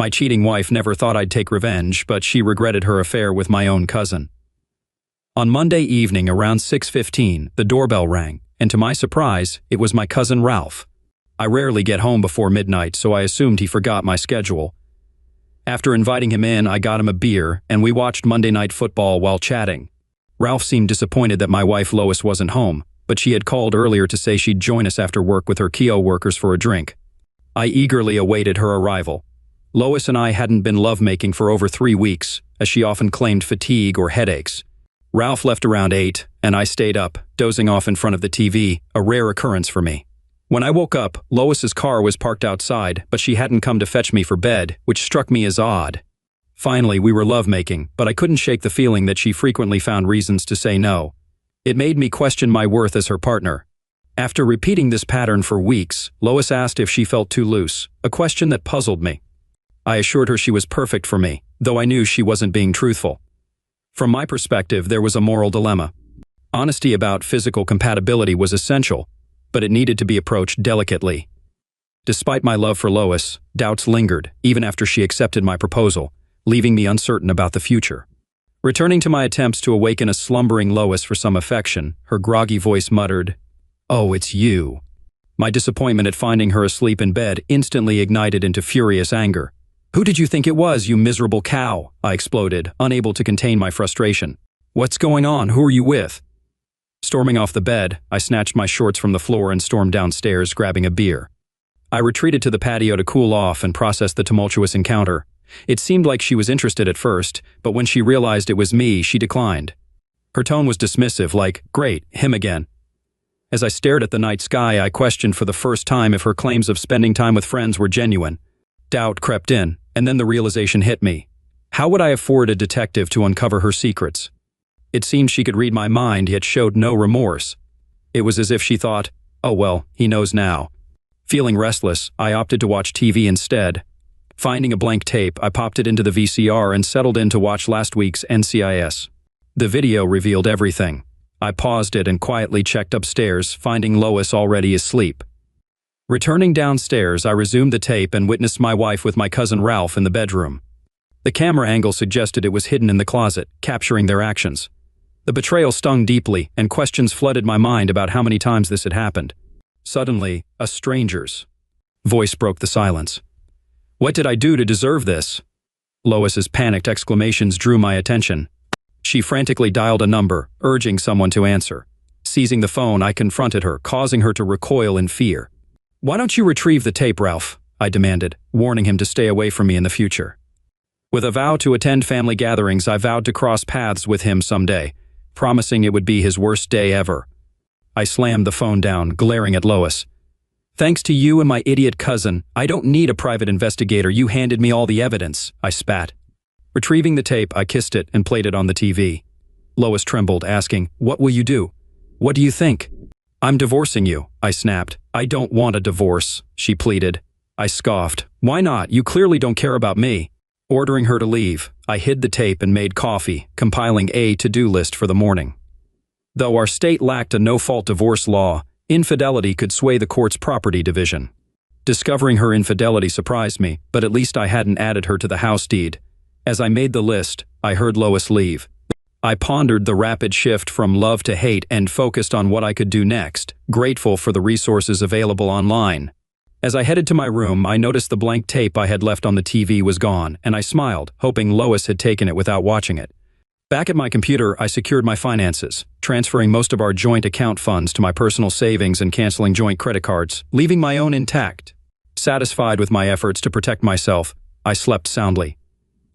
My cheating wife never thought I'd take revenge, but she regretted her affair with my own cousin. On Monday evening around 6:15, the doorbell rang, and to my surprise, it was my cousin Ralph. I rarely get home before midnight, so I assumed he forgot my schedule. After inviting him in, I got him a beer, and we watched Monday Night Football while chatting. Ralph seemed disappointed that my wife Lois wasn't home, but she had called earlier to say she'd join us after work with her Kio workers for a drink. I eagerly awaited her arrival. Lois and I hadn't been lovemaking for over 3 weeks, as she often claimed fatigue or headaches. Ralph left around 8, and I stayed up, dozing off in front of the TV, a rare occurrence for me. When I woke up, Lois's car was parked outside, but she hadn't come to fetch me for bed, which struck me as odd. Finally, we were lovemaking, but I couldn't shake the feeling that she frequently found reasons to say no. It made me question my worth as her partner. After repeating this pattern for weeks, Lois asked if she felt too loose, a question that puzzled me. I assured her she was perfect for me, though I knew she wasn't being truthful. From my perspective, there was a moral dilemma. Honesty about physical compatibility was essential, but it needed to be approached delicately. Despite my love for Lois, doubts lingered, even after she accepted my proposal, leaving me uncertain about the future. Returning to my attempts to awaken a slumbering Lois for some affection, her groggy voice muttered, "Oh, it's you." My disappointment at finding her asleep in bed instantly ignited into furious anger. "Who did you think it was, you miserable cow?" I exploded, unable to contain my frustration. "What's going on? Who are you with?" Storming off the bed, I snatched my shorts from the floor and stormed downstairs, grabbing a beer. I retreated to the patio to cool off and process the tumultuous encounter. It seemed like she was interested at first, but when she realized it was me, she declined. Her tone was dismissive, like, "Great, him again." As I stared at the night sky, I questioned for the first time if her claims of spending time with friends were genuine. Doubt crept in, and then the realization hit me. How would I afford a detective to uncover her secrets? It seemed she could read my mind, yet showed no remorse. It was as if she thought, "Oh well, he knows now." Feeling restless, I opted to watch TV instead. Finding a blank tape, I popped it into the VCR and settled in to watch last week's NCIS. The video revealed everything. I paused it and quietly checked upstairs, finding Lois already asleep. Returning downstairs, I resumed the tape and witnessed my wife with my cousin Ralph in the bedroom. The camera angle suggested it was hidden in the closet, capturing their actions. The betrayal stung deeply, and questions flooded my mind about how many times this had happened. Suddenly, a stranger's voice broke the silence. "What did I do to deserve this?" Lois's panicked exclamations drew my attention. She frantically dialed a number, urging someone to answer. Seizing the phone, I confronted her, causing her to recoil in fear. "Why don't you retrieve the tape, Ralph?" I demanded, warning him to stay away from me in the future. With a vow to attend family gatherings, I vowed to cross paths with him someday, promising it would be his worst day ever. I slammed the phone down, glaring at Lois. "Thanks to you and my idiot cousin, I don't need a private investigator. You handed me all the evidence," I spat. Retrieving the tape, I kissed it and played it on the TV. Lois trembled, asking, "What will you do? What do you think?" "I'm divorcing you," I snapped. "I don't want a divorce," she pleaded. I scoffed. "Why not? You clearly don't care about me." Ordering her to leave, I hid the tape and made coffee, compiling a to-do list for the morning. Though our state lacked a no-fault divorce law, infidelity could sway the court's property division. Discovering her infidelity surprised me, but at least I hadn't added her to the house deed. As I made the list, I heard Lois leave. I pondered the rapid shift from love to hate and focused on what I could do next, grateful for the resources available online. As I headed to my room, I noticed the blank tape I had left on the TV was gone, and I smiled, hoping Lois had taken it without watching it. Back at my computer, I secured my finances, transferring most of our joint account funds to my personal savings and canceling joint credit cards, leaving my own intact. Satisfied with my efforts to protect myself, I slept soundly.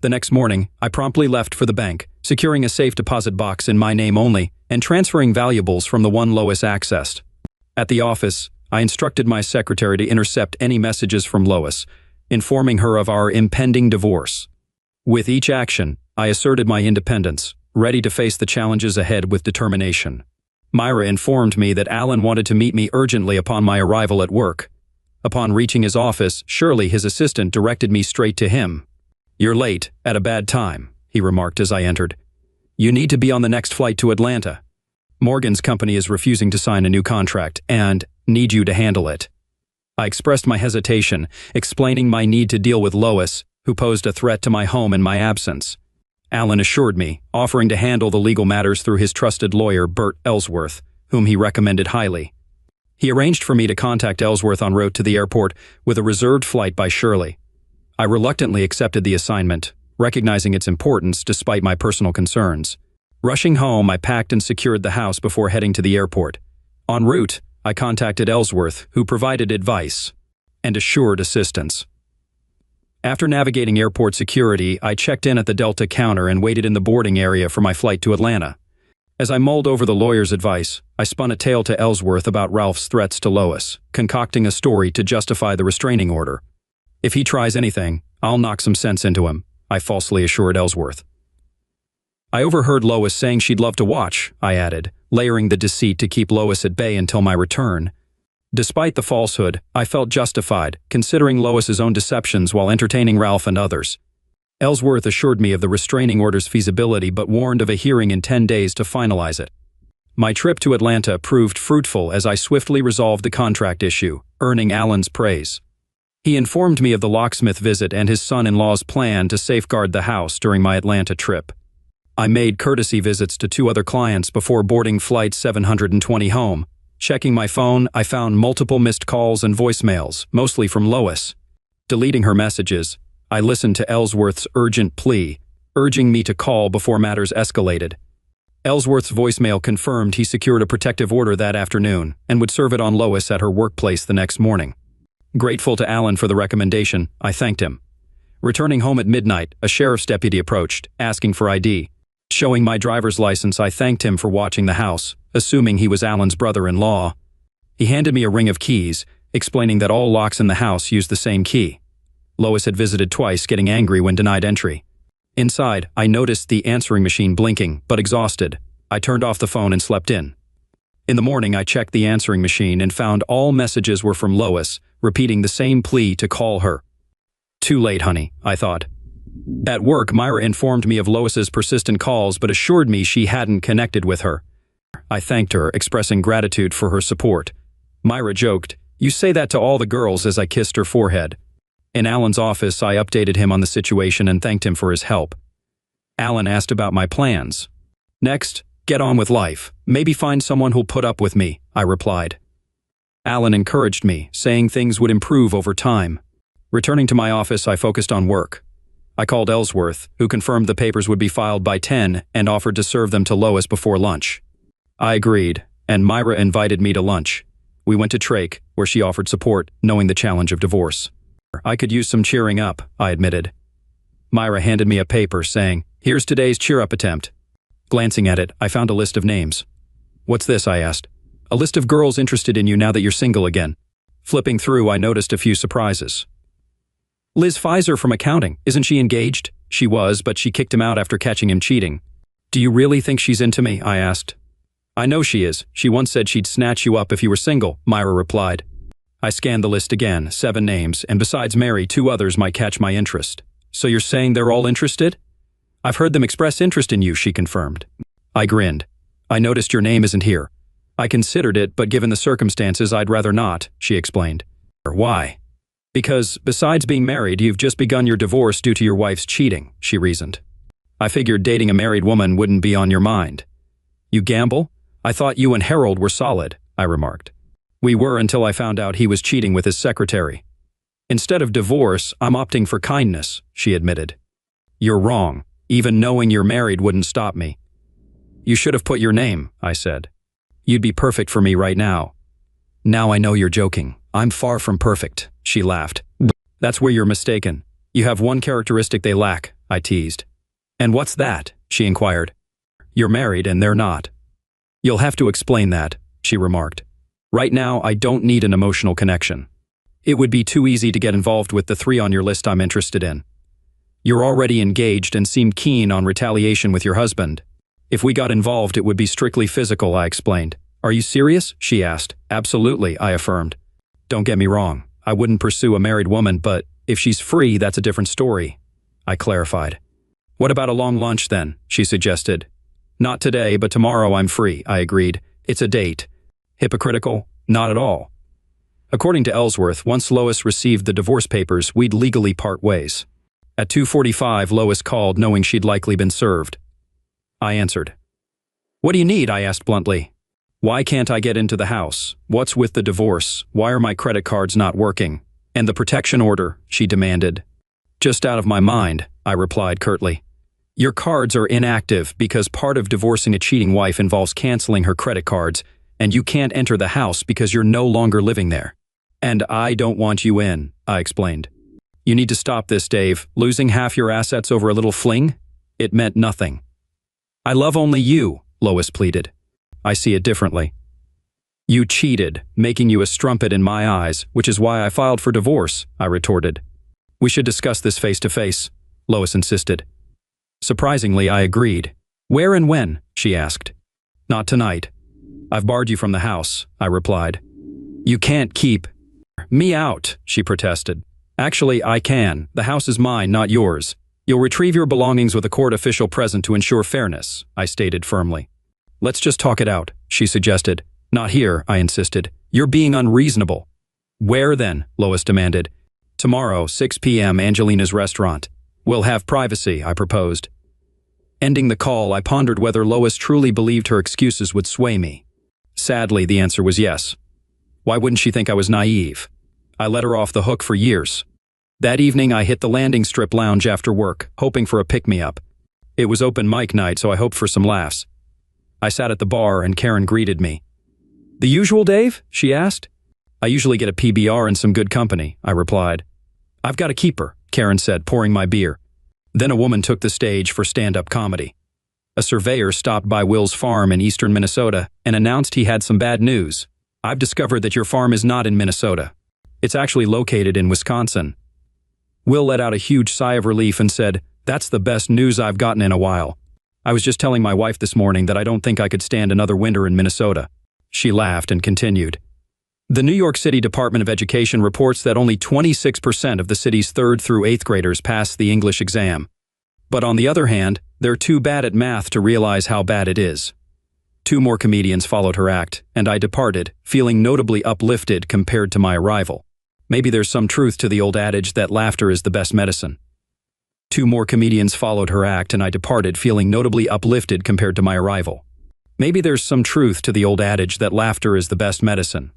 The next morning, I promptly left for the bank, securing a safe deposit box in my name only and transferring valuables from the one Lois accessed. At the office, I instructed my secretary to intercept any messages from Lois, informing her of our impending divorce. With each action, I asserted my independence, ready to face the challenges ahead with determination. Myra informed me that Alan wanted to meet me urgently upon my arrival at work. Upon reaching his office, Shirley, his assistant, directed me straight to him. "You're late, at a bad time," he remarked as I entered. "You need to be on the next flight to Atlanta. Morgan's company is refusing to sign a new contract and need you to handle it." I expressed my hesitation, explaining my need to deal with Lois, who posed a threat to my home in my absence. Alan assured me, offering to handle the legal matters through his trusted lawyer, Bert Ellsworth, whom he recommended highly. He arranged for me to contact Ellsworth en route to the airport with a reserved flight by Shirley. I reluctantly accepted the assignment, recognizing its importance despite my personal concerns. Rushing home, I packed and secured the house before heading to the airport. En route, I contacted Ellsworth, who provided advice and assured assistance. After navigating airport security, I checked in at the Delta counter and waited in the boarding area for my flight to Atlanta. As I mulled over the lawyer's advice, I spun a tale to Ellsworth about Ralph's threats to Lois, concocting a story to justify the restraining order. If he tries anything, I'll knock some sense into him, I falsely assured Ellsworth. I overheard Lois saying she'd love to watch, I added, layering the deceit to keep Lois at bay until my return. Despite the falsehood, I felt justified, considering Lois's own deceptions while entertaining Ralph and others. Ellsworth assured me of the restraining order's feasibility but warned of a hearing in 10 days to finalize it. My trip to Atlanta proved fruitful as I swiftly resolved the contract issue, earning Alan's praise. He informed me of the locksmith visit and his son-in-law's plan to safeguard the house during my Atlanta trip. I made courtesy visits to 2 other clients before boarding Flight 720 home. Checking my phone, I found multiple missed calls and voicemails, mostly from Lois. Deleting her messages, I listened to Ellsworth's urgent plea, urging me to call before matters escalated. Ellsworth's voicemail confirmed he secured a protective order that afternoon and would serve it on Lois at her workplace the next morning. Grateful to Alan for the recommendation, I thanked him. Returning home at midnight, a sheriff's deputy approached, asking for ID. Showing my driver's license, I thanked him for watching the house, assuming he was Alan's brother-in-law. He handed me a ring of keys, explaining that all locks in the house used the same key. Lois had visited twice, getting angry when denied entry. Inside, I noticed the answering machine blinking, but exhausted. I turned off the phone and slept in. In the morning, I checked the answering machine and found all messages were from Lois, repeating the same plea to call her. Too late, honey, I thought. At work, Myra informed me of Lois's persistent calls but assured me she hadn't connected with her. I thanked her, expressing gratitude for her support. Myra joked, "You say that to all the girls," as I kissed her forehead. In Alan's office, I updated him on the situation and thanked him for his help. Alan asked about my plans. "Next, get on with life. Maybe find someone who'll put up with me," I replied. Alan encouraged me, saying things would improve over time. Returning to my office, I focused on work. I called Ellsworth, who confirmed the papers would be filed by 10 and offered to serve them to Lois before lunch. I agreed, and Myra invited me to lunch. We went to Trake, where she offered support, knowing the challenge of divorce. I could use some cheering up, I admitted. Myra handed me a paper saying, "Here's today's cheer-up attempt." Glancing at it, I found a list of names. "What's this?" I asked. "A list of girls interested in you now that you're single again." Flipping through, I noticed a few surprises. Liz Pfizer from accounting, isn't she engaged? She was, but she kicked him out after catching him cheating. "Do you really think she's into me?" I asked. "I know she is. She once said she'd snatch you up if you were single," Myra replied. I scanned the list again, 7 names, and besides Mary, 2 others might catch my interest. "So you're saying they're all interested?" "I've heard them express interest in you," she confirmed. I grinned. "I noticed your name isn't here." "I considered it, but given the circumstances, I'd rather not," she explained. "Why?" "Because, besides being married, you've just begun your divorce due to your wife's cheating," she reasoned. "I figured dating a married woman wouldn't be on your mind." "You gamble? I thought you and Harold were solid," I remarked. "We were until I found out he was cheating with his secretary." "Instead of divorce, I'm opting for kindness," she admitted. "You're wrong. Even knowing you're married wouldn't stop me." "You should have put your name," I said. "You'd be perfect for me right now." "Now I know you're joking. I'm far from perfect," she laughed. "That's where you're mistaken. You have one characteristic they lack," I teased. "And what's that?" she inquired. "You're married and they're not." "You'll have to explain that," she remarked. "Right now, I don't need an emotional connection. It would be too easy to get involved with the 3 on your list I'm interested in. You're already engaged and seemed keen on retaliation with your husband. If we got involved, it would be strictly physical," I explained. "Are you serious?" she asked. "Absolutely," I affirmed. "Don't get me wrong. I wouldn't pursue a married woman, but if she's free, that's a different story," I clarified. "What about a long lunch then?" she suggested. "Not today, but tomorrow I'm free," I agreed. "It's a date." Hypocritical? Not at all. According to Ellsworth, once Lois received the divorce papers, we'd legally part ways. At 2:45, Lois called, knowing she'd likely been served. I answered. "What do you need?" I asked bluntly. "Why can't I get into the house? What's with the divorce? Why are my credit cards not working? And the protection order?" she demanded. "Just out of my mind," I replied curtly. "Your cards are inactive because part of divorcing a cheating wife involves canceling her credit cards, and you can't enter the house because you're no longer living there." "And I don't want you in," I explained. "You need to stop this, Dave. Losing half your assets over a little fling? It meant nothing." "I love only you," Lois pleaded. "I see it differently. You cheated, making you a strumpet in my eyes, which is why I filed for divorce," I retorted. "We should discuss this face to face," Lois insisted. Surprisingly, I agreed. "Where and when?" she asked. "Not tonight. I've barred you from the house," I replied. "You can't keep me out," she protested. "Actually, I can. The house is mine, not yours. You'll retrieve your belongings with a court official present to ensure fairness," I stated firmly. "Let's just talk it out," she suggested. "Not here," I insisted. "You're being unreasonable." "Where then?" Lois demanded. "Tomorrow, 6 p.m., Angelina's restaurant. We'll have privacy," I proposed. Ending the call, I pondered whether Lois truly believed her excuses would sway me. Sadly, the answer was yes. Why wouldn't she think I was naive? I let her off the hook for years. That evening, I hit the landing strip lounge after work, hoping for a pick-me-up. It was open mic night, so I hoped for some laughs. I sat at the bar and Karen greeted me. "The usual, Dave?" she asked. "I usually get a PBR and some good company," I replied. "I've got a keeper," Karen said, pouring my beer. Then a woman took the stage for stand-up comedy. A surveyor stopped by Will's farm in eastern Minnesota and announced he had some bad news. "I've discovered that your farm is not in Minnesota. It's actually located in Wisconsin." Will let out a huge sigh of relief and said, "That's the best news I've gotten in a while. I was just telling my wife this morning that I don't think I could stand another winter in Minnesota." She laughed and continued. "The New York City Department of Education reports that only 26% of the city's 3rd through 8th graders pass the English exam. But on the other hand, they're too bad at math to realize how bad it is." 2 more comedians followed her act, and I departed, feeling notably uplifted compared to my arrival. Maybe there's some truth to the old adage that laughter is the best medicine. 2 more comedians followed her act, and I departed, feeling notably uplifted compared to my arrival. Maybe there's some truth to the old adage that laughter is the best medicine.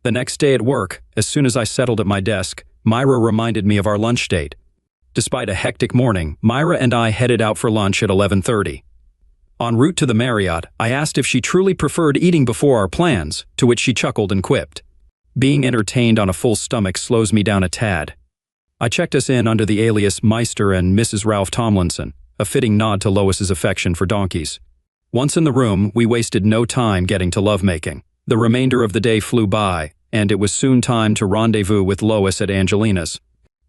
The next day at work, as soon as I settled at my desk, Myra reminded me of our lunch date. Despite a hectic morning, Myra and I headed out for lunch at 11:30. En route to the Marriott, I asked if she truly preferred eating before our plans, to which she chuckled and quipped. Being entertained on a full stomach slows me down a tad. I checked us in under the alias Meister and Mrs. Ralph Tomlinson, a fitting nod to Lois's affection for donkeys. Once in the room, we wasted no time getting to lovemaking. The remainder of the day flew by, and it was soon time to rendezvous with Lois at Angelina's.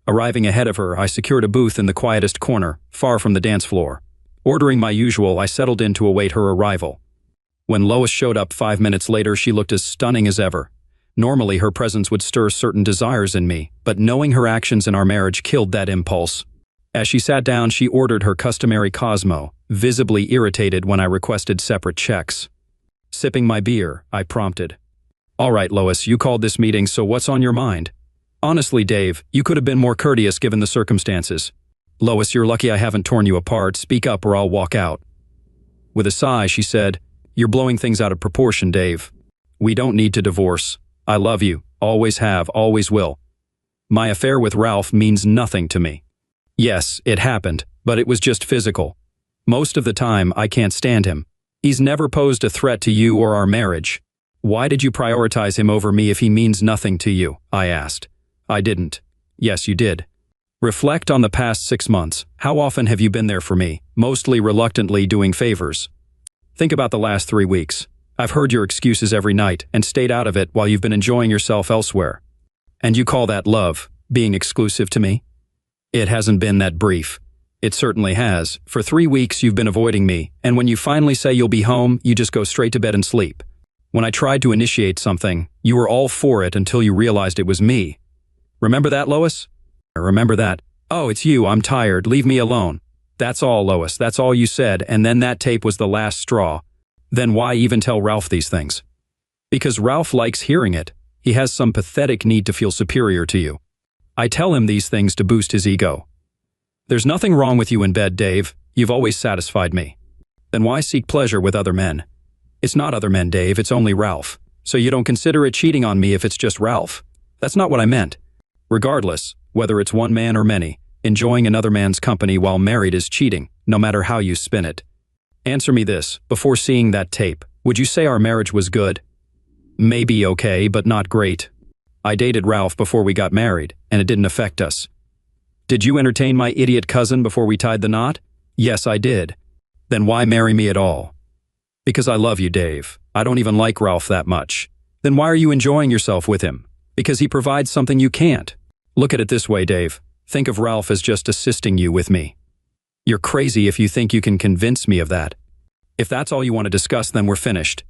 Arriving ahead of her, I secured a booth in the quietest corner, far from the dance floor. Ordering my usual, I settled in to await her arrival. When Lois showed up 5 minutes later, she looked as stunning as ever. Normally, her presence would stir certain desires in me, but knowing her actions in our marriage killed that impulse. As she sat down, she ordered her customary Cosmo, visibly irritated when I requested separate checks. Sipping my beer, I prompted. "All right, Lois, you called this meeting, so what's on your mind?" "Honestly, Dave, you could have been more courteous given the circumstances." "Lois, you're lucky I haven't torn you apart. Speak up or I'll walk out." With a sigh, she said, "You're blowing things out of proportion, Dave. We don't need to divorce. I love you, always have, always will. My affair with Ralph means nothing to me. Yes, it happened, but it was just physical. Most of the time, I can't stand him. He's never posed a threat to you or our marriage. Why did you prioritize him over me if he means nothing to you?" I asked. "I didn't." "Yes, you did. Reflect on the past 6 months. How often have you been there for me, mostly reluctantly doing favors? Think about the last 3 weeks. I've heard your excuses every night and stayed out of it while you've been enjoying yourself elsewhere. And you call that love, being exclusive to me? It hasn't been that brief. It certainly has. For 3 weeks you've been avoiding me, and when you finally say you'll be home, you just go straight to bed and sleep. When I tried to initiate something, you were all for it until you realized it was me. Remember that, Lois?" "I remember that." "Oh, it's you, I'm tired, leave me alone." "That's all, Lois, that's all you said, and then that tape was the last straw. Then why even tell Ralph these things?" "Because Ralph likes hearing it. He has some pathetic need to feel superior to you. I tell him these things to boost his ego." There's nothing wrong with you in bed, Dave. You've always satisfied me. Then why seek pleasure with other men? It's not other men, Dave, it's only Ralph. So you don't consider it cheating on me if it's just Ralph? That's not what I meant. Regardless, whether it's one man or many, enjoying another man's company while married is cheating, no matter how you spin it. Answer me this, before seeing that tape, would you say our marriage was good? Maybe okay, but not great. I dated Ralph before we got married, and it didn't affect us. Did you entertain my idiot cousin before we tied the knot? Yes, I did. Then why marry me at all? Because I love you, Dave. I don't even like Ralph that much. Then why are you enjoying yourself with him? Because he provides something you can't. Look at it this way, Dave. Think of Ralph as just assisting you with me. You're crazy if you think you can convince me of that. If that's all you want to discuss, then we're finished.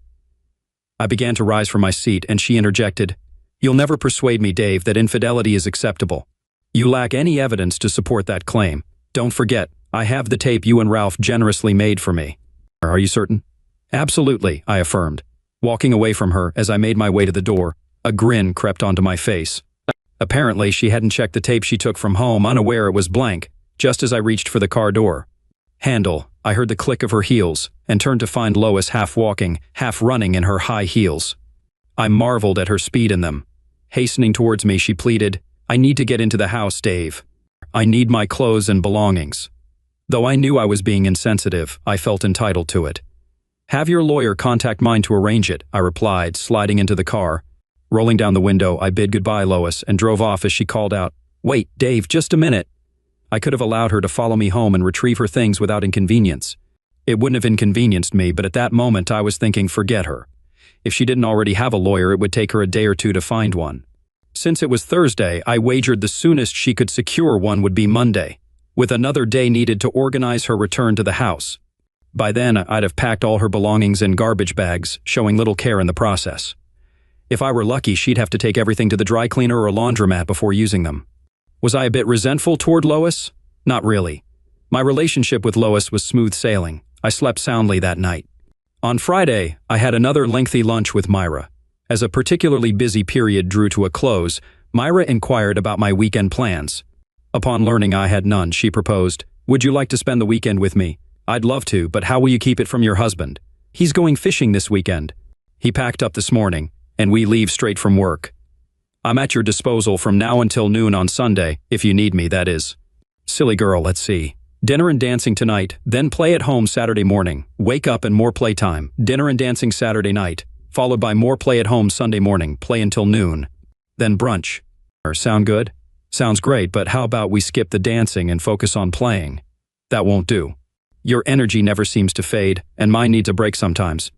I began to rise from my seat, and she interjected, You'll never persuade me, Dave, that infidelity is acceptable. You lack any evidence to support that claim. Don't forget, I have the tape you and Ralph generously made for me. Are you certain? Absolutely, I affirmed. Walking away from her as I made my way to the door, a grin crept onto my face. Apparently, she hadn't checked the tape she took from home, unaware it was blank, just as I reached for the car door. Handle, I heard the click of her heels, and turned to find Lois half walking, half running in her high heels. I marveled at her speed in them. Hastening towards me, she pleaded, I need to get into the house, Dave. I need my clothes and belongings. Though I knew I was being insensitive, I felt entitled to it. Have your lawyer contact mine to arrange it, I replied, sliding into the car. Rolling down the window, I bid goodbye, Lois, and drove off as she called out, Wait, Dave, just a minute. I could have allowed her to follow me home and retrieve her things without inconvenience. It wouldn't have inconvenienced me, but at that moment I was thinking, forget her. If she didn't already have a lawyer, it would take her a day or two to find one. Since it was Thursday, I wagered the soonest she could secure one would be Monday, with another day needed to organize her return to the house. By then, I'd have packed all her belongings in garbage bags, showing little care in the process. If I were lucky, she'd have to take everything to the dry cleaner or laundromat before using them. Was I a bit resentful toward Lois? Not really. My relationship with Lois was smooth sailing. I slept soundly that night. On Friday, I had another lengthy lunch with Myra. As a particularly busy period drew to a close, Myra inquired about my weekend plans. Upon learning I had none, she proposed, Would you like to spend the weekend with me? I'd love to, but how will you keep it from your husband? He's going fishing this weekend. He packed up this morning, and we leave straight from work. I'm at your disposal from now until noon on Sunday, if you need me, that is. Silly girl, let's see. Dinner and dancing tonight, then play at home Saturday morning. Wake up and more playtime. Dinner and dancing Saturday night, followed by more play at home Sunday morning. Play until noon. Then brunch. Sound good? Sounds great, but how about we skip the dancing and focus on playing? That won't do. Your energy never seems to fade, and mine needs a break sometimes.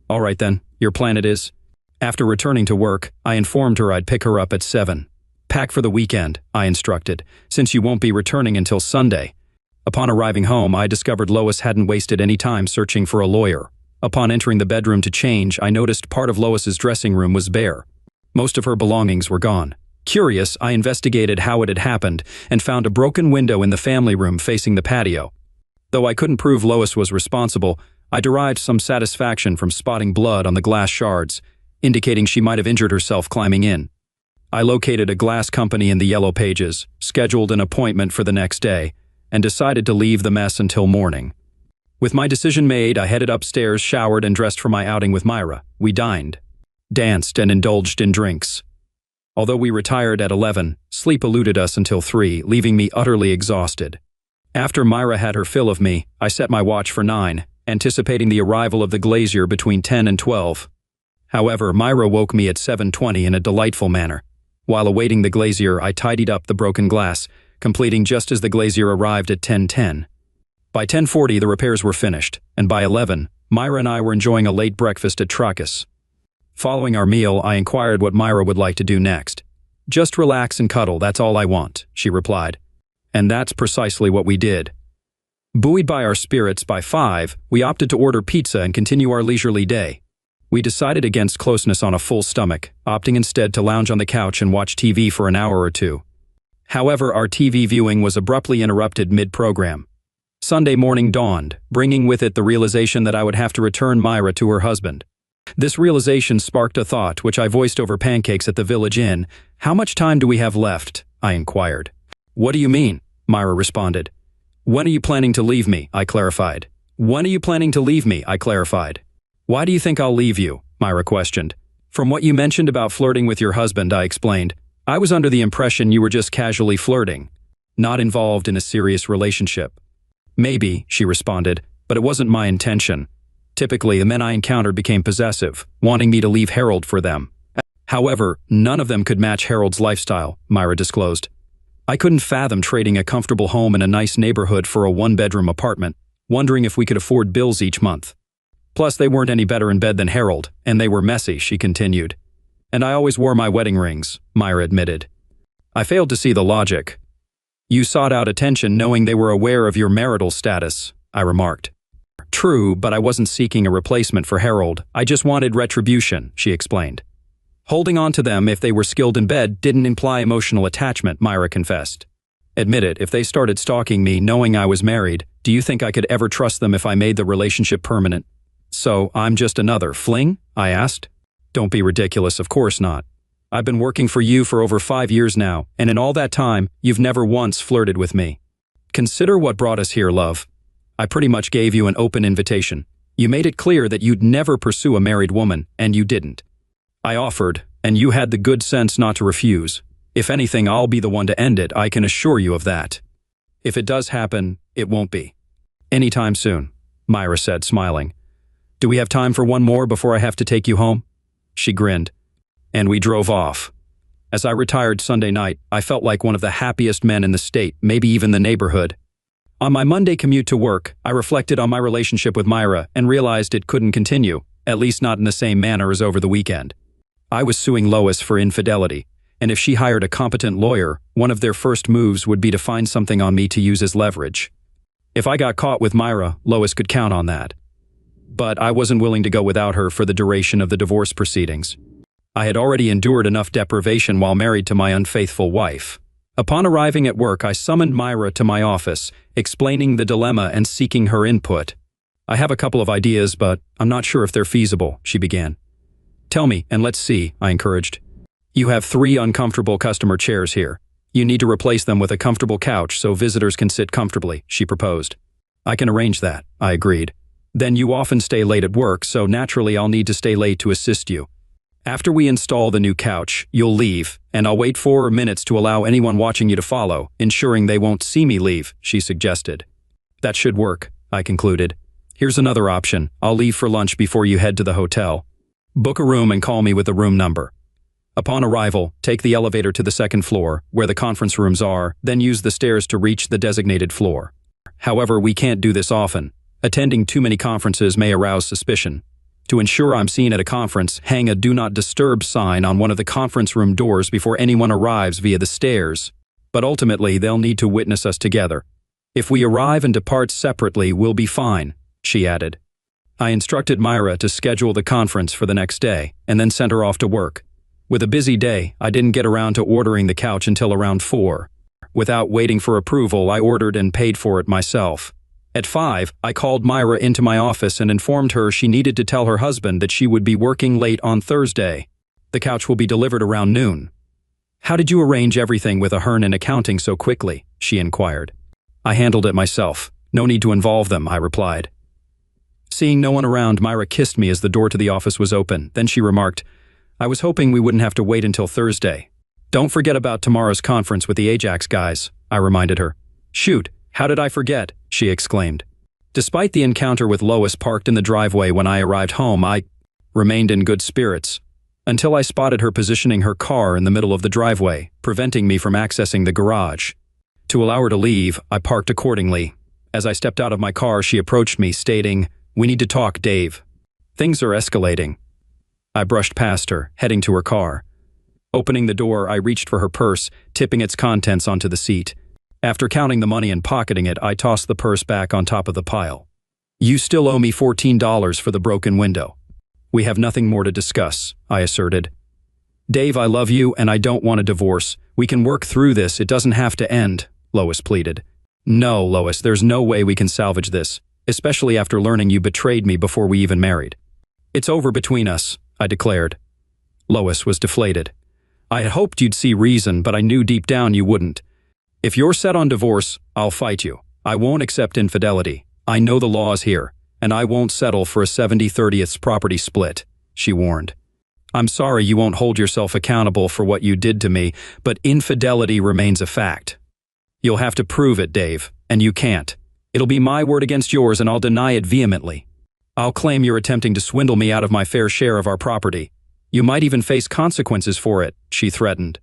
All right then, your plan it is. After returning to work, I informed her I'd pick her up at 7. Pack for the weekend, I instructed, since you won't be returning until Sunday. Upon arriving home, I discovered Lois hadn't wasted any time searching for a lawyer. Upon entering the bedroom to change, I noticed part of Lois's dressing room was bare. Most of her belongings were gone. Curious, I investigated how it had happened and found a broken window in the family room facing the patio. Though I couldn't prove Lois was responsible, I derived some satisfaction from spotting blood on the glass shards, indicating she might have injured herself climbing in. I located a glass company in the Yellow Pages, scheduled an appointment for the next day, and decided to leave the mess until morning. With my decision made, I headed upstairs, showered, and dressed for my outing with Myra. We dined, danced, and indulged in drinks. Although we retired at 11, sleep eluded us until 3, leaving me utterly exhausted. After Myra had her fill of me, I set my watch for 9, anticipating the arrival of the glazier between 10 and 12. However, Myra woke me at 7:20 in a delightful manner. While awaiting the glazier, I tidied up the broken glass, completing just as the glazier arrived at 10:10. By 10:40, the repairs were finished, and by 11, Myra and I were enjoying a late breakfast at Tracus. Following our meal, I inquired what Myra would like to do next. Just relax and cuddle, that's all I want, she replied. And that's precisely what we did. Buoyed by our spirits, by 5, we opted to order pizza and continue our leisurely day. We decided against closeness on a full stomach, opting instead to lounge on the couch and watch TV for an hour or two. However, our TV viewing was abruptly interrupted mid-program. Sunday morning dawned, bringing with it the realization that I would have to return Myra to her husband. This realization sparked a thought which I voiced over pancakes at the village inn. How much time do we have left? I inquired. What do you mean? Myra responded. When are you planning to leave me? I clarified. When are you planning to leave me? I clarified. Why do you think I'll leave you? Myra questioned. From what you mentioned about flirting with your husband, I explained. I was under the impression you were just casually flirting, not involved in a serious relationship. Maybe, she responded, but it wasn't my intention. Typically, the men I encountered became possessive, wanting me to leave Harold for them. However, none of them could match Harold's lifestyle, Myra disclosed. I couldn't fathom trading a comfortable home in a nice neighborhood for a one-bedroom apartment, wondering if we could afford bills each month. Plus, they weren't any better in bed than Harold, and they were messy, she continued. And I always wore my wedding rings, Myra admitted. I failed to see the logic. You sought out attention knowing they were aware of your marital status, I remarked. True, but I wasn't seeking a replacement for Harold. I just wanted retribution, she explained. Holding on to them if they were skilled in bed didn't imply emotional attachment, Myra confessed. Admit it, if they started stalking me knowing I was married, do you think I could ever trust them if I made the relationship permanent? So, I'm just another fling? I asked. Don't be ridiculous, of course not. I've been working for you for over 5 years now, and in all that time, you've never once flirted with me. Consider what brought us here, love. I pretty much gave you an open invitation. You made it clear that you'd never pursue a married woman, and you didn't. I offered, and you had the good sense not to refuse. If anything, I'll be the one to end it, I can assure you of that. If it does happen, it won't be. Anytime soon, Myra said, smiling. Do we have time for one more before I have to take you home? She grinned. And we drove off. As I retired Sunday night, I felt like one of the happiest men in the state, maybe even the neighborhood. On my Monday commute to work, I reflected on my relationship with Myra and realized it couldn't continue, at least not in the same manner as over the weekend. I was suing Lois for infidelity, and if she hired a competent lawyer, one of their first moves would be to find something on me to use as leverage. If I got caught with Myra, Lois could count on that. But I wasn't willing to go without her for the duration of the divorce proceedings. I had already endured enough deprivation while married to my unfaithful wife. Upon arriving at work, I summoned Myra to my office, explaining the dilemma and seeking her input. I have a couple of ideas, but I'm not sure if they're feasible, she began. Tell me, and let's see, I encouraged. You have 3 uncomfortable customer chairs here. You need to replace them with a comfortable couch so visitors can sit comfortably, she proposed. I can arrange that, I agreed. Then you often stay late at work, so naturally I'll need to stay late to assist you. After we install the new couch, you'll leave, and I'll wait 4 minutes to allow anyone watching you to follow, ensuring they won't see me leave, she suggested. That should work, I concluded. Here's another option. I'll leave for lunch before you head to the hotel. Book a room and call me with the room number. Upon arrival, take the elevator to the 2nd floor, where the conference rooms are, then use the stairs to reach the designated floor. However, we can't do this often. Attending too many conferences may arouse suspicion. To ensure I'm seen at a conference, hang a Do Not Disturb sign on one of the conference room doors before anyone arrives via the stairs. But ultimately, they'll need to witness us together. If we arrive and depart separately, we'll be fine, she added. I instructed Myra to schedule the conference for the next day, and then sent her off to work. With a busy day, I didn't get around to ordering the couch until around 4. Without waiting for approval, I ordered and paid for it myself. At 5, I called Myra into my office and informed her she needed to tell her husband that she would be working late on Thursday. The couch will be delivered around noon. How did you arrange everything with Ahern and accounting so quickly? She inquired. I handled it myself. No need to involve them, I replied. Seeing no one around, Myra kissed me as the door to the office was open. Then she remarked, I was hoping we wouldn't have to wait until Thursday. Don't forget about tomorrow's conference with the Ajax guys, I reminded her. Shoot, how did I forget? She exclaimed. Despite the encounter with Lois parked in the driveway when I arrived home, I remained in good spirits, until I spotted her positioning her car in the middle of the driveway, preventing me from accessing the garage. To allow her to leave, I parked accordingly. As I stepped out of my car, she approached me, stating, We need to talk, Dave. Things are escalating. I brushed past her, heading to her car. Opening the door, I reached for her purse, tipping its contents onto the seat. After counting the money and pocketing it, I tossed the purse back on top of the pile. You still owe me $14 for the broken window. We have nothing more to discuss, I asserted. Dave, I love you and I don't want a divorce. We can work through this, it doesn't have to end, Lois pleaded. No, Lois, there's no way we can salvage this, especially after learning you betrayed me before we even married. It's over between us, I declared. Lois was deflated. I had hoped you'd see reason, but I knew deep down you wouldn't. If you're set on divorce, I'll fight you, I won't accept infidelity. I know the laws here, and I won't settle for a 70/30ths property split, she warned. I'm sorry you won't hold yourself accountable for what you did to me, but infidelity remains a fact. You'll have to prove it, Dave, and you can't. It'll be my word against yours, and I'll deny it vehemently. I'll claim you're attempting to swindle me out of my fair share of our property. You might even face consequences for it, she threatened.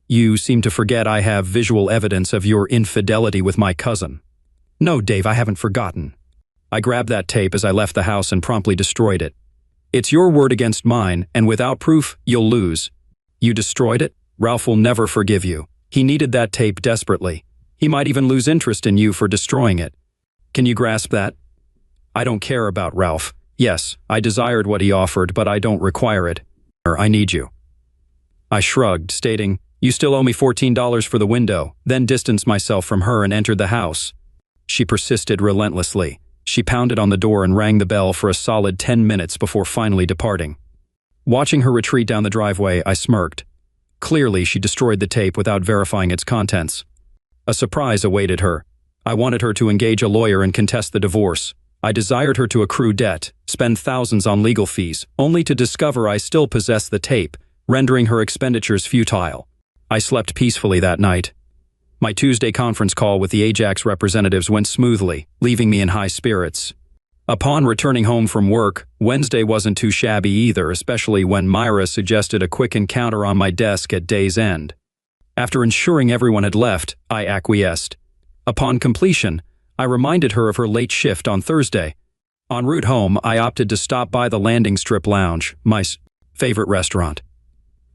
You seem to forget I have visual evidence of your infidelity with my cousin. No, Dave, I haven't forgotten. I grabbed that tape as I left the house and promptly destroyed it. It's your word against mine, and without proof, you'll lose. You destroyed it? Ralph will never forgive you. He needed that tape desperately. He might even lose interest in you for destroying it. Can you grasp that? I don't care about Ralph. Yes, I desired what he offered, but I don't require it. I need you. I shrugged, stating, You still owe me $14 for the window, then distanced myself from her and entered the house. She persisted relentlessly. She pounded on the door and rang the bell for a solid 10 minutes before finally departing. Watching her retreat down the driveway, I smirked. Clearly, she destroyed the tape without verifying its contents. A surprise awaited her. I wanted her to engage a lawyer and contest the divorce. I desired her to accrue debt, spend thousands on legal fees, only to discover I still possessed the tape, rendering her expenditures futile. I slept peacefully that night. My Tuesday conference call with the Ajax representatives went smoothly, leaving me in high spirits. Upon returning home from work, Wednesday wasn't too shabby either, especially when Myra suggested a quick encounter on my desk at day's end. After ensuring everyone had left, I acquiesced. Upon completion, I reminded her of her late shift on Thursday. En route home, I opted to stop by the Landing Strip Lounge, my favorite restaurant.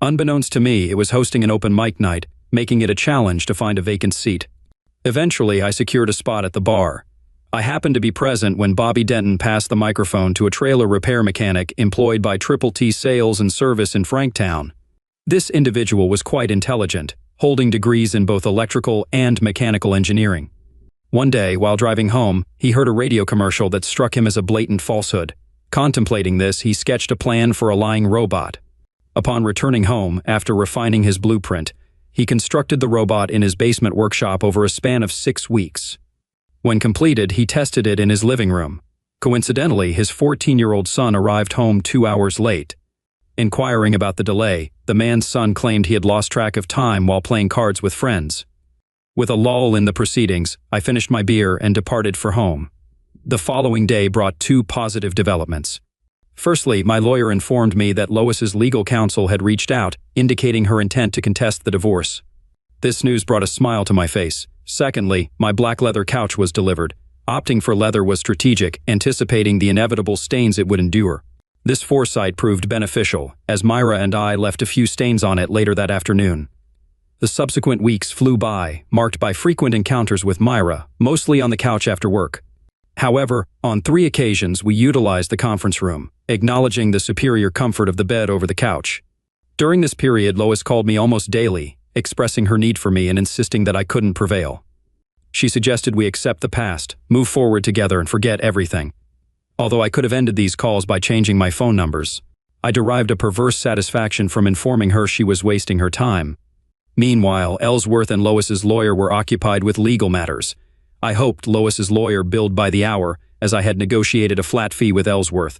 Unbeknownst to me, it was hosting an open mic night, making it a challenge to find a vacant seat. Eventually, I secured a spot at the bar. I happened to be present when Bobby Denton passed the microphone to a trailer repair mechanic employed by Triple T Sales and Service in Franktown. This individual was quite intelligent, holding degrees in both electrical and mechanical engineering. One day, while driving home, he heard a radio commercial that struck him as a blatant falsehood. Contemplating this, he sketched a plan for a lying robot. Upon returning home, after refining his blueprint, he constructed the robot in his basement workshop over a span of 6 weeks. When completed, he tested it in his living room. Coincidentally, his 14-year-old son arrived home 2 hours late. Inquiring about the delay, the man's son claimed he had lost track of time while playing cards with friends. With a lull in the proceedings, I finished my beer and departed for home. The following day brought 2 positive developments. Firstly, my lawyer informed me that Lois's legal counsel had reached out, indicating her intent to contest the divorce. This news brought a smile to my face. Secondly, my black leather couch was delivered. Opting for leather was strategic, anticipating the inevitable stains it would endure. This foresight proved beneficial, as Myra and I left a few stains on it later that afternoon. The subsequent weeks flew by, marked by frequent encounters with Myra, mostly on the couch after work. However, on 3 occasions we utilized the conference room, acknowledging the superior comfort of the bed over the couch. During this period, Lois called me almost daily, expressing her need for me and insisting that I couldn't prevail. She suggested we accept the past, move forward together, and forget everything. Although I could have ended these calls by changing my phone numbers, I derived a perverse satisfaction from informing her she was wasting her time. Meanwhile, Ellsworth and Lois's lawyer were occupied with legal matters. I hoped Lois's lawyer billed by the hour, as I had negotiated a flat fee with Ellsworth.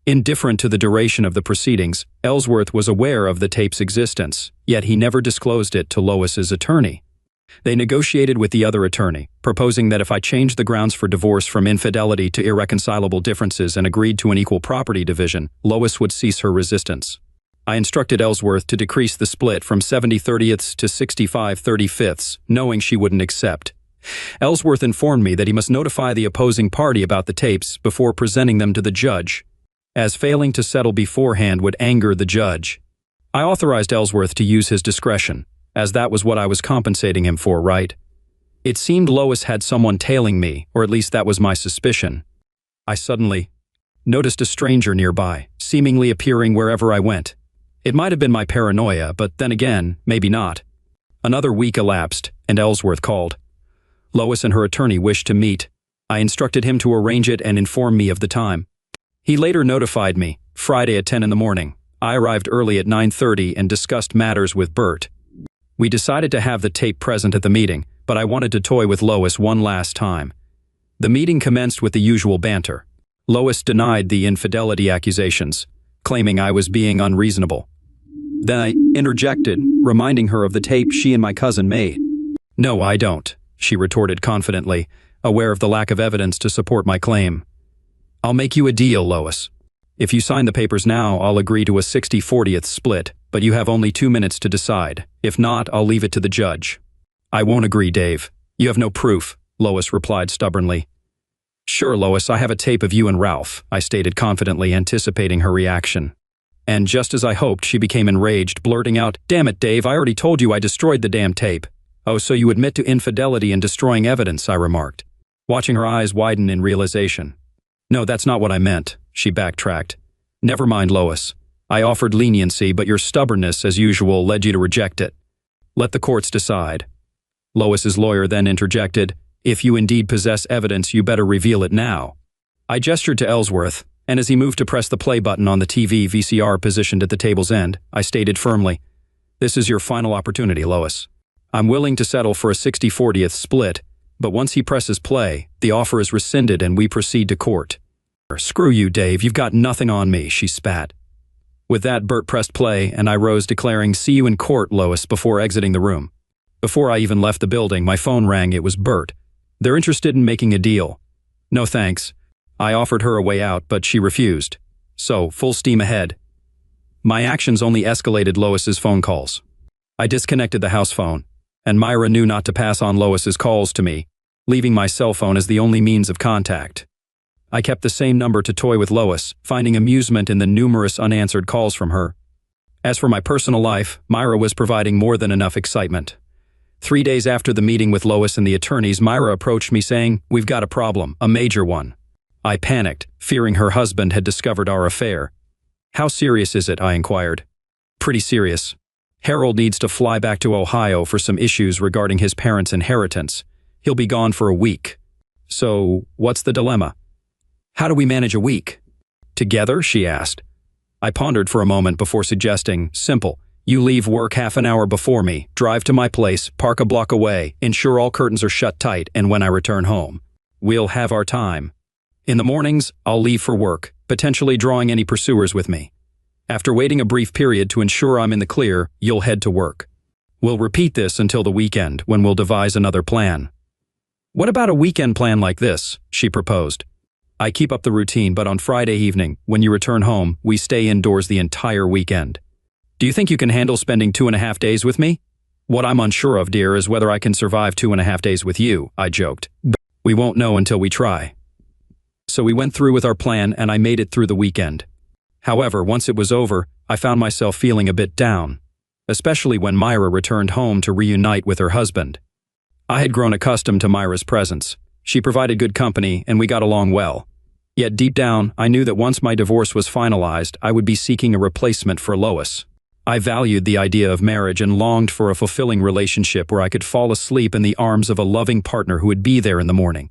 Indifferent to the duration of the proceedings, Ellsworth was aware of the tape's existence, yet he never disclosed it to Lois's attorney. They negotiated with the other attorney, proposing that if I changed the grounds for divorce from infidelity to irreconcilable differences and agreed to an equal property division, Lois would cease her resistance. I instructed Ellsworth to decrease the split from 70/30ths to 65/35ths, knowing she wouldn't accept. Ellsworth informed me that he must notify the opposing party about the tapes before presenting them to the judge, as failing to settle beforehand would anger the judge. I authorized Ellsworth to use his discretion, as that was what I was compensating him for, right? It seemed Lois had someone tailing me, or at least that was my suspicion. I suddenly noticed a stranger nearby, seemingly appearing wherever I went. It might have been my paranoia, but then again, maybe not. Another week elapsed, and Ellsworth called. Lois and her attorney wished to meet. I instructed him to arrange it and inform me of the time. He later notified me, Friday at 10 in the morning. I arrived early at 9:30 and discussed matters with Bert. We decided to have the tape present at the meeting, but I wanted to toy with Lois one last time. The meeting commenced with the usual banter. Lois denied the infidelity accusations, claiming I was being unreasonable. Then I interjected, reminding her of the tape she and my cousin made. "No, I don't," she retorted confidently, aware of the lack of evidence to support my claim. "I'll make you a deal, Lois. If you sign the papers now, I'll agree to a 60-40th split, but you have only 2 minutes to decide. If not, I'll leave it to the judge." "I won't agree, Dave. You have no proof," Lois replied stubbornly. "Sure, Lois, I have a tape of you and Ralph," I stated confidently, anticipating her reaction. And just as I hoped, she became enraged, blurting out, "Damn it, Dave, I already told you I destroyed the damn tape." "Oh, so you admit to infidelity and destroying evidence," I remarked, watching her eyes widen in realization. "No, that's not what I meant," she backtracked. "Never mind, Lois. I offered leniency, but your stubbornness, as usual, led you to reject it. Let the courts decide." Lois's lawyer then interjected, "If you indeed possess evidence, you better reveal it now." I gestured to Ellsworth, and as he moved to press the play button on the TV VCR positioned at the table's end, I stated firmly, "This is your final opportunity, Lois. I'm willing to settle for a 60-40th split, but once he presses play, the offer is rescinded and we proceed to court." "Screw you, Dave, you've got nothing on me," she spat. With that, Bert pressed play, and I rose, declaring, "See you in court, Lois," before exiting the room. Before I even left the building, my phone rang. It was Bert. "They're interested in making a deal." "No thanks." I offered her a way out, but she refused. So, full steam ahead. My actions only escalated Lois's phone calls. I disconnected the house phone, and Myra knew not to pass on Lois's calls to me, leaving my cell phone as the only means of contact. I kept the same number to toy with Lois, finding amusement in the numerous unanswered calls from her. As for my personal life, Myra was providing more than enough excitement. 3 days after the meeting with Lois and the attorneys, Myra approached me saying, "We've got a problem, a major one." I panicked, fearing her husband had discovered our affair. "How serious is it?" I inquired. "Pretty serious. Harold needs to fly back to Ohio for some issues regarding his parents' inheritance. He'll be gone for a week." "So, what's the dilemma?" "How do we manage a week?" "Together?" she asked. I pondered for a moment before suggesting, "Simple. You leave work half an hour before me, drive to my place, park a block away, ensure all curtains are shut tight, and when I return home, we'll have our time. In the mornings, I'll leave for work, potentially drawing any pursuers with me. After waiting a brief period to ensure I'm in the clear, you'll head to work. We'll repeat this until the weekend, when we'll devise another plan." "What about a weekend plan like this?" she proposed. "I keep up the routine, but on Friday evening, when you return home, we stay indoors the entire weekend. Do you think you can handle spending 2.5 days with me?" "What I'm unsure of, dear, is whether I can survive 2.5 days with you," I joked. "We won't know until we try." So we went through with our plan, and I made it through the weekend. However, once it was over, I found myself feeling a bit down, especially when Myra returned home to reunite with her husband. I had grown accustomed to Myra's presence. She provided good company, and we got along well. Yet deep down, I knew that once my divorce was finalized, I would be seeking a replacement for Lois. I valued the idea of marriage and longed for a fulfilling relationship where I could fall asleep in the arms of a loving partner who would be there in the morning.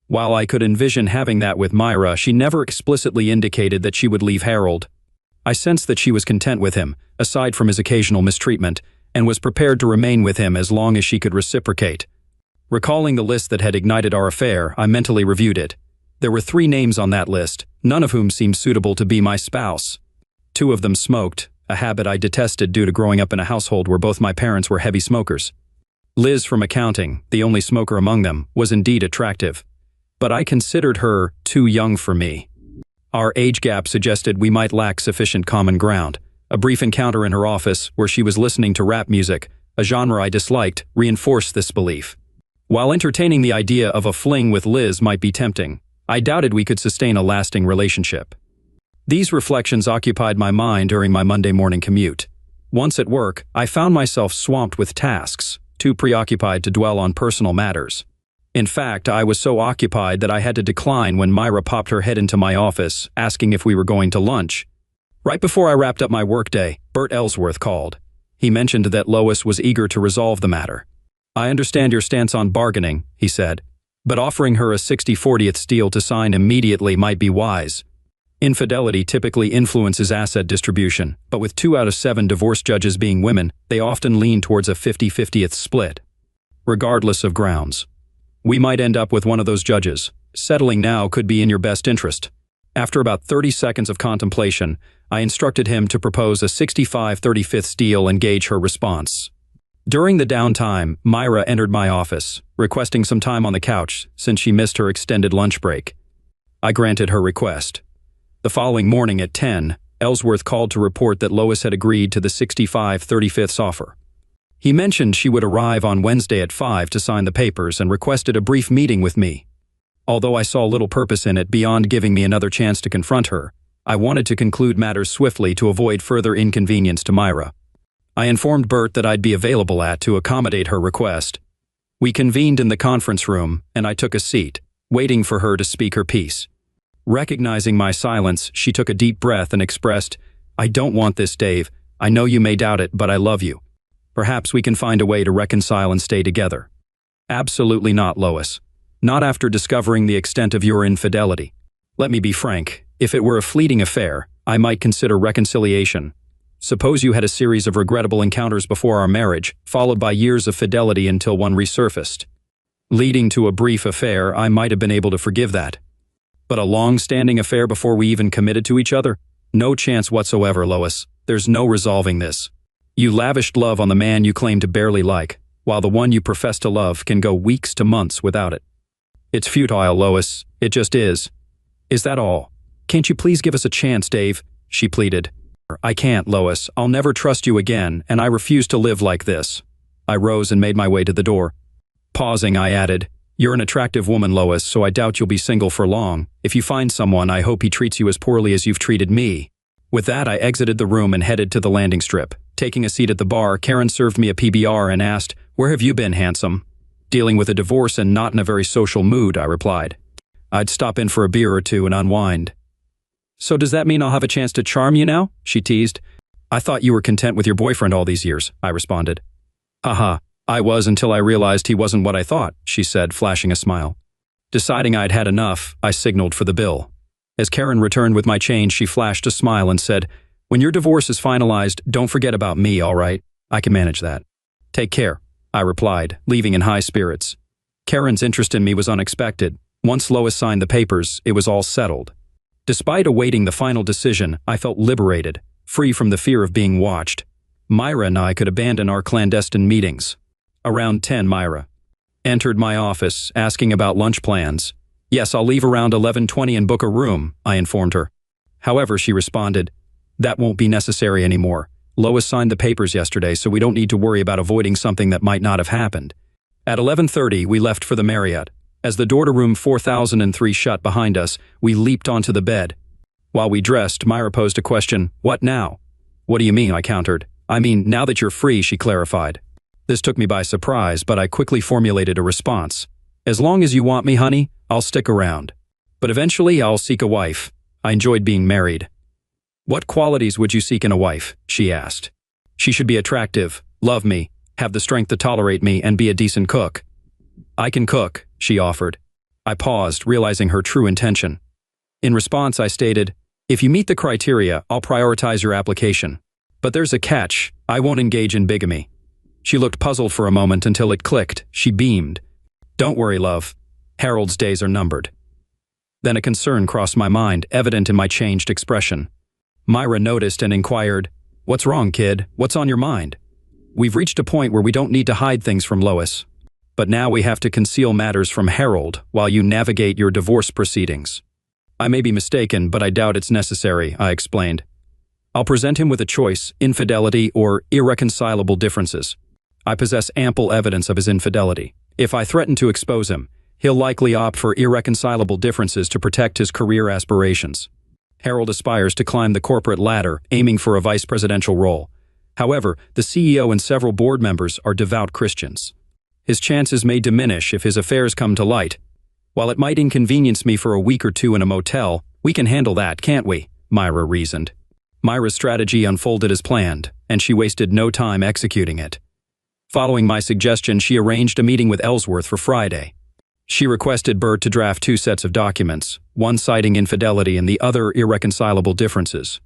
While I could envision having that with Myra, she never explicitly indicated that she would leave Harold. I sensed that she was content with him, aside from his occasional mistreatment, and was prepared to remain with him as long as she could reciprocate. Recalling the list that had ignited our affair, I mentally reviewed it. There were 3 names on that list, none of whom seemed suitable to be my spouse. 2 of them smoked, a habit I detested due to growing up in a household where both my parents were heavy smokers. Liz from accounting, the only smoker among them, was indeed attractive. But I considered her too young for me. Our age gap suggested we might lack sufficient common ground. A brief encounter in her office, where she was listening to rap music, a genre I disliked, reinforced this belief. While entertaining the idea of a fling with Liz might be tempting, I doubted we could sustain a lasting relationship. These reflections occupied my mind during my Monday morning commute. Once at work, I found myself swamped with tasks, too preoccupied to dwell on personal matters. In fact, I was so occupied that I had to decline when Myra popped her head into my office, asking if we were going to lunch. Right before I wrapped up my workday, Bert Ellsworth called. He mentioned that Lois was eager to resolve the matter. "I understand your stance on bargaining," he said, "but offering her a 60-40th deal to sign immediately might be wise. Infidelity typically influences asset distribution, but with 2 out of 7 divorce judges being women, they often lean towards a 50-50th split. Regardless of grounds, we might end up with one of those judges, Settling now could be in your best interest. After about 30 seconds of contemplation, I instructed him to propose a 65/35 deal and gauge her response. During the downtime, Myra entered my office, requesting some time on the couch since she missed her extended lunch break. I granted her request. The following morning at 10, Ellsworth called to report that Lois had agreed to the 65/35 offer. He mentioned she would arrive on Wednesday at 5 to sign the papers and requested a brief meeting with me. Although I saw little purpose in it beyond giving me another chance to confront her, I wanted to conclude matters swiftly to avoid further inconvenience to Myra. I informed Bert that I'd be available to accommodate her request. We convened in the conference room, and I took a seat, waiting for her to speak her piece. Recognizing my silence, she took a deep breath and expressed, "I don't want this, Dave. I know you may doubt it, but I love you. Perhaps we can find a way to reconcile and stay together." "Absolutely not, Lois. Not after discovering the extent of your infidelity. Let me be frank. If it were a fleeting affair, I might consider reconciliation. Suppose you had a series of regrettable encounters before our marriage, followed by years of fidelity until one resurfaced. Leading to a brief affair, I might have been able to forgive that. But a long-standing affair before we even committed to each other? No chance whatsoever, Lois. There's no resolving this. You lavished love on the man you claim to barely like, while the one you profess to love can go weeks to months without it. It's futile, Lois. It just is. Is that all? Can't you please give us a chance, Dave?" she pleaded. "I can't, Lois. I'll never trust you again, and I refuse to live like this." I rose and made my way to the door. Pausing, I added, "You're an attractive woman, Lois, so I doubt you'll be single for long. If you find someone, I hope he treats you as poorly as you've treated me." With that, I exited the room and headed to the landing strip. Taking a seat at the bar, Karen served me a PBR and asked, "Where have you been, handsome?" "Dealing with a divorce and not in a very social mood," I replied. "I'd stop in for a beer or two and unwind." "So does that mean I'll have a chance to charm you now?" she teased. "I thought you were content with your boyfriend all these years," I responded. "Haha, I was until I realized he wasn't what I thought," she said, flashing a smile. Deciding I'd had enough, I signaled for the bill. As Karen returned with my change, she flashed a smile and said, "When your divorce is finalized, don't forget about me, all right? I can manage that." "Take care," I replied, leaving in high spirits. Karen's interest in me was unexpected. Once Lois signed the papers, it was all settled. Despite awaiting the final decision, I felt liberated, free from the fear of being watched. Myra and I could abandon our clandestine meetings. Around 10, Myra entered my office, asking about lunch plans. "Yes, I'll leave around 11:20 and book a room," I informed her. However, she responded, "That won't be necessary anymore. Lois signed the papers yesterday, so we don't need to worry about avoiding something that might not have happened." At 11:30, we left for the Marriott. As the door to room 4003 shut behind us, we leaped onto the bed. While we dressed, Myra posed a question, "What now?" "What do you mean?" I countered. "I mean, now that you're free," she clarified. This took me by surprise, but I quickly formulated a response. "As long as you want me, honey, I'll stick around. But eventually, I'll seek a wife. I enjoyed being married." "What qualities would you seek in a wife?" she asked. "She should be attractive, love me, have the strength to tolerate me, and be a decent cook." "I can cook," she offered. I paused, realizing her true intention. In response, I stated, "If you meet the criteria, I'll prioritize your application. But there's a catch. I won't engage in bigamy." She looked puzzled for a moment until it clicked. She beamed. "Don't worry, love. Harold's days are numbered." Then a concern crossed my mind, evident in my changed expression. Myra noticed and inquired, "What's wrong, kid? What's on your mind?" "We've reached a point where we don't need to hide things from Lois. But now we have to conceal matters from Harold while you navigate your divorce proceedings." "I may be mistaken, but I doubt it's necessary," I explained. "I'll present him with a choice, infidelity or irreconcilable differences. I possess ample evidence of his infidelity. If I threaten to expose him, he'll likely opt for irreconcilable differences to protect his career aspirations. Harold aspires to climb the corporate ladder, aiming for a vice presidential role. However, the CEO and several board members are devout Christians. His chances may diminish if his affairs come to light. While it might inconvenience me for a week or two in a motel, we can handle that, can't we?" Myra reasoned. Myra's strategy unfolded as planned, and she wasted no time executing it. Following my suggestion, she arranged a meeting with Ellsworth for Friday. She requested Bert to draft 2 sets of documents, one citing infidelity and the other irreconcilable differences.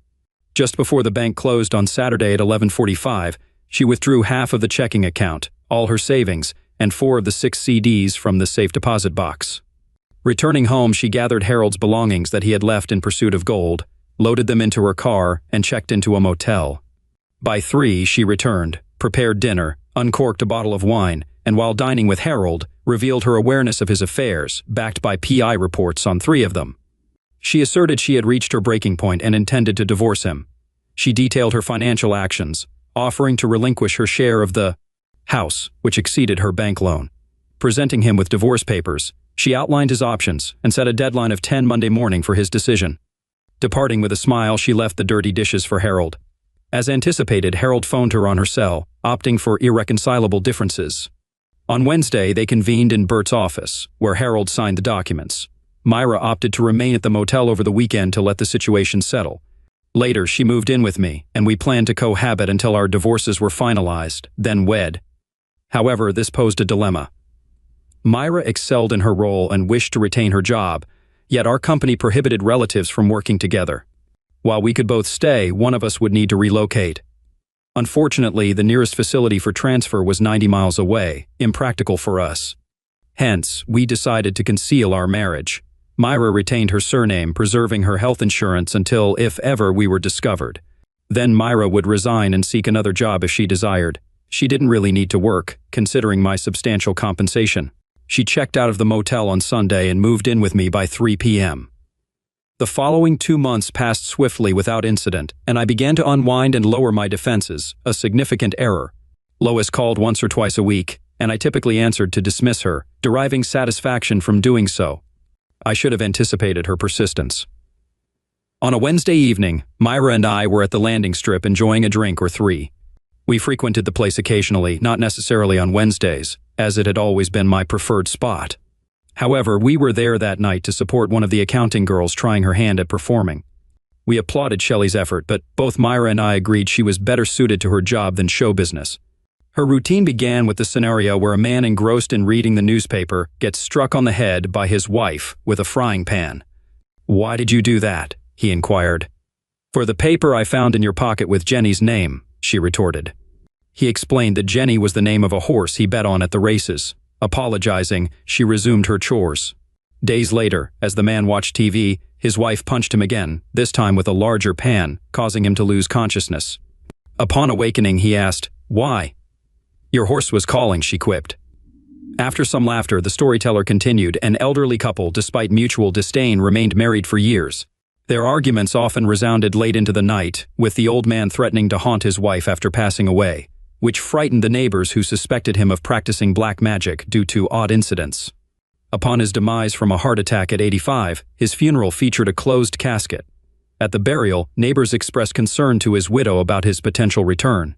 Just before the bank closed on Saturday at 11:45, she withdrew half of the checking account, all her savings, and 4 of the 6 CDs from the safe deposit box. Returning home, she gathered Harold's belongings that he had left in pursuit of gold, loaded them into her car, and checked into a motel. By 3, she returned, prepared dinner, uncorked a bottle of wine, and while dining with Harold, revealed her awareness of his affairs, backed by PI reports on 3 of them. She asserted she had reached her breaking point and intended to divorce him. She detailed her financial actions, offering to relinquish her share of the house, which exceeded her bank loan. Presenting him with divorce papers, she outlined his options and set a deadline of 10 Monday morning for his decision. Departing with a smile, she left the dirty dishes for Harold. As anticipated, Harold phoned her on her cell, opting for irreconcilable differences. On Wednesday, they convened in Bert's office, where Harold signed the documents. Myra opted to remain at the motel over the weekend to let the situation settle. Later, she moved in with me, and we planned to cohabit until our divorces were finalized, then wed. However, this posed a dilemma. Myra excelled in her role and wished to retain her job, yet our company prohibited relatives from working together. While we could both stay, one of us would need to relocate. Unfortunately, the nearest facility for transfer was 90 miles away, impractical for us. Hence, we decided to conceal our marriage. Myra retained her surname, preserving her health insurance until, if ever, we were discovered. Then Myra would resign and seek another job if she desired. She didn't really need to work, considering my substantial compensation. She checked out of the motel on Sunday and moved in with me by 3 p.m. The following 2 months passed swiftly without incident, and I began to unwind and lower my defenses, a significant error. Lois called once or twice a week, and I typically answered to dismiss her, deriving satisfaction from doing so. I should have anticipated her persistence. On a Wednesday evening, Myra and I were at the landing strip enjoying a drink or 3. We frequented the place occasionally, not necessarily on Wednesdays, as it had always been my preferred spot. However, we were there that night to support one of the accounting girls trying her hand at performing. We applauded Shelley's effort, but both Myra and I agreed she was better suited to her job than show business. Her routine began with the scenario where a man engrossed in reading the newspaper gets struck on the head by his wife with a frying pan. "Why did you do that?" he inquired. "For the paper I found in your pocket with Jenny's name," she retorted. He explained that Jenny was the name of a horse he bet on at the races. Apologizing, she resumed her chores. Days later, as the man watched TV, his wife punched him again, this time with a larger pan, causing him to lose consciousness. Upon awakening, he asked, "Why?" "Your horse was calling," she quipped. After some laughter, the storyteller continued, an elderly couple, despite mutual disdain, remained married for years. Their arguments often resounded late into the night, with the old man threatening to haunt his wife after passing away, which frightened the neighbors who suspected him of practicing black magic due to odd incidents. Upon his demise from a heart attack at 85, his funeral featured a closed casket. At the burial, neighbors expressed concern to his widow about his potential return.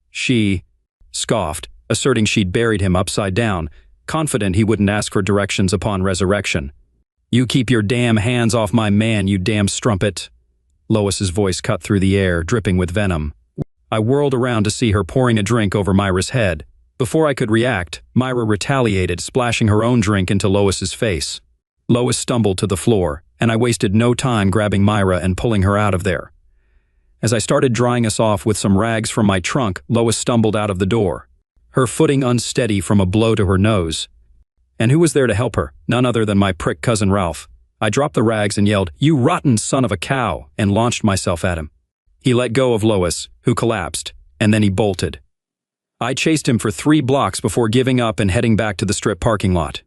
She scoffed, asserting she'd buried him upside down, confident he wouldn't ask for directions upon resurrection. "You keep your damn hands off my man, you damn strumpet." Lois's voice cut through the air, dripping with venom. I whirled around to see her pouring a drink over Myra's head. Before I could react, Myra retaliated, splashing her own drink into Lois's face. Lois stumbled to the floor, and I wasted no time grabbing Myra and pulling her out of there. As I started drying us off with some rags from my trunk, Lois stumbled out of the door, her footing unsteady from a blow to her nose. And who was there to help her? None other than my prick cousin Ralph. I dropped the rags and yelled, "You rotten son of a cow," and launched myself at him. He let go of Lois, who collapsed, and then he bolted. I chased him for 3 blocks before giving up and heading back to the strip parking lot.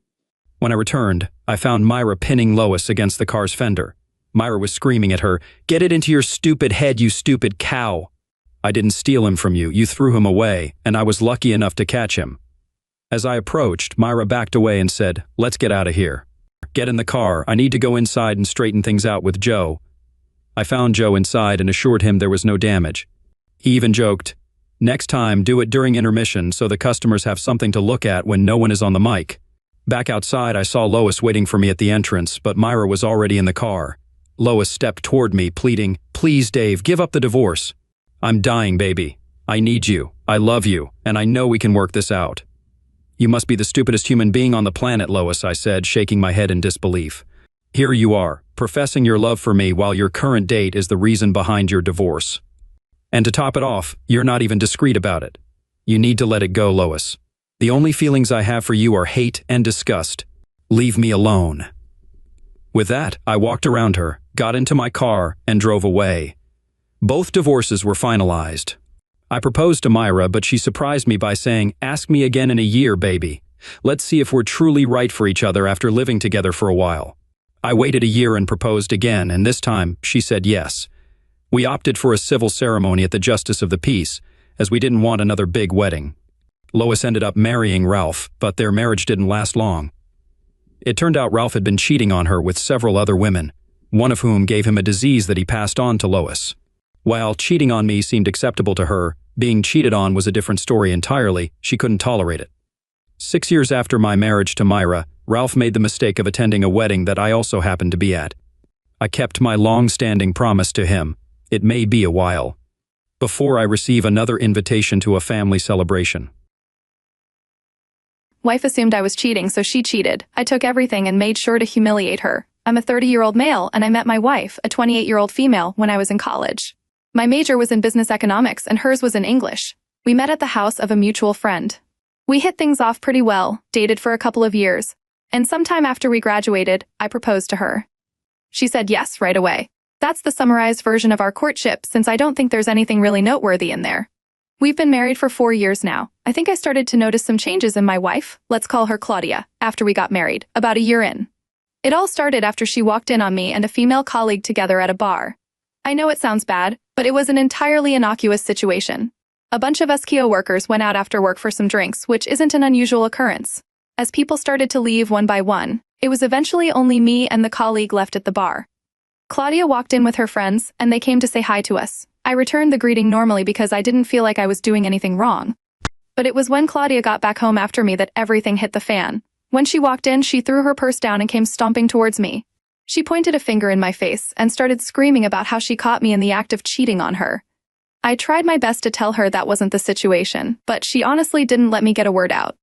When I returned, I found Myra pinning Lois against the car's fender. Myra was screaming at her, "Get it into your stupid head, you stupid cow. I didn't steal him from you, you threw him away, and I was lucky enough to catch him." As I approached, Myra backed away and said, "Let's get out of here. Get in the car, I need to go inside and straighten things out with Joe." I found Joe inside and assured him there was no damage. He even joked, "Next time, do it during intermission so the customers have something to look at when no one is on the mic." Back outside, I saw Lois waiting for me at the entrance, but Myra was already in the car. Lois stepped toward me, pleading, "Please, Dave, give up the divorce. I'm dying, baby. I need you. I love you, and I know we can work this out." "You must be the stupidest human being on the planet, Lois," I said, shaking my head in disbelief. "Here you are, professing your love for me while your current date is the reason behind your divorce. And to top it off, you're not even discreet about it. You need to let it go, Lois. The only feelings I have for you are hate and disgust. Leave me alone." With that, I walked around her, got into my car, and drove away. Both divorces were finalized. I proposed to Myra, but she surprised me by saying, "Ask me again in a year, baby. Let's see if we're truly right for each other after living together for a while." I waited a year and proposed again, and this time she said yes. We opted for a civil ceremony at the Justice of the Peace, as we didn't want another big wedding. Lois ended up marrying Ralph, but their marriage didn't last long. It turned out Ralph had been cheating on her with several other women, one of whom gave him a disease that he passed on to Lois. While cheating on me seemed acceptable to her, being cheated on was a different story entirely. She couldn't tolerate it. 6 years after my marriage to Myra, Ralph made the mistake of attending a wedding that I also happened to be at. I kept my long-standing promise to him. It may be a while before I receive another invitation to a family celebration. Wife assumed I was cheating, so she cheated. I took everything and made sure to humiliate her. I'm a 30-year-old male, and I met my wife, a 28-year-old female, when I was in college. My major was in business economics, and hers was in English. We met at the house of a mutual friend. We hit things off pretty well, dated for a couple of years, and sometime after we graduated, I proposed to her. She said yes right away. That's the summarized version of our courtship, since I don't think there's anything really noteworthy in there. We've been married for 4 years now. I think I started to notice some changes in my wife, let's call her Claudia, after we got married, about a year in. It all started after she walked in on me and a female colleague together at a bar. I know it sounds bad, but it was an entirely innocuous situation. A bunch of us KEO workers went out after work for some drinks, which isn't an unusual occurrence. As people started to leave one by one, it was eventually only me and the colleague left at the bar. Claudia walked in with her friends, and they came to say hi to us. I returned the greeting normally because I didn't feel like I was doing anything wrong. But it was when Claudia got back home after me that everything hit the fan. When she walked in, she threw her purse down and came stomping towards me. She pointed a finger in my face and started screaming about how she caught me in the act of cheating on her. I tried my best to tell her that wasn't the situation, but she honestly didn't let me get a word out.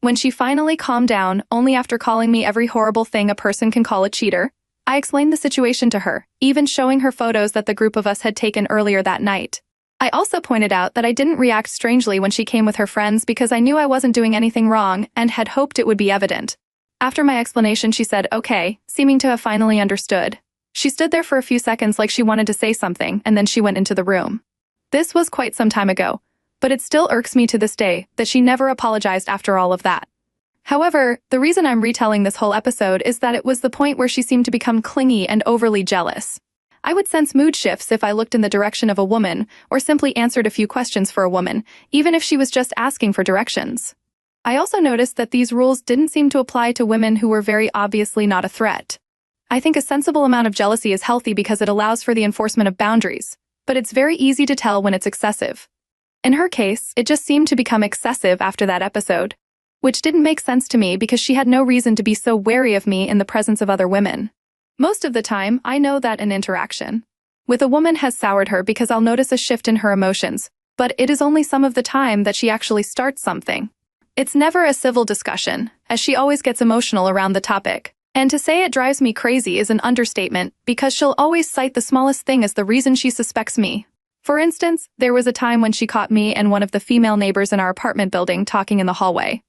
When she finally calmed down, only after calling me every horrible thing a person can call a cheater, I explained the situation to her, even showing her photos that the group of us had taken earlier that night. I also pointed out that I didn't react strangely when she came with her friends because I knew I wasn't doing anything wrong and had hoped it would be evident. After my explanation, she said, "Okay," seeming to have finally understood. She stood there for a few seconds like she wanted to say something, and then she went into the room. This was quite some time ago, but it still irks me to this day that she never apologized after all of that. However, the reason I'm retelling this whole episode is that it was the point where she seemed to become clingy and overly jealous. I would sense mood shifts if I looked in the direction of a woman or simply answered a few questions for a woman, even if she was just asking for directions. I also noticed that these rules didn't seem to apply to women who were very obviously not a threat. I think a sensible amount of jealousy is healthy because it allows for the enforcement of boundaries, but it's very easy to tell when it's excessive. In her case, it just seemed to become excessive after that episode, which didn't make sense to me because she had no reason to be so wary of me in the presence of other women. Most of the time, I know that an interaction with a woman has soured her because I'll notice a shift in her emotions, but it is only some of the time that she actually starts something. It's never a civil discussion, as she always gets emotional around the topic. And to say it drives me crazy is an understatement because she'll always cite the smallest thing as the reason she suspects me. For instance, there was a time when she caught me and one of the female neighbors in our apartment building talking in the hallway.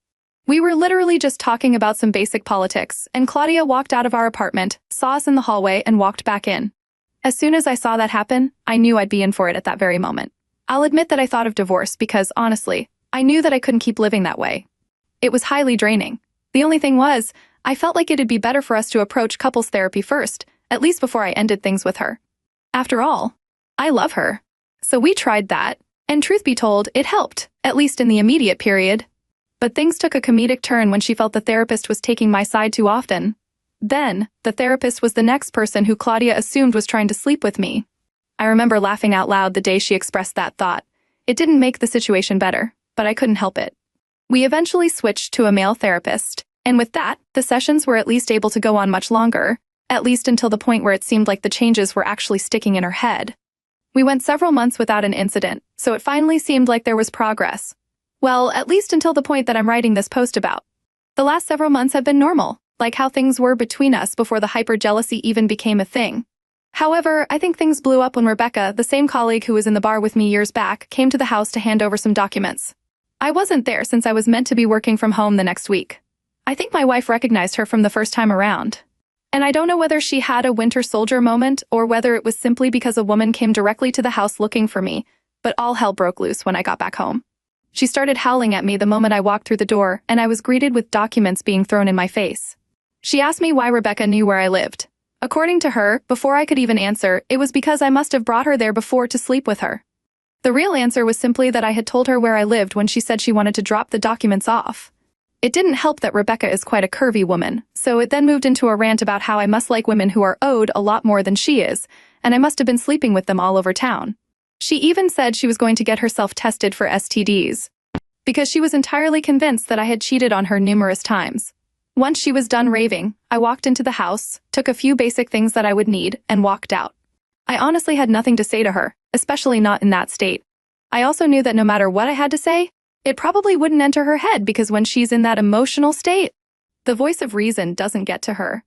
We were literally just talking about some basic politics, and Claudia walked out of our apartment, saw us in the hallway, and walked back in. As soon as I saw that happen, I knew I'd be in for it at that very moment. I'll admit that I thought of divorce because, honestly, I knew that I couldn't keep living that way. It was highly draining. The only thing was, I felt like it'd be better for us to approach couples therapy first, at least before I ended things with her. After all, I love her. So we tried that, and truth be told, it helped, at least in the immediate period. But things took a comedic turn when she felt the therapist was taking my side too often. Then, the therapist was the next person who Claudia assumed was trying to sleep with me. I remember laughing out loud the day she expressed that thought. It didn't make the situation better, but I couldn't help it. We eventually switched to a male therapist, and with that, the sessions were at least able to go on much longer, at least until the point where it seemed like the changes were actually sticking in her head. We went several months without an incident, so it finally seemed like there was progress. Well, at least until the point that I'm writing this post about. The last several months have been normal, like how things were between us before the hyper-jealousy even became a thing. However, I think things blew up when Rebecca, the same colleague who was in the bar with me years back, came to the house to hand over some documents. I wasn't there since I was meant to be working from home the next week. I think my wife recognized her from the first time around. And I don't know whether she had a Winter Soldier moment or whether it was simply because a woman came directly to the house looking for me, but all hell broke loose when I got back home. She started howling at me the moment I walked through the door, and I was greeted with documents being thrown in my face. She asked me why Rebecca knew where I lived. According to her, before I could even answer, it was because I must have brought her there before to sleep with her. The real answer was simply that I had told her where I lived when she said she wanted to drop the documents off. It didn't help that Rebecca is quite a curvy woman, so it then moved into a rant about how I must like women who are owed a lot more than she is, and I must have been sleeping with them all over town. She even said she was going to get herself tested for STDs, because she was entirely convinced that I had cheated on her numerous times. Once she was done raving, I walked into the house, took a few basic things that I would need, and walked out. I honestly had nothing to say to her, especially not in that state. I also knew that no matter what I had to say, it probably wouldn't enter her head because when she's in that emotional state, the voice of reason doesn't get to her.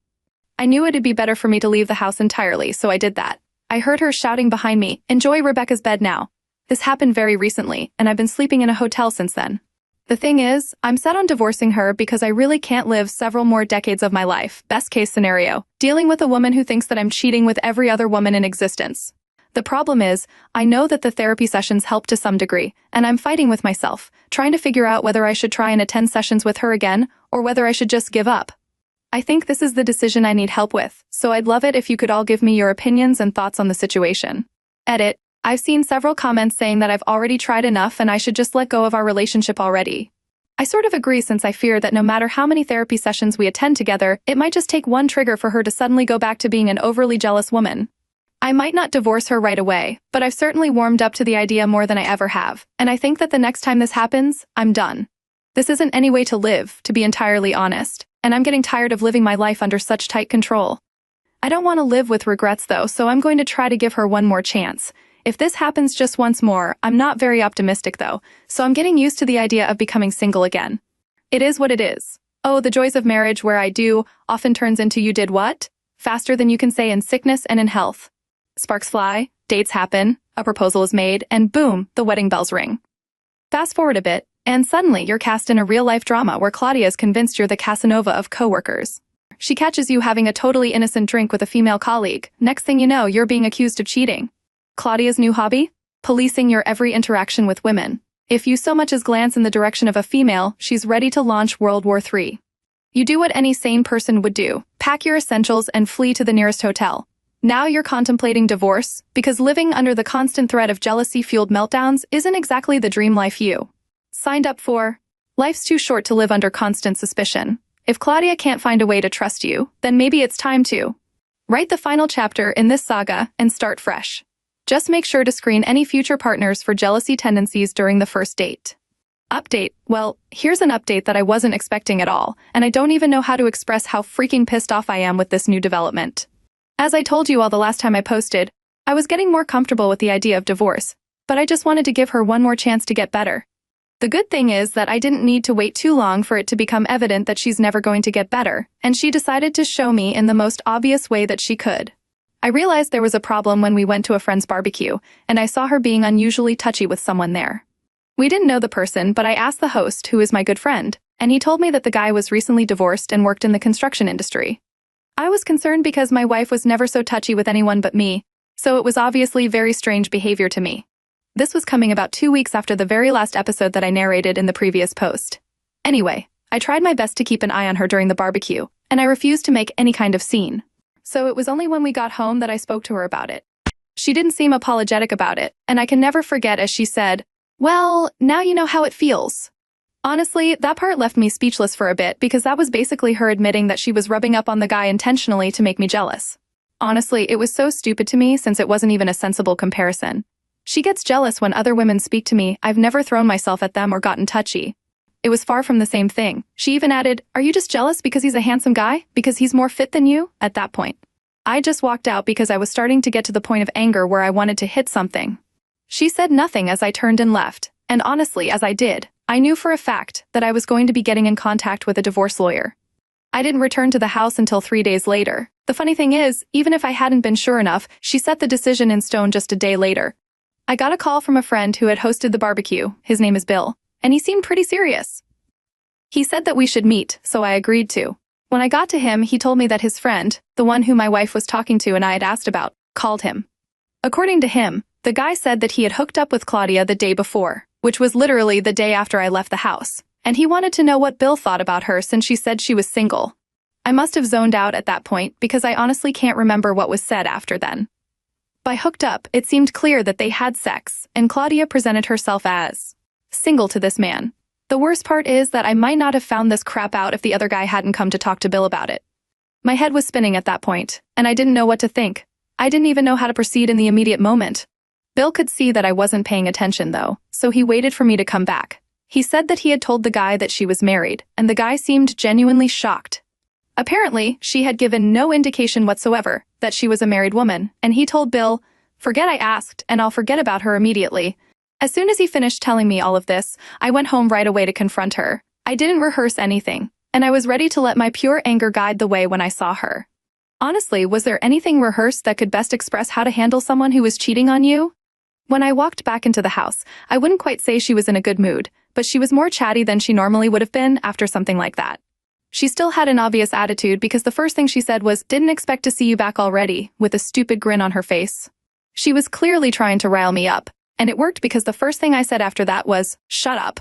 I knew it'd be better for me to leave the house entirely, so I did that. I heard her shouting behind me, "Enjoy Rebecca's bed now." This happened very recently, and I've been sleeping in a hotel since then. The thing is, I'm set on divorcing her because I really can't live several more decades of my life, best case scenario, dealing with a woman who thinks that I'm cheating with every other woman in existence. The problem is, I know that the therapy sessions help to some degree, and I'm fighting with myself, trying to figure out whether I should try and attend sessions with her again, or whether I should just give up. I think this is the decision I need help with, so I'd love it if you could all give me your opinions and thoughts on the situation. Edit. I've seen several comments saying that I've already tried enough and I should just let go of our relationship already. I sort of agree, since I fear that no matter how many therapy sessions we attend together, it might just take one trigger for her to suddenly go back to being an overly jealous woman. I might not divorce her right away, but I've certainly warmed up to the idea more than I ever have, and I think that the next time this happens, I'm done. This isn't any way to live, to be entirely honest, and I'm getting tired of living my life under such tight control. I don't want to live with regrets though, so I'm going to try to give her one more chance. If this happens just once more, I'm not very optimistic though, so I'm getting used to the idea of becoming single again. It is what it is. Oh, the joys of marriage, where I do often turns into you did what? Faster than you can say in sickness and in health. Sparks fly, dates happen, a proposal is made, and boom, the wedding bells ring. Fast forward a bit, and suddenly you're cast in a real-life drama where Claudia is convinced you're the Casanova of coworkers. She catches you having a totally innocent drink with a female colleague. Next thing you know, you're being accused of cheating. Claudia's new hobby? Policing your every interaction with women. If you so much as glance in the direction of a female, she's ready to launch World War III. You do what any sane person would do. Pack your essentials and flee to the nearest hotel. Now you're contemplating divorce, because living under the constant threat of jealousy-fueled meltdowns isn't exactly the dream life you signed up for. Life's too short to live under constant suspicion. If Claudia can't find a way to trust you, then maybe it's time to write the final chapter in this saga and start fresh. Just make sure to screen any future partners for jealousy tendencies during the first date. Update. Well, here's an update that I wasn't expecting at all, and I don't even know how to express how freaking pissed off I am with this new development. As I told you all the last time I posted, I was getting more comfortable with the idea of divorce, but I just wanted to give her one more chance to get better. The good thing is that I didn't need to wait too long for it to become evident that she's never going to get better, and she decided to show me in the most obvious way that she could. I realized there was a problem when we went to a friend's barbecue, and I saw her being unusually touchy with someone there. We didn't know the person, but I asked the host, who is my good friend, and he told me that the guy was recently divorced and worked in the construction industry. I was concerned because my wife was never so touchy with anyone but me, so it was obviously very strange behavior to me. This was coming about 2 weeks after the very last episode that I narrated in the previous post. Anyway, I tried my best to keep an eye on her during the barbecue, and I refused to make any kind of scene. So it was only when we got home that I spoke to her about it. She didn't seem apologetic about it, and I can never forget as she said, "Well, now you know how it feels." Honestly, that part left me speechless for a bit because that was basically her admitting that she was rubbing up on the guy intentionally to make me jealous. Honestly, it was so stupid to me since it wasn't even a sensible comparison. She gets jealous when other women speak to me. I've never thrown myself at them or gotten touchy. It was far from the same thing. She even added, "Are you just jealous because he's a handsome guy? Because he's more fit than you?" At that point, I just walked out because I was starting to get to the point of anger where I wanted to hit something. She said nothing as I turned and left, and honestly, as I did, I knew for a fact that I was going to be getting in contact with a divorce lawyer. I didn't return to the house until 3 days later. The funny thing is, even if I hadn't been sure enough, she set the decision in stone just a day later. I got a call from a friend who had hosted the barbecue. His name is Bill, and he seemed pretty serious. He said that we should meet, so I agreed to. When I got to him, he told me that his friend, the one who my wife was talking to and I had asked about, called him. According to him, the guy said that he had hooked up with Claudia the day before, which was literally the day after I left the house, and he wanted to know what Bill thought about her since she said she was single. I must have zoned out at that point because I honestly can't remember what was said after then. By hooked up, it seemed clear that they had sex, and Claudia presented herself as single to this man. The worst part is that I might not have found this crap out if the other guy hadn't come to talk to Bill about it. My head was spinning at that point, and I didn't know what to think. I didn't even know how to proceed in the immediate moment. Bill could see that I wasn't paying attention though, so he waited for me to come back. He said that he had told the guy that she was married, and the guy seemed genuinely shocked. Apparently, she had given no indication whatsoever that she was a married woman, and he told Bill, "Forget I asked, and I'll forget about her immediately." As soon as he finished telling me all of this, I went home right away to confront her. I didn't rehearse anything, and I was ready to let my pure anger guide the way when I saw her. Honestly, was there anything rehearsed that could best express how to handle someone who was cheating on you? When I walked back into the house, I wouldn't quite say she was in a good mood, but she was more chatty than she normally would have been after something like that. She still had an obvious attitude because the first thing she said was, "Didn't expect to see you back already," with a stupid grin on her face. She was clearly trying to rile me up, and it worked because the first thing I said after that was, "Shut up."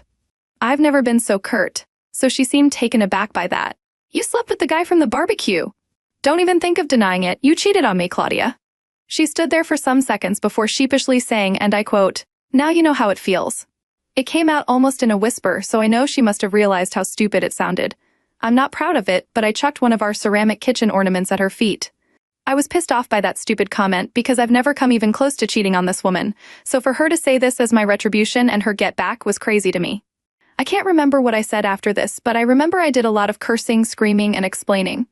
I've never been so curt, so she seemed taken aback by that. "You slept with the guy from the barbecue. Don't even think of denying it. You cheated on me, Claudia." She stood there for some seconds before sheepishly saying, and I quote, "Now you know how it feels." It came out almost in a whisper, so I know she must have realized how stupid it sounded. I'm not proud of it, but I chucked one of our ceramic kitchen ornaments at her feet. I was pissed off by that stupid comment because I've never come even close to cheating on this woman, so for her to say this as my retribution and her get back was crazy to me. I can't remember what I said after this, but I remember I did a lot of cursing, screaming, and explaining.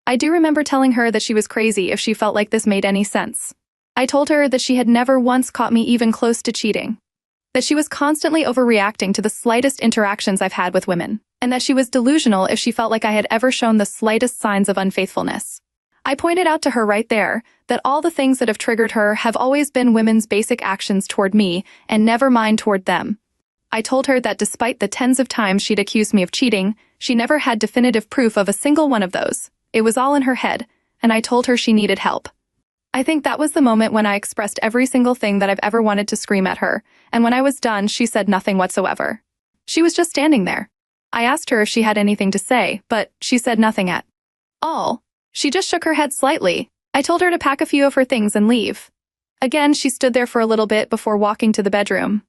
I do remember telling her that she was crazy if she felt like this made any sense. I told her that she had never once caught me even close to cheating, that she was constantly overreacting to the slightest interactions I've had with women, and that she was delusional if she felt like I had ever shown the slightest signs of unfaithfulness. I pointed out to her right there that all the things that have triggered her have always been women's basic actions toward me and never mine toward them. I told her that despite the tens of times she'd accused me of cheating, she never had definitive proof of a single one of those. It was all in her head, and I told her she needed help. I think that was the moment when I expressed every single thing that I've ever wanted to scream at her, and when I was done, she said nothing whatsoever. She was just standing there. I asked her if she had anything to say, but she said nothing at all. She just shook her head slightly. I told her to pack a few of her things and leave. Again, she stood there for a little bit before walking to the bedroom.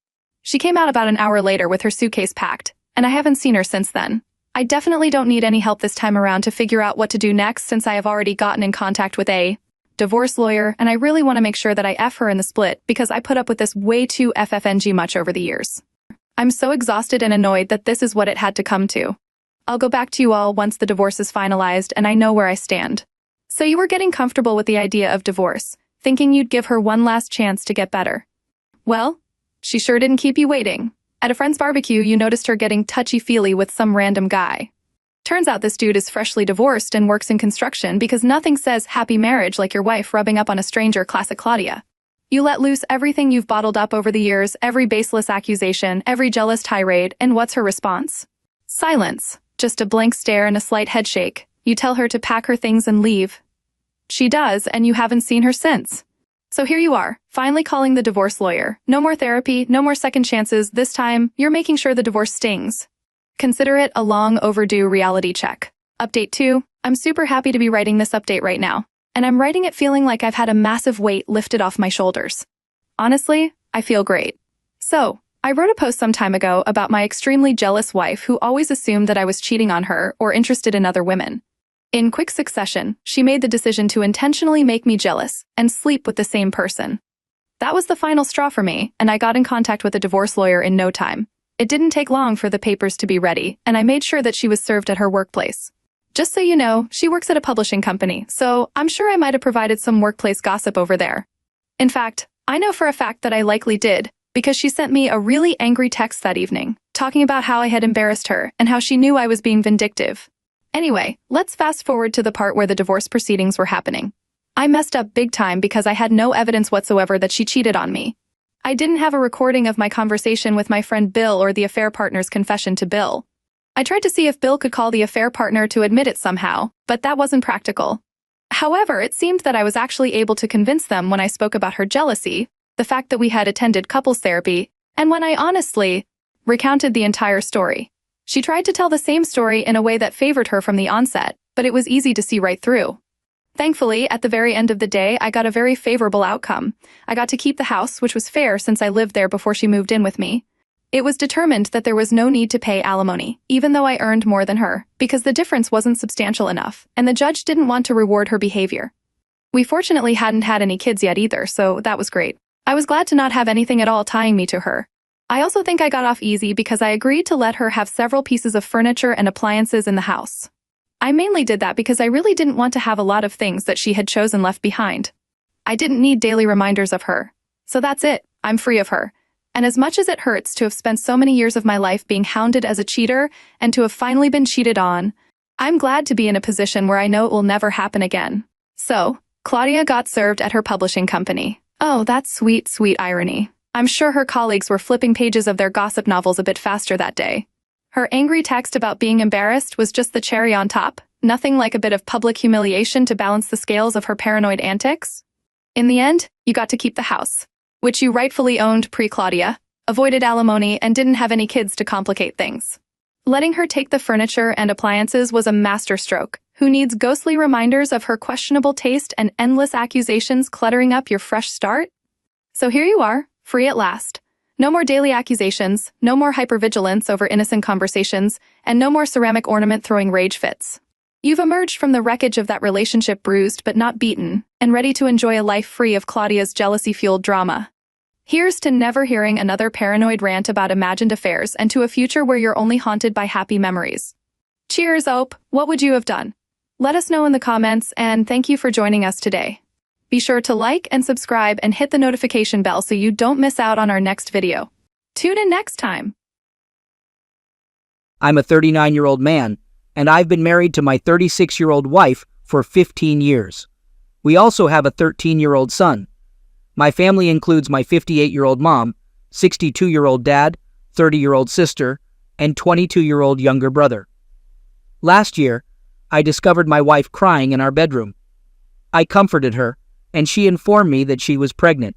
She came out about an hour later with her suitcase packed, and I haven't seen her since then. I definitely don't need any help this time around to figure out what to do next since I have already gotten in contact with a divorce lawyer, and I really want to make sure that I F her in the split because I put up with this way too FFNG much over the years. I'm so exhausted and annoyed that this is what it had to come to. I'll go back to you all once the divorce is finalized and I know where I stand. So you were getting comfortable with the idea of divorce, thinking you'd give her one last chance to get better. Well, she sure didn't keep you waiting. At a friend's barbecue, you noticed her getting touchy-feely with some random guy. Turns out this dude is freshly divorced and works in construction because nothing says happy marriage like your wife rubbing up on a stranger. Classic Claudia. You let loose everything you've bottled up over the years, every baseless accusation, every jealous tirade, and what's her response? Silence. Just a blank stare and a slight headshake. You tell her to pack her things and leave. She does, and you haven't seen her since. So here you are, finally calling the divorce lawyer. No more therapy, no more second chances. This time, you're making sure the divorce stings. Consider it a long overdue reality check. Update 2. I'm super happy to be writing this update right now, and I'm writing it feeling like I've had a massive weight lifted off my shoulders. Honestly, I feel great. So, I wrote a post some time ago about my extremely jealous wife who always assumed that I was cheating on her or interested in other women. In quick succession, she made the decision to intentionally make me jealous and sleep with the same person. That was the final straw for me, and I got in contact with a divorce lawyer in no time. It didn't take long for the papers to be ready, and I made sure that she was served at her workplace. Just so you know, she works at a publishing company, so I'm sure I might have provided some workplace gossip over there. In fact, I know for a fact that I likely did, because she sent me a really angry text that evening, talking about how I had embarrassed her and how she knew I was being vindictive. Anyway, let's fast forward to the part where the divorce proceedings were happening. I messed up big time because I had no evidence whatsoever that she cheated on me. I didn't have a recording of my conversation with my friend Bill or the affair partner's confession to Bill. I tried to see if Bill could call the affair partner to admit it somehow, but that wasn't practical. However, it seemed that I was actually able to convince them when I spoke about her jealousy, the fact that we had attended couples therapy, and when I honestly recounted the entire story. She tried to tell the same story in a way that favored her from the onset, but it was easy to see right through. Thankfully, at the very end of the day, I got a very favorable outcome. I got to keep the house, which was fair since I lived there before she moved in with me. It was determined that there was no need to pay alimony, even though I earned more than her, because the difference wasn't substantial enough, and the judge didn't want to reward her behavior. We fortunately hadn't had any kids yet either, so that was great. I was glad to not have anything at all tying me to her. I also think I got off easy because I agreed to let her have several pieces of furniture and appliances in the house. I mainly did that because I really didn't want to have a lot of things that she had chosen left behind. I didn't need daily reminders of her. So that's it, I'm free of her. And as much as it hurts to have spent so many years of my life being hounded as a cheater and to have finally been cheated on, I'm glad to be in a position where I know it will never happen again. So, Claudia got served at her publishing company. Oh, that's sweet, sweet irony. I'm sure her colleagues were flipping pages of their gossip novels a bit faster that day. Her angry text about being embarrassed was just the cherry on top, nothing like a bit of public humiliation to balance the scales of her paranoid antics. In the end, you got to keep the house, which you rightfully owned pre-Claudia, avoided alimony, and didn't have any kids to complicate things. Letting her take the furniture and appliances was a masterstroke. Who needs ghostly reminders of her questionable taste and endless accusations cluttering up your fresh start? So here you are, free at last. No more daily accusations, no more hypervigilance over innocent conversations, and no more ceramic ornament throwing rage fits. You've emerged from the wreckage of that relationship bruised but not beaten, and ready to enjoy a life free of Claudia's jealousy-fueled drama. Here's to never hearing another paranoid rant about imagined affairs and to a future where you're only haunted by happy memories. Cheers, Ope. What would you have done? Let us know in the comments, and thank you for joining us today. Be sure to like and subscribe and hit the notification bell so you don't miss out on our next video. Tune in next time. I'm a 39-year-old man, and I've been married to my 36-year-old wife for 15 years. We also have a 13-year-old son. My family includes my 58-year-old mom, 62-year-old dad, 30-year-old sister, and 22-year-old younger brother. Last year, I discovered my wife crying in our bedroom. I comforted her, and she informed me that she was pregnant.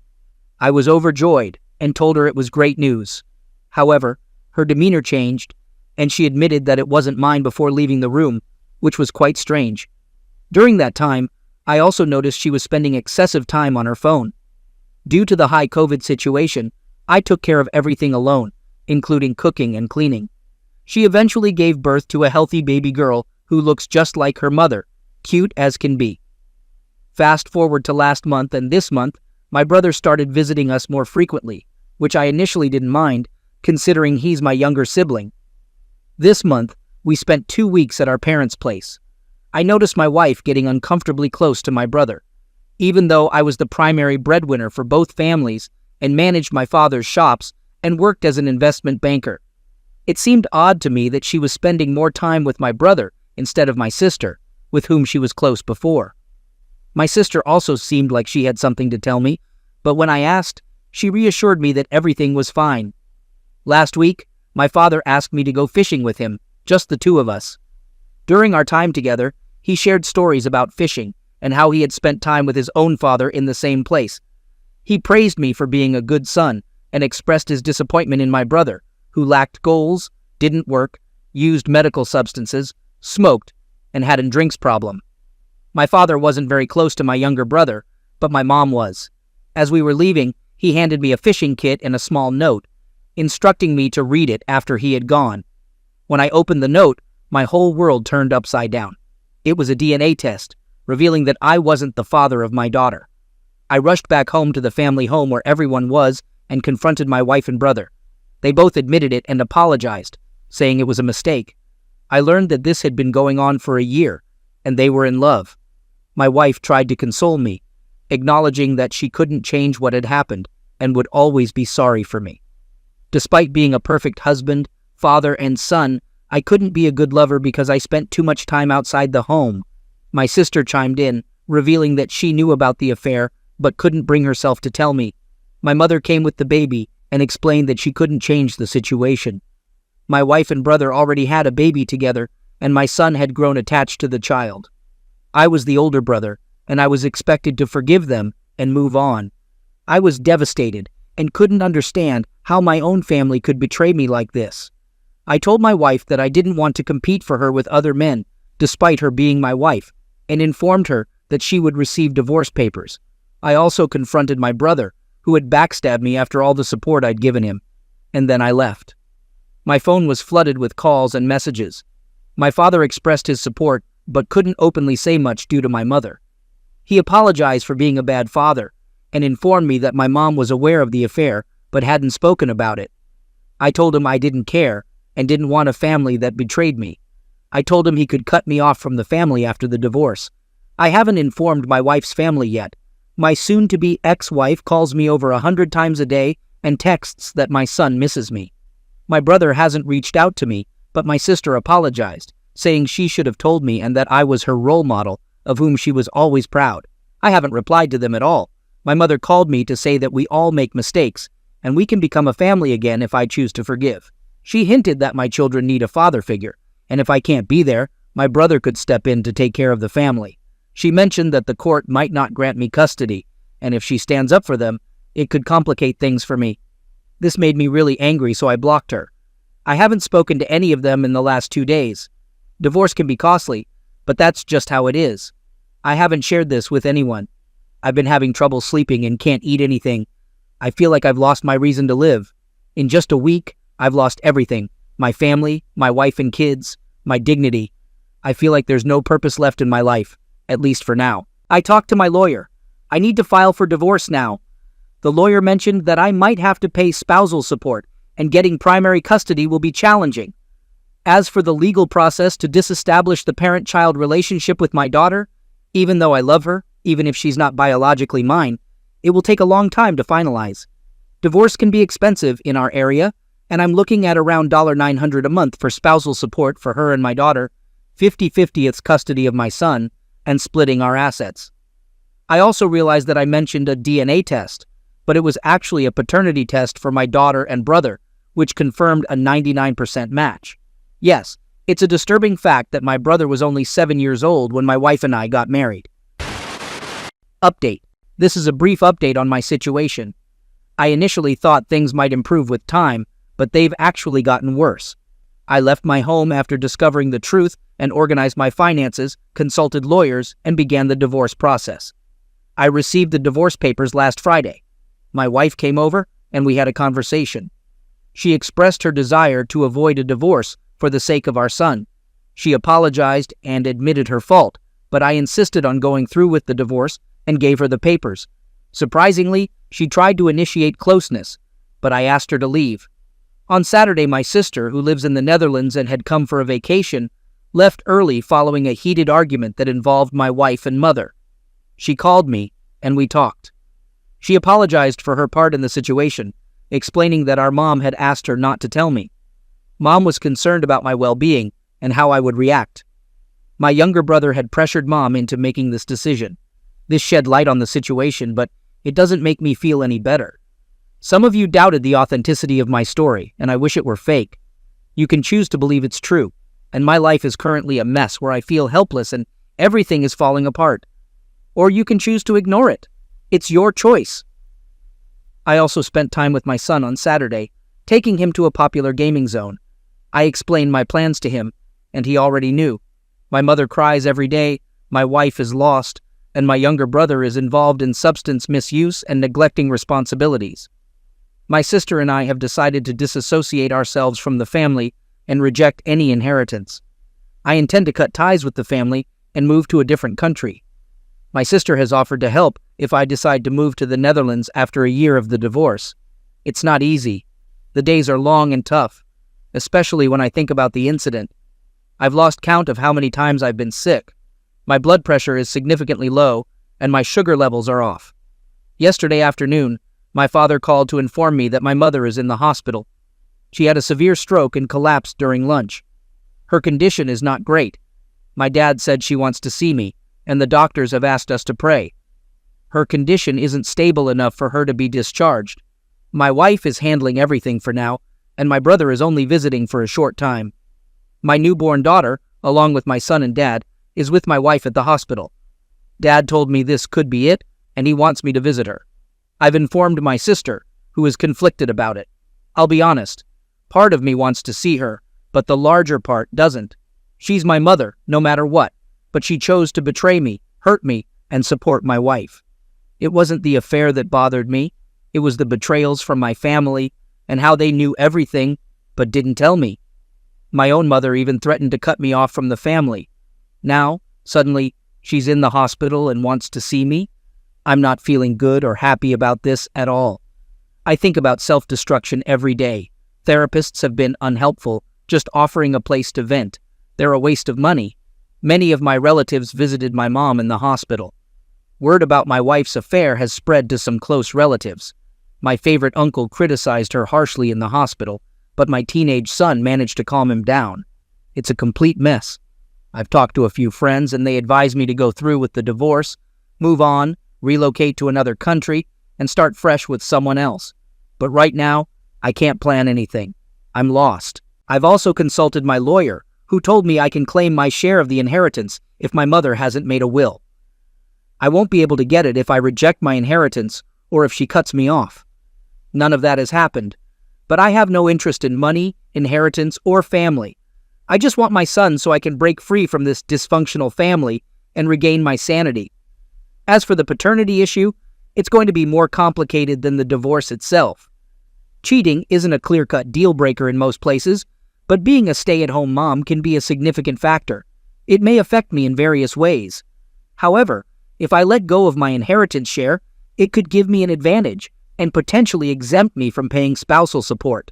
I was overjoyed and told her it was great news. However, her demeanor changed, and she admitted that it wasn't mine before leaving the room, which was quite strange. During that time, I also noticed she was spending excessive time on her phone. Due to the high COVID situation, I took care of everything alone, including cooking and cleaning. She eventually gave birth to a healthy baby girl who looks just like her mother, cute as can be. Fast forward to last month, and this month, my brother started visiting us more frequently, which I initially didn't mind, considering he's my younger sibling. This month, we spent 2 weeks at our parents' place. I noticed my wife getting uncomfortably close to my brother. Even though I was the primary breadwinner for both families and managed my father's shops and worked as an investment banker, it seemed odd to me that she was spending more time with my brother instead of my sister, with whom she was close before. My sister also seemed like she had something to tell me, but when I asked, she reassured me that everything was fine. Last week, my father asked me to go fishing with him, just the two of us. During our time together, he shared stories about fishing and how he had spent time with his own father in the same place. He praised me for being a good son and expressed his disappointment in my brother, who lacked goals, didn't work, used medical substances, smoked, and had a drinks problem. My father wasn't very close to my younger brother, but my mom was. As we were leaving, he handed me a fishing kit and a small note, instructing me to read it after he had gone. When I opened the note, my whole world turned upside down. It was a DNA test, revealing that I wasn't the father of my daughter. I rushed back home to the family home where everyone was and confronted my wife and brother. They both admitted it and apologized, saying it was a mistake. I learned that this had been going on for a year, and they were in love. My wife tried to console me, acknowledging that she couldn't change what had happened and would always be sorry for me. Despite being a perfect husband, father, and son, I couldn't be a good lover because I spent too much time outside the home. My sister chimed in, revealing that she knew about the affair but couldn't bring herself to tell me. My mother came with the baby and explained that she couldn't change the situation. My wife and brother already had a baby together, and my son had grown attached to the child. I was the older brother, and I was expected to forgive them and move on. I was devastated and couldn't understand how my own family could betray me like this. I told my wife that I didn't want to compete for her with other men, despite her being my wife, and informed her that she would receive divorce papers. I also confronted my brother, who had backstabbed me after all the support I'd given him, and then I left. My phone was flooded with calls and messages. My father expressed his support, but couldn't openly say much due to my mother. He apologized for being a bad father, and informed me that my mom was aware of the affair, but hadn't spoken about it. I told him I didn't care, and didn't want a family that betrayed me. I told him he could cut me off from the family after the divorce. I haven't informed my wife's family yet. My soon-to-be ex-wife calls me over 100 times a day and texts that my son misses me. My brother hasn't reached out to me, but my sister apologized, saying she should have told me and that I was her role model, of whom she was always proud. I haven't replied to them at all. My mother called me to say that we all make mistakes, and we can become a family again if I choose to forgive. She hinted that my children need a father figure, and if I can't be there, my brother could step in to take care of the family. She mentioned that the court might not grant me custody, and if she stands up for them, it could complicate things for me. This made me really angry, so I blocked her. I haven't spoken to any of them in the last 2 days. Divorce can be costly, but that's just how it is. I haven't shared this with anyone. I've been having trouble sleeping and can't eat anything. I feel like I've lost my reason to live. In just a week, I've lost everything. My family, my wife and kids, my dignity. I feel like there's no purpose left in my life, at least for now. I talked to my lawyer. I need to file for divorce now. The lawyer mentioned that I might have to pay spousal support, and getting primary custody will be challenging. As for the legal process to disestablish the parent-child relationship with my daughter, even though I love her, even if she's not biologically mine, it will take a long time to finalize. Divorce can be expensive in our area, and I'm looking at around $900 a month for spousal support for her and my daughter, 50/50 custody of my son, and splitting our assets. I also realized that I mentioned a DNA test, but it was actually a paternity test for my daughter and brother, which confirmed a 99% match. Yes, it's a disturbing fact that my brother was only 7 years old when my wife and I got married. Update. This is a brief update on my situation. I initially thought things might improve with time, but they've actually gotten worse. I left my home after discovering the truth and organized my finances, consulted lawyers, and began the divorce process. I received the divorce papers last Friday. My wife came over, and we had a conversation. She expressed her desire to avoid a divorce for the sake of our son. She apologized and admitted her fault, but I insisted on going through with the divorce and gave her the papers. Surprisingly, she tried to initiate closeness, but I asked her to leave. On Saturday, my sister, who lives in the Netherlands and had come for a vacation, left early following a heated argument that involved my wife and mother. She called me, and we talked. She apologized for her part in the situation, explaining that our mom had asked her not to tell me. Mom was concerned about my well-being and how I would react. My younger brother had pressured Mom into making this decision. This shed light on the situation, but it doesn't make me feel any better. Some of you doubted the authenticity of my story, and I wish it were fake. You can choose to believe it's true, and my life is currently a mess where I feel helpless and everything is falling apart. Or you can choose to ignore it. It's your choice. I also spent time with my son on Saturday, taking him to a popular gaming zone. I explained my plans to him, and he already knew. My mother cries every day, my wife is lost, and my younger brother is involved in substance misuse and neglecting responsibilities. My sister and I have decided to disassociate ourselves from the family and reject any inheritance. I intend to cut ties with the family and move to a different country. My sister has offered to help if I decide to move to the Netherlands after a year of the divorce. It's not easy. The days are long and tough, especially when I think about the incident. I've lost count of how many times I've been sick. My blood pressure is significantly low, and my sugar levels are off. Yesterday afternoon, my father called to inform me that my mother is in the hospital. She had a severe stroke and collapsed during lunch. Her condition is not great. My dad said she wants to see me, and the doctors have asked us to pray. Her condition isn't stable enough for her to be discharged. My wife is handling everything for now, and my brother is only visiting for a short time. My newborn daughter, along with my son and dad, is with my wife at the hospital. Dad told me this could be it, and he wants me to visit her. I've informed my sister, who is conflicted about it. I'll be honest, part of me wants to see her, but the larger part doesn't. She's my mother, no matter what, but she chose to betray me, hurt me, and support my wife. It wasn't the affair that bothered me. It was the betrayals from my family and how they knew everything, but didn't tell me. My own mother even threatened to cut me off from the family. Now, suddenly, she's in the hospital and wants to see me. I'm not feeling good or happy about this at all. I think about self-destruction every day. Therapists have been unhelpful, just offering a place to vent. They're a waste of money. Many of my relatives visited my mom in the hospital. Word about my wife's affair has spread to some close relatives. My favorite uncle criticized her harshly in the hospital, but my teenage son managed to calm him down. It's a complete mess. I've talked to a few friends and they advise me to go through with the divorce, move on, relocate to another country, and start fresh with someone else. But right now, I can't plan anything. I'm lost. I've also consulted my lawyer, who told me I can claim my share of the inheritance if my mother hasn't made a will. I won't be able to get it if I reject my inheritance or if she cuts me off. None of that has happened, but I have no interest in money, inheritance, or family. I just want my son so I can break free from this dysfunctional family and regain my sanity. As for the paternity issue, it's going to be more complicated than the divorce itself. Cheating isn't a clear-cut deal-breaker in most places, but being a stay-at-home mom can be a significant factor. It may affect me in various ways. However, if I let go of my inheritance share, it could give me an advantage and potentially exempt me from paying spousal support.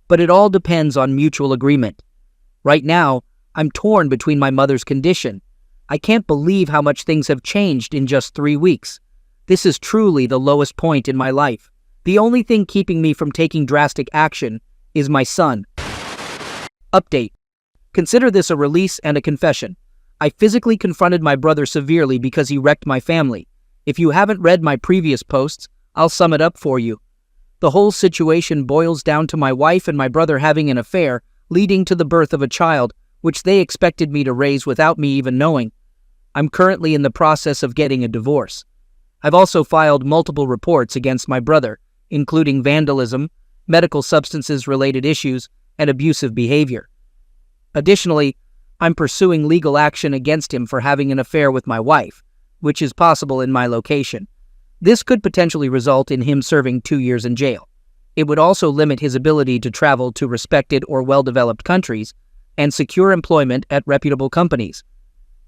But it all depends on mutual agreement. Right now, I'm torn between my mother's condition. I can't believe how much things have changed in just 3 weeks. This is truly the lowest point in my life. The only thing keeping me from taking drastic action is my son. Update. Consider this a release and a confession. I physically confronted my brother severely because he wrecked my family. If you haven't read my previous posts, I'll sum it up for you. The whole situation boils down to my wife and my brother having an affair, leading to the birth of a child, which they expected me to raise without me even knowing. I'm currently in the process of getting a divorce. I've also filed multiple reports against my brother, including vandalism, medical substances-related issues, and abusive behavior. Additionally, I'm pursuing legal action against him for having an affair with my wife, which is possible in my location. This could potentially result in him serving 2 years in jail. It would also limit his ability to travel to respected or well-developed countries and secure employment at reputable companies.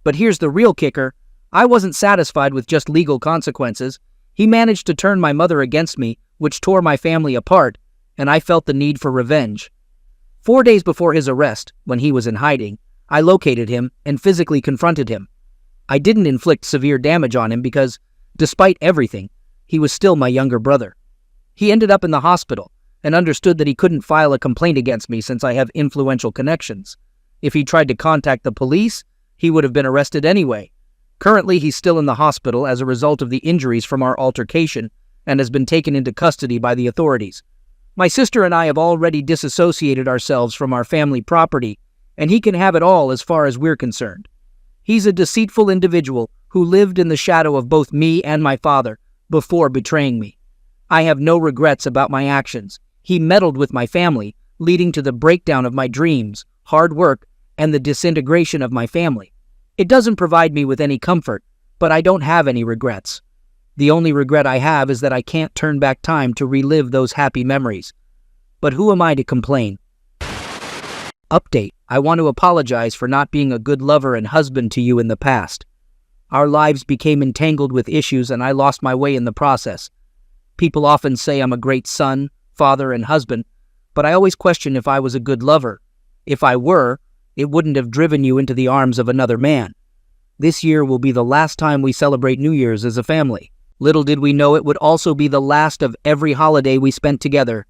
But here's the real kicker. I wasn't satisfied with just legal consequences. He managed to turn my mother against me, which tore my family apart, and I felt the need for revenge. 4 days before his arrest, when he was in hiding, I located him and physically confronted him. I didn't inflict severe damage on him because, despite everything, he was still my younger brother. He ended up in the hospital and understood that he couldn't file a complaint against me since I have influential connections. If he tried to contact the police, he would have been arrested anyway. Currently, he's still in the hospital as a result of the injuries from our altercation and has been taken into custody by the authorities. My sister and I have already disassociated ourselves from our family property, and he can have it all as far as we're concerned. He's a deceitful individual who lived in the shadow of both me and my father before betraying me. I have no regrets about my actions. He meddled with my family, leading to the breakdown of my dreams, hard work, and the disintegration of my family. It doesn't provide me with any comfort, but I don't have any regrets. The only regret I have is that I can't turn back time to relive those happy memories. But who am I to complain? Update. I want to apologize for not being a good lover and husband to you in the past. Our lives became entangled with issues and I lost my way in the process. People often say I'm a great son, father, and husband, but I always question if I was a good lover. If I were, it wouldn't have driven you into the arms of another man. This year will be the last time we celebrate New Year's as a family. Little did we know it would also be the last of every holiday we spent together.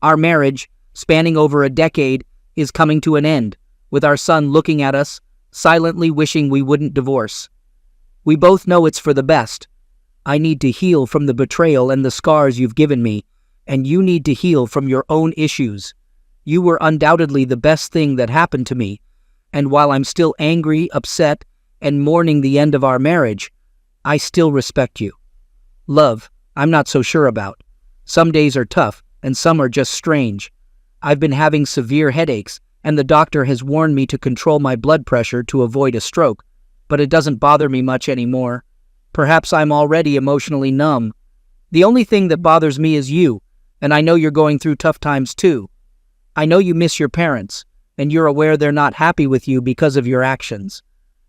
Our marriage, spanning over a decade, is coming to an end, with our son looking at us, silently wishing we wouldn't divorce. We both know it's for the best. I need to heal from the betrayal and the scars you've given me, and you need to heal from your own issues. You were undoubtedly the best thing that happened to me, and while I'm still angry, upset, and mourning the end of our marriage, I still respect you. Love, I'm not so sure about. Some days are tough, and some are just strange. I've been having severe headaches, and the doctor has warned me to control my blood pressure to avoid a stroke, but it doesn't bother me much anymore. Perhaps I'm already emotionally numb. The only thing that bothers me is you, and I know you're going through tough times too. I know you miss your parents, and you're aware they're not happy with you because of your actions.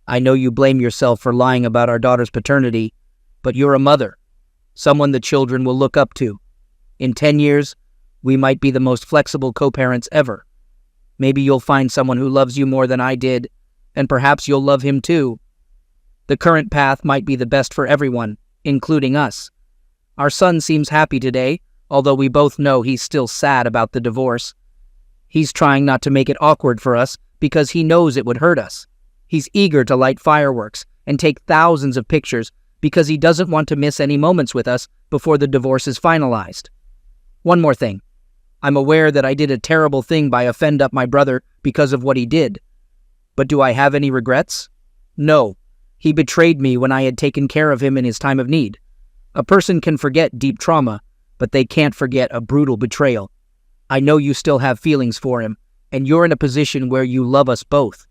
I know you blame yourself for lying about our daughter's paternity, but you're a mother, someone the children will look up to. In 10 years, we might be the most flexible co-parents ever. Maybe you'll find someone who loves you more than I did, and perhaps you'll love him too. The current path might be the best for everyone, including us. Our son seems happy today, although we both know he's still sad about the divorce. He's trying not to make it awkward for us because he knows it would hurt us. He's eager to light fireworks and take thousands of pictures because he doesn't want to miss any moments with us before the divorce is finalized. One more thing. I'm aware that I did a terrible thing by offending my brother because of what he did. But do I have any regrets? No. He betrayed me when I had taken care of him in his time of need. A person can forget deep trauma, but they can't forget a brutal betrayal. I know you still have feelings for him, and you're in a position where you love us both.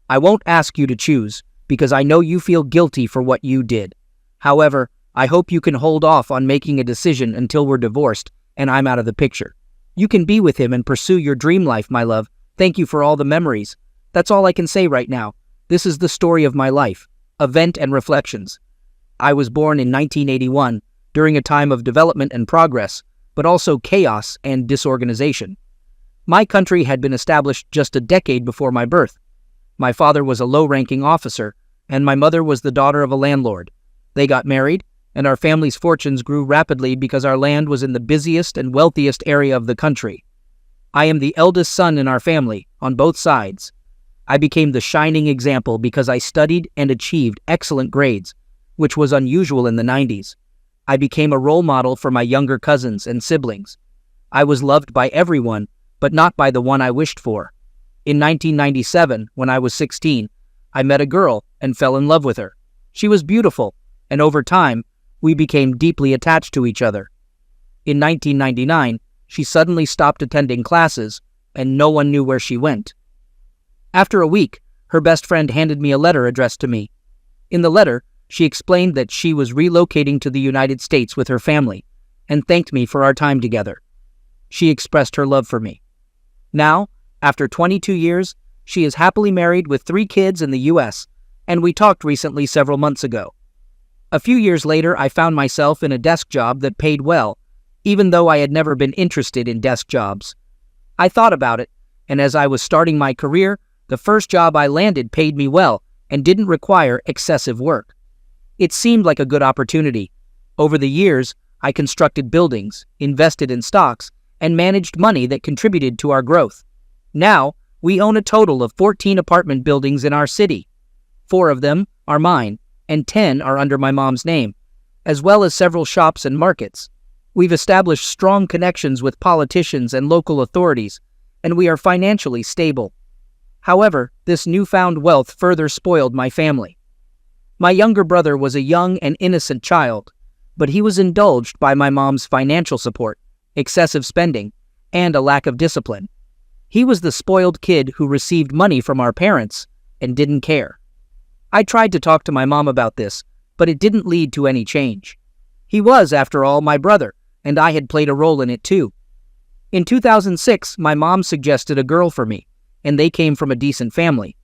I won't ask you to choose, because I know you feel guilty for what you did. However, I hope you can hold off on making a decision until we're divorced and I'm out of the picture. You can be with him and pursue your dream life, my love. Thank you for all the memories. That's all I can say right now. This is the story of my life. Event and reflections. I was born in 1981, during a time of development and progress, but also chaos and disorganization. My country had been established just a decade before my birth. My father was a low-ranking officer, and my mother was the daughter of a landlord. They got married, and our family's fortunes grew rapidly because our land was in the busiest and wealthiest area of the country. I am the eldest son in our family, on both sides. I became the shining example because I studied and achieved excellent grades, which was unusual in the 90s. I became a role model for my younger cousins and siblings. I was loved by everyone, but not by the one I wished for. In 1997, when I was 16, I met a girl and fell in love with her. She was beautiful, and over time, we became deeply attached to each other. In 1999, she suddenly stopped attending classes, and no one knew where she went. After a week, her best friend handed me a letter addressed to me. In the letter, she explained that she was relocating to the United States with her family, and thanked me for our time together. She expressed her love for me. Now, after 22 years, she is happily married with 3 kids in the U.S., and we talked recently several months ago. A few years later, I found myself in a desk job that paid well, even though I had never been interested in desk jobs. I thought about it, and as I was starting my career, the first job I landed paid me well and didn't require excessive work. It seemed like a good opportunity. Over the years, I constructed buildings, invested in stocks, and managed money that contributed to our growth. Now, we own a total of 14 apartment buildings in our city. 4 of them are mine, and 10 are under my mom's name, as well as several shops and markets. We've established strong connections with politicians and local authorities, and we are financially stable. However, this newfound wealth further spoiled my family. My younger brother was a young and innocent child, but he was indulged by my mom's financial support, excessive spending, and a lack of discipline. He was the spoiled kid who received money from our parents and didn't care. I tried to talk to my mom about this, but it didn't lead to any change. He was, after all, my brother, and I had played a role in it too. In 2006, my mom suggested a girl for me, and they came from a decent family.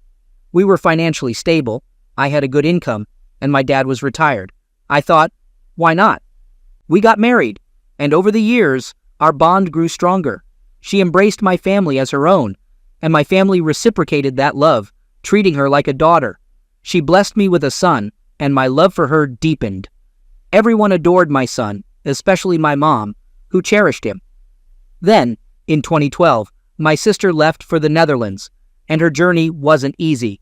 We were financially stable, I had a good income, and my dad was retired. I thought, why not? We got married, and over the years, our bond grew stronger. She embraced my family as her own, and my family reciprocated that love, treating her like a daughter. She blessed me with a son, and my love for her deepened. Everyone adored my son, especially my mom, who cherished him. Then, in 2012, my sister left for the Netherlands, and her journey wasn't easy.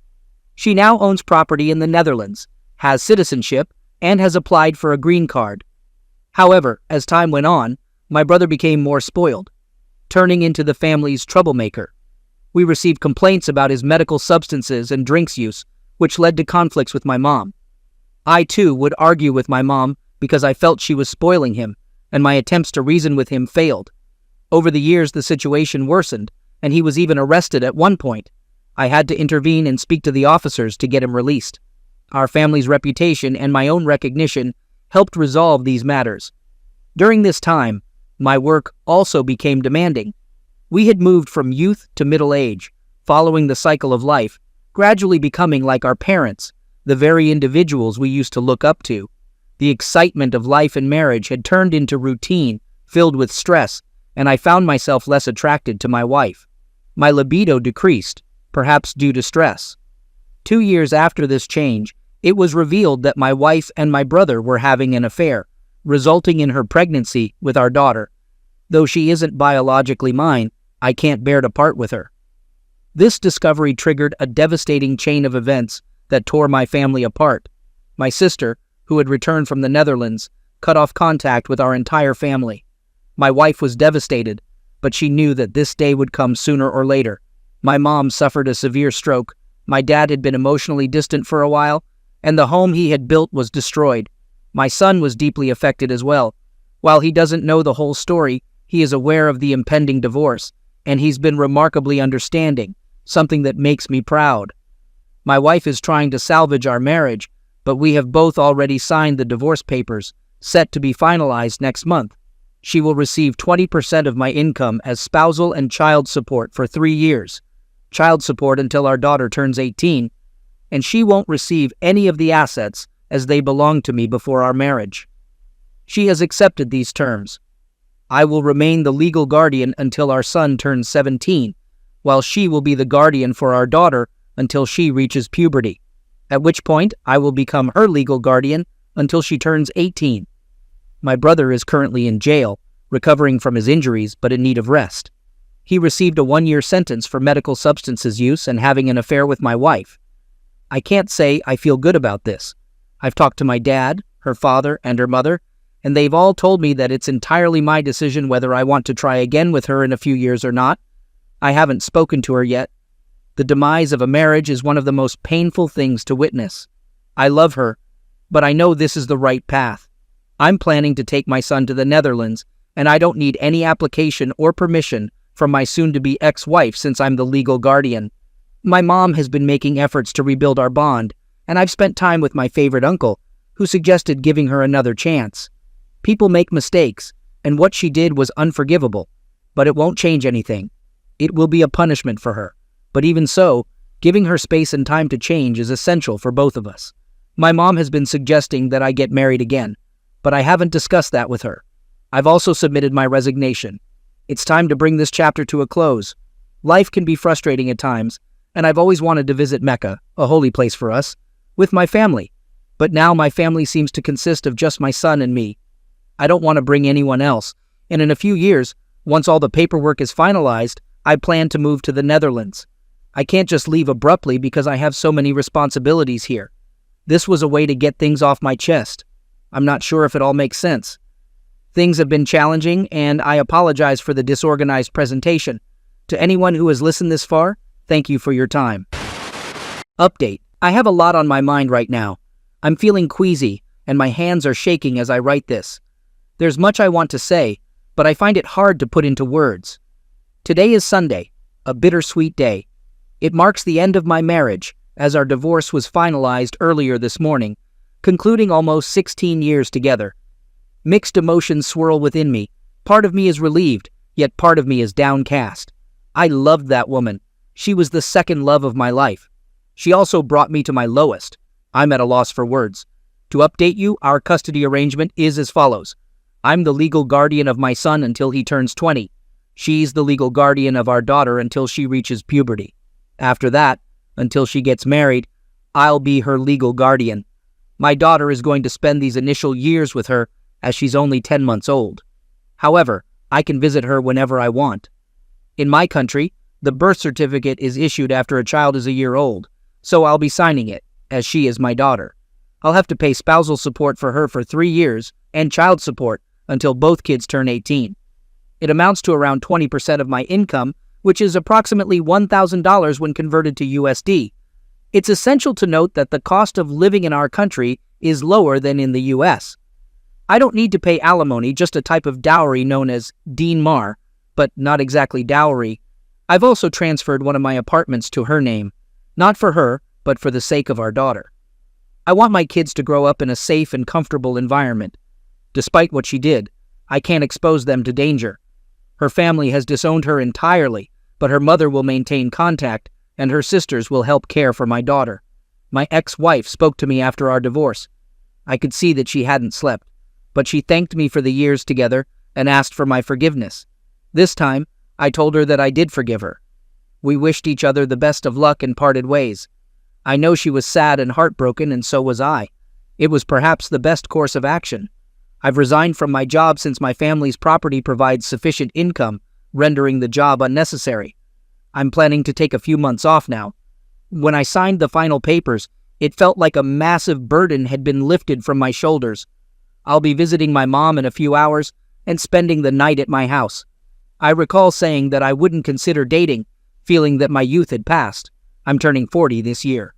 She now owns property in the Netherlands, has citizenship, and has applied for a green card. However, as time went on, my brother became more spoiled. turning into the family's troublemaker. We received complaints about his medical substances and drinks use, which led to conflicts with my mom. I, too, would argue with my mom because I felt she was spoiling him, and my attempts to reason with him failed. Over the years, the situation worsened, and he was even arrested at one point. I had to intervene and speak to the officers to get him released. Our family's reputation and my own recognition helped resolve these matters. During this time, my work also became demanding. We had moved from youth to middle age, following the cycle of life, gradually becoming like our parents, the very individuals we used to look up to. The excitement of life and marriage had turned into routine, filled with stress, and I found myself less attracted to my wife. My libido decreased, perhaps due to stress. 2 years after this change, it was revealed that my wife and my brother were having an affair, resulting in her pregnancy with our daughter. Though she isn't biologically mine, I can't bear to part with her. This discovery triggered a devastating chain of events that tore my family apart. My sister, who had returned from the Netherlands, cut off contact with our entire family. My wife was devastated, but she knew that this day would come sooner or later. My mom suffered a severe stroke, my dad had been emotionally distant for a while, and the home he had built was destroyed. My son was deeply affected as well. While he doesn't know the whole story, he is aware of the impending divorce, and he's been remarkably understanding, something that makes me proud. My wife is trying to salvage our marriage, but we have both already signed the divorce papers, set to be finalized next month. She will receive 20% of my income as spousal and child support for 3 years, child support until our daughter turns 18, and she won't receive any of the assets as they belonged to me before our marriage. She has accepted these terms. I will remain the legal guardian until our son turns 17, while she will be the guardian for our daughter until she reaches puberty, at which point I will become her legal guardian until she turns 18. My brother is currently in jail, recovering from his injuries but in need of rest. He received a 1-year sentence for medical substances use and having an affair with my wife. I can't say I feel good about this. I've talked to my dad, her father, and her mother, and they've all told me that it's entirely my decision whether I want to try again with her in a few years or not. I haven't spoken to her yet. The demise of a marriage is one of the most painful things to witness. I love her, but I know this is the right path. I'm planning to take my son to the Netherlands, and I don't need any application or permission from my soon-to-be ex-wife since I'm the legal guardian. My mom has been making efforts to rebuild our bond, and I've spent time with my favorite uncle, who suggested giving her another chance. People make mistakes, and what she did was unforgivable, but it won't change anything. It will be a punishment for her, but even so, giving her space and time to change is essential for both of us. My mom has been suggesting that I get married again, but I haven't discussed that with her. I've also submitted my resignation. It's time to bring this chapter to a close. Life can be frustrating at times, and I've always wanted to visit Mecca, a holy place for us, with my family. But now my family seems to consist of just my son and me. I don't want to bring anyone else, and in a few years, once all the paperwork is finalized, I plan to move to the Netherlands. I can't just leave abruptly because I have so many responsibilities here. This was a way to get things off my chest. I'm not sure if it all makes sense. Things have been challenging, and I apologize for the disorganized presentation. To anyone who has listened this far, thank you for your time. Update. I have a lot on my mind right now. I'm feeling queasy, and my hands are shaking as I write this. There's much I want to say, but I find it hard to put into words. Today is Sunday, a bittersweet day. It marks the end of my marriage, as our divorce was finalized earlier this morning, concluding almost 16 years together. Mixed emotions swirl within me. Part of me is relieved, yet part of me is downcast. I loved that woman. She was the second love of my life. She also brought me to my lowest. I'm at a loss for words. To update you, our custody arrangement is as follows. I'm the legal guardian of my son until he turns 20. She's the legal guardian of our daughter until she reaches puberty. After that, until she gets married, I'll be her legal guardian. My daughter is going to spend these initial years with her as she's only 10 months old. However, I can visit her whenever I want. In my country, the birth certificate is issued after a child is a year old, so I'll be signing it, as she is my daughter. I'll have to pay spousal support for her for 3 years and child support until both kids turn 18. It amounts to around 20% of my income, which is approximately $1,000 when converted to USD. It's essential to note that the cost of living in our country is lower than in the US. I don't need to pay alimony, just a type of dowry known as Dean Mar, but not exactly dowry. I've also transferred one of my apartments to her name, not for her, but for the sake of our daughter. I want my kids to grow up in a safe and comfortable environment. Despite what she did, I can't expose them to danger. Her family has disowned her entirely, but her mother will maintain contact, and her sisters will help care for my daughter. My ex-wife spoke to me after our divorce. I could see that she hadn't slept, but she thanked me for the years together and asked for my forgiveness. This time, I told her that I did forgive her. We wished each other the best of luck and parted ways. I know she was sad and heartbroken, and so was I. It was perhaps the best course of action. I've resigned from my job since my family's property provides sufficient income, rendering the job unnecessary. I'm planning to take a few months off now. When I signed the final papers, it felt like a massive burden had been lifted from my shoulders. I'll be visiting my mom in a few hours and spending the night at my house. I recall saying that I wouldn't consider dating, feeling that my youth had passed. I'm turning 40 this year.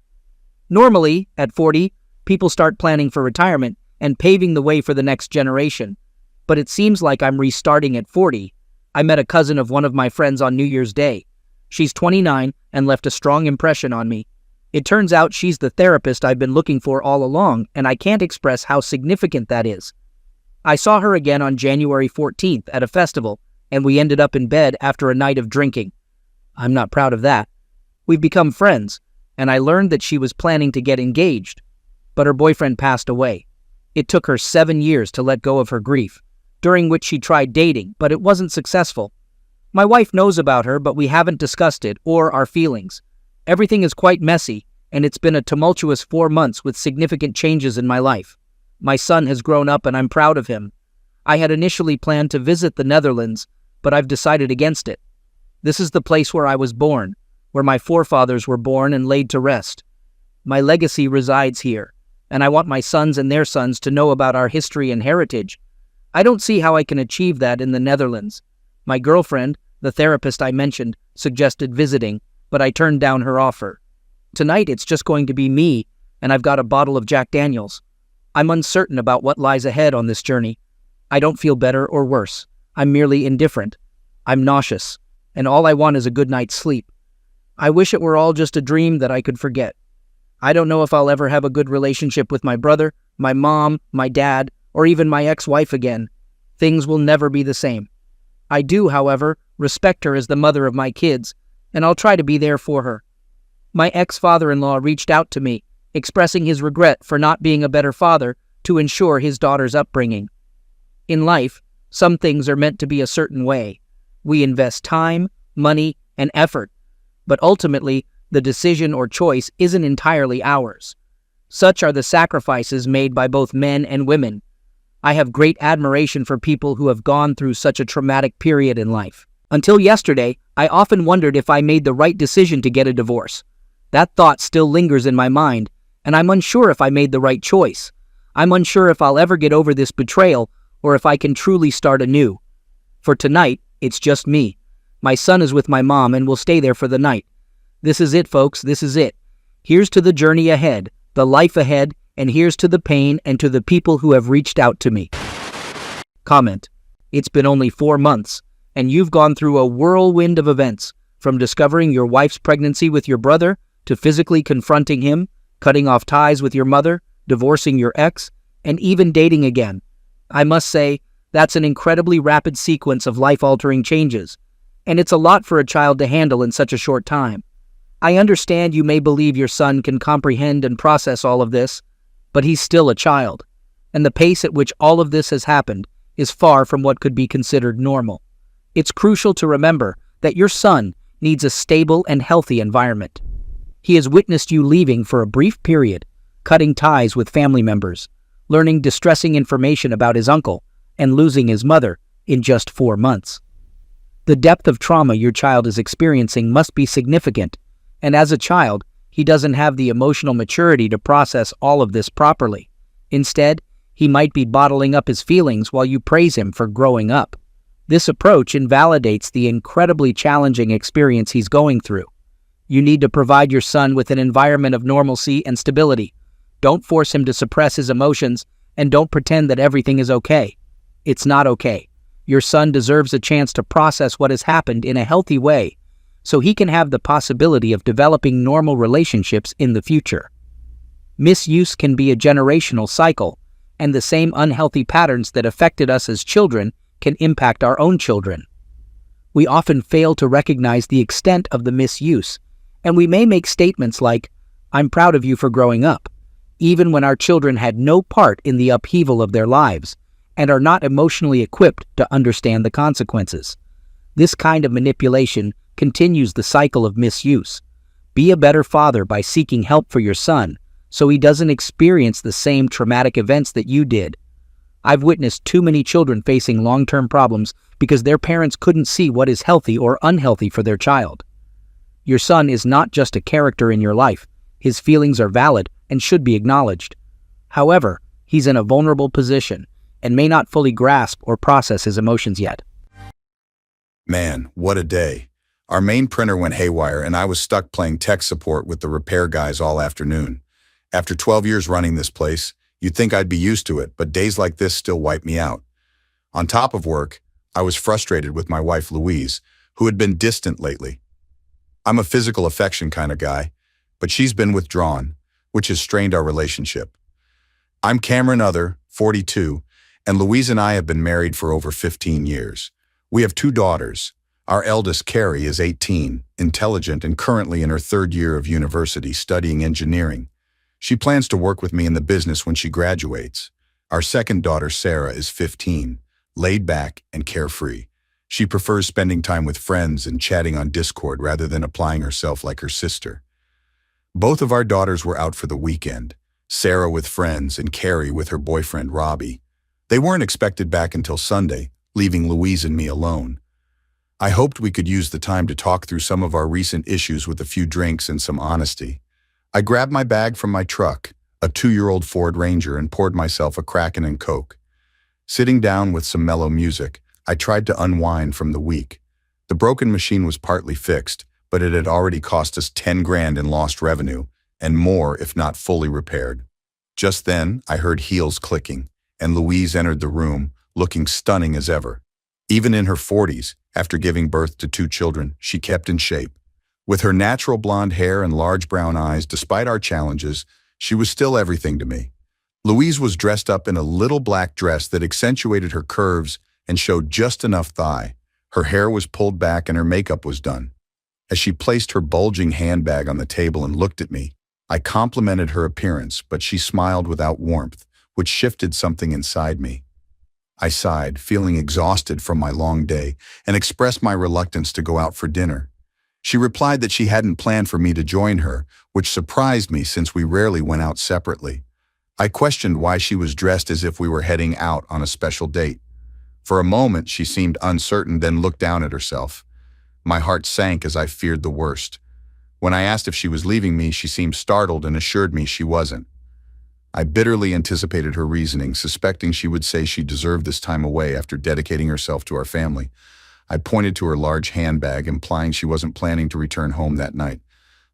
Normally, at 40, people start planning for retirement and paving the way for the next generation. But it seems like I'm restarting at 40. I met a cousin of one of my friends on New Year's Day. She's 29 and left a strong impression on me. It turns out she's the therapist I've been looking for all along, and I can't express how significant that is. I saw her again on January 14th at a festival, and we ended up in bed after a night of drinking. I'm not proud of that. We've become friends, and I learned that she was planning to get engaged, but her boyfriend passed away. It took her 7 years to let go of her grief, during which she tried dating, but it wasn't successful. My wife knows about her, but we haven't discussed it or our feelings. Everything is quite messy, and it's been a tumultuous 4 months with significant changes in my life. My son has grown up, and I'm proud of him. I had initially planned to visit the Netherlands, but I've decided against it. This is the place where I was born, where my forefathers were born and laid to rest. My legacy resides here, and I want my sons and their sons to know about our history and heritage. I don't see how I can achieve that in the Netherlands. My girlfriend, the therapist I mentioned, suggested visiting, but I turned down her offer. Tonight it's just going to be me, and I've got a bottle of Jack Daniels. I'm uncertain about what lies ahead on this journey. I don't feel better or worse. I'm merely indifferent. I'm nauseous, and all I want is a good night's sleep. I wish it were all just a dream that I could forget. I don't know if I'll ever have a good relationship with my brother, my mom, my dad, or even my ex-wife again. Things will never be the same. I do, however, respect her as the mother of my kids, and I'll try to be there for her. My ex-father-in-law reached out to me, expressing his regret for not being a better father to ensure his daughter's upbringing. In life, some things are meant to be a certain way. We invest time, money, and effort, but ultimately, the decision or choice isn't entirely ours. Such are the sacrifices made by both men and women. I have great admiration for people who have gone through such a traumatic period in life. Until yesterday, I often wondered if I made the right decision to get a divorce. That thought still lingers in my mind, and I'm unsure if I made the right choice. I'm unsure if I'll ever get over this betrayal or if I can truly start anew. For tonight, it's just me. My son is with my mom and will stay there for the night. This is it, folks, this is it. Here's to the journey ahead, the life ahead, and here's to the pain and to the people who have reached out to me. Comment. It's been only 4 months, and you've gone through a whirlwind of events, from discovering your wife's pregnancy with your brother, to physically confronting him, cutting off ties with your mother, divorcing your ex, and even dating again. I must say, that's an incredibly rapid sequence of life-altering changes, and it's a lot for a child to handle in such a short time. I understand you may believe your son can comprehend and process all of this, but he's still a child, and the pace at which all of this has happened is far from what could be considered normal. It's crucial to remember that your son needs a stable and healthy environment. He has witnessed you leaving for a brief period, cutting ties with family members, learning distressing information about his uncle, and losing his mother in just 4 months. The depth of trauma your child is experiencing must be significant, and as a child, he doesn't have the emotional maturity to process all of this properly. Instead, he might be bottling up his feelings while you praise him for growing up. This approach invalidates the incredibly challenging experience he's going through. You need to provide your son with an environment of normalcy and stability. Don't force him to suppress his emotions, and don't pretend that everything is okay. It's not okay. Your son deserves a chance to process what has happened in a healthy way, so he can have the possibility of developing normal relationships in the future. Misuse can be a generational cycle, and the same unhealthy patterns that affected us as children can impact our own children. We often fail to recognize the extent of the misuse, and we may make statements like, "I'm proud of you for growing up," even when our children had no part in the upheaval of their lives and are not emotionally equipped to understand the consequences. This kind of manipulation continues the cycle of misuse. Be a better father by seeking help for your son so he doesn't experience the same traumatic events that you did. I've witnessed too many children facing long-term problems because their parents couldn't see what is healthy or unhealthy for their child. Your son is not just a character in your life. His feelings are valid and should be acknowledged. However, he's in a vulnerable position and may not fully grasp or process his emotions yet. Man, what a day. Our main printer went haywire and I was stuck playing tech support with the repair guys all afternoon. After 12 years running this place, you'd think I'd be used to it, but days like this still wipe me out. On top of work, I was frustrated with my wife Louise, who had been distant lately. I'm a physical affection kind of guy, but she's been withdrawn, which has strained our relationship. I'm Cameron Other, 42, and Louise and I have been married for over 15 years. We have 2 daughters. Our eldest, Carrie, is 18, intelligent, and currently in her 3rd year of university studying engineering. She plans to work with me in the business when she graduates. Our second daughter, Sarah, is 15, laid back and carefree. She prefers spending time with friends and chatting on Discord rather than applying herself like her sister. Both of our daughters were out for the weekend, Sarah with friends and Carrie with her boyfriend, Robbie. They weren't expected back until Sunday, leaving Louise and me alone. I hoped we could use the time to talk through some of our recent issues with a few drinks and some honesty. I grabbed my bag from my truck, a 2-year-old Ford Ranger, and poured myself a Kraken and Coke. Sitting down with some mellow music, I tried to unwind from the week. The broken machine was partly fixed, but it had already cost us 10 grand in lost revenue, and more if not fully repaired. Just then, I heard heels clicking, and Louise entered the room, looking stunning as ever. Even in her 40s, after giving birth to 2 children, she kept in shape. With her natural blonde hair and large brown eyes, despite our challenges, she was still everything to me. Louise was dressed up in a little black dress that accentuated her curves and showed just enough thigh. Her hair was pulled back and her makeup was done. As she placed her bulging handbag on the table and looked at me, I complimented her appearance, but she smiled without warmth, which shifted something inside me. I sighed, feeling exhausted from my long day, and expressed my reluctance to go out for dinner. She replied that she hadn't planned for me to join her, which surprised me since we rarely went out separately. I questioned why she was dressed as if we were heading out on a special date. For a moment, she seemed uncertain, then looked down at herself. My heart sank as I feared the worst. When I asked if she was leaving me, she seemed startled and assured me she wasn't. I bitterly anticipated her reasoning, suspecting she would say she deserved this time away after dedicating herself to our family. I pointed to her large handbag, implying she wasn't planning to return home that night.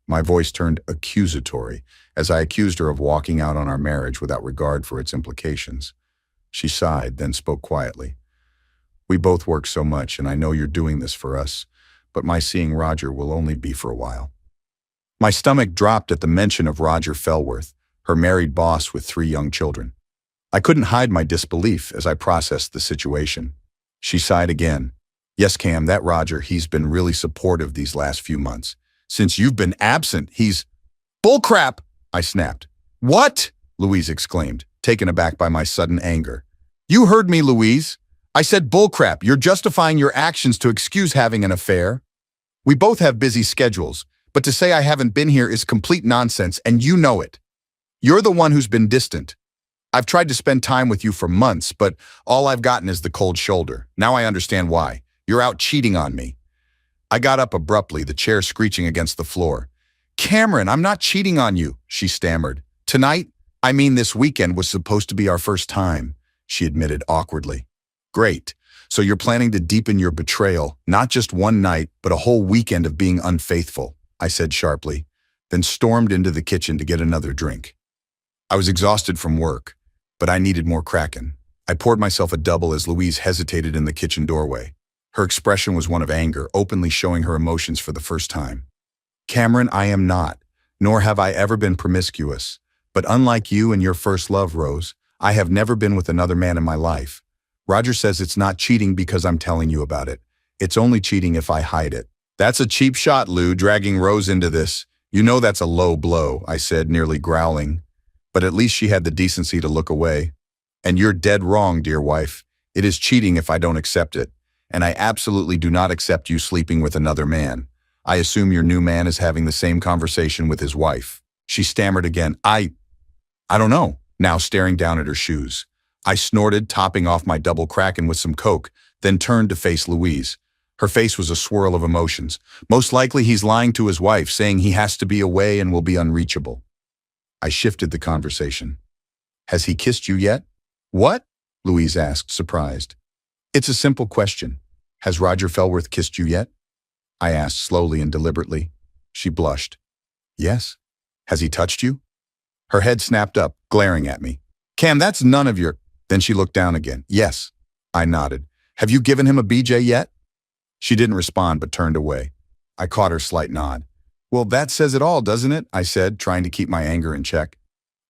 My voice turned accusatory as I accused her of walking out on our marriage without regard for its implications. She sighed, then spoke quietly. "We both work so much, and I know you're doing this for us, but my seeing Roger will only be for a while." My stomach dropped at the mention of Roger Fellworth, her married boss with 3 young children. I couldn't hide my disbelief as I processed the situation. She sighed again. "Yes, Cam, that Roger, he's been really supportive these last few months. Since you've been absent, he's—" "Bullcrap!" I snapped. "What?" Louise exclaimed, taken aback by my sudden anger. "You heard me, Louise. I said bullcrap. You're justifying your actions to excuse having an affair. We both have busy schedules, but to say I haven't been here is complete nonsense, and you know it. You're the one who's been distant. I've tried to spend time with you for months, but all I've gotten is the cold shoulder. Now I understand why. You're out cheating on me." I got up abruptly, the chair screeching against the floor. "Cameron, I'm not cheating on you," she stammered. "Tonight, I mean this weekend, was supposed to be our first time," she admitted awkwardly. Great. So you're planning to deepen your betrayal, not just one night, but a whole weekend of being unfaithful, I said sharply, then stormed into the kitchen to get another drink. I was exhausted from work, but I needed more Kraken. I poured myself a double as Louise hesitated in the kitchen doorway. Her expression was one of anger, openly showing her emotions for the first time. Cameron, I am not, nor have I ever been promiscuous. But unlike you and your first love, Rose, I have never been with another man in my life. Roger says it's not cheating because I'm telling you about it. It's only cheating if I hide it. That's a cheap shot, Lou, dragging Rose into this. You know that's a low blow, I said, nearly growling. But at least she had the decency to look away. And you're dead wrong, dear wife. It is cheating if I don't accept it. And I absolutely do not accept you sleeping with another man. I assume your new man is having the same conversation with his wife. She stammered again. I don't know, now staring down at her shoes. I snorted, topping off my double Kraken with some Coke, then turned to face Louise. Her face was a swirl of emotions. Most likely he's lying to his wife, saying he has to be away and will be unreachable. I shifted the conversation. Has he kissed you yet? What? Louise asked, surprised. It's a simple question. Has Roger Fellworth kissed you yet? I asked slowly and deliberately. She blushed. Yes. Has he touched you? Her head snapped up, glaring at me. Cam, that's none of your... Then she looked down again. Yes. I nodded. Have you given him a BJ yet? She didn't respond but turned away. I caught her slight nod. Well, that says it all, doesn't it? I said, trying to keep my anger in check.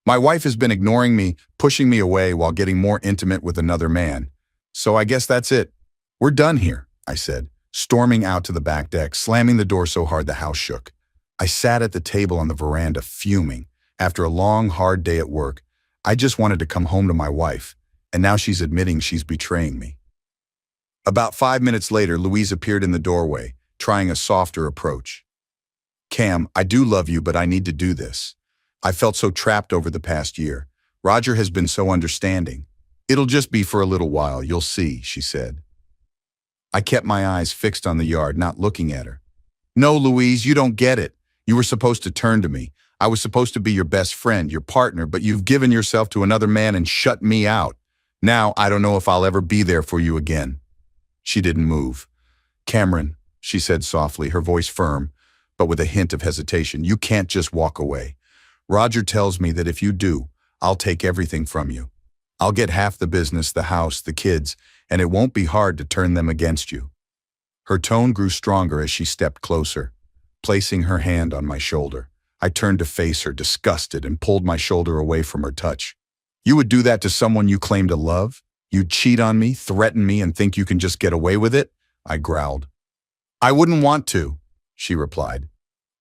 My wife has been ignoring me, pushing me away while getting more intimate with another man. So I guess that's it. We're done here, I said, storming out to the back deck, slamming the door so hard the house shook. I sat at the table on the veranda, fuming. After a long, hard day at work, I just wanted to come home to my wife, and now she's admitting she's betraying me. About 5 minutes later, Louise appeared in the doorway, trying a softer approach. Cam, I do love you, but I need to do this. I felt so trapped over the past year. Roger has been so understanding. It'll just be for a little while, you'll see, she said. I kept my eyes fixed on the yard, not looking at her. No, Louise, you don't get it. You were supposed to turn to me. I was supposed to be your best friend, your partner, but you've given yourself to another man and shut me out. Now, I don't know if I'll ever be there for you again. She didn't move. Cameron, she said softly, her voice firm, but with a hint of hesitation, you can't just walk away. Roger tells me that if you do, I'll take everything from you. I'll get half the business, the house, the kids, and it won't be hard to turn them against you. Her tone grew stronger as she stepped closer, placing her hand on my shoulder. I turned to face her, disgusted, and pulled my shoulder away from her touch. You would do that to someone you claim to love? You'd cheat on me, threaten me, and think you can just get away with it? I growled. I wouldn't want to, she replied.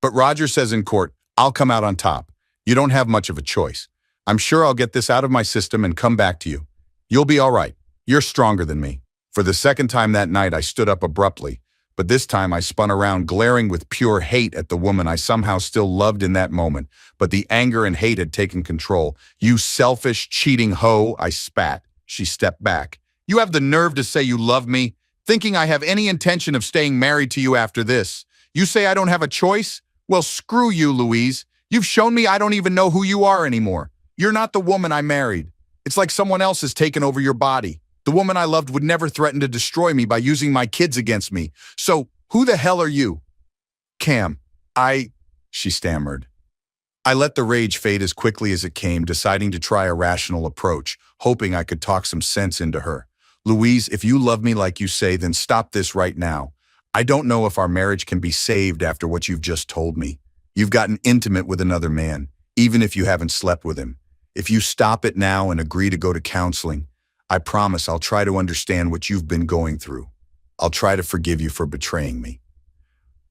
But Roger says in court, I'll come out on top. You don't have much of a choice. I'm sure I'll get this out of my system and come back to you. You'll be all right. You're stronger than me. For the second time that night, I stood up abruptly, but this time I spun around, glaring with pure hate at the woman I somehow still loved in that moment. But the anger and hate had taken control. You selfish, cheating hoe, I spat. She stepped back. You have the nerve to say you love me, thinking I have any intention of staying married to you after this. You say I don't have a choice? Well, screw you, Louise. You've shown me I don't even know who you are anymore. You're not the woman I married. It's like someone else has taken over your body. The woman I loved would never threaten to destroy me by using my kids against me. So, who the hell are you? Cam, she stammered. I let the rage fade as quickly as it came, deciding to try a rational approach, hoping I could talk some sense into her. Louise, if you love me like you say, then stop this right now. I don't know if our marriage can be saved after what you've just told me. You've gotten intimate with another man, even if you haven't slept with him. If you stop it now and agree to go to counseling, I promise I'll try to understand what you've been going through. I'll try to forgive you for betraying me.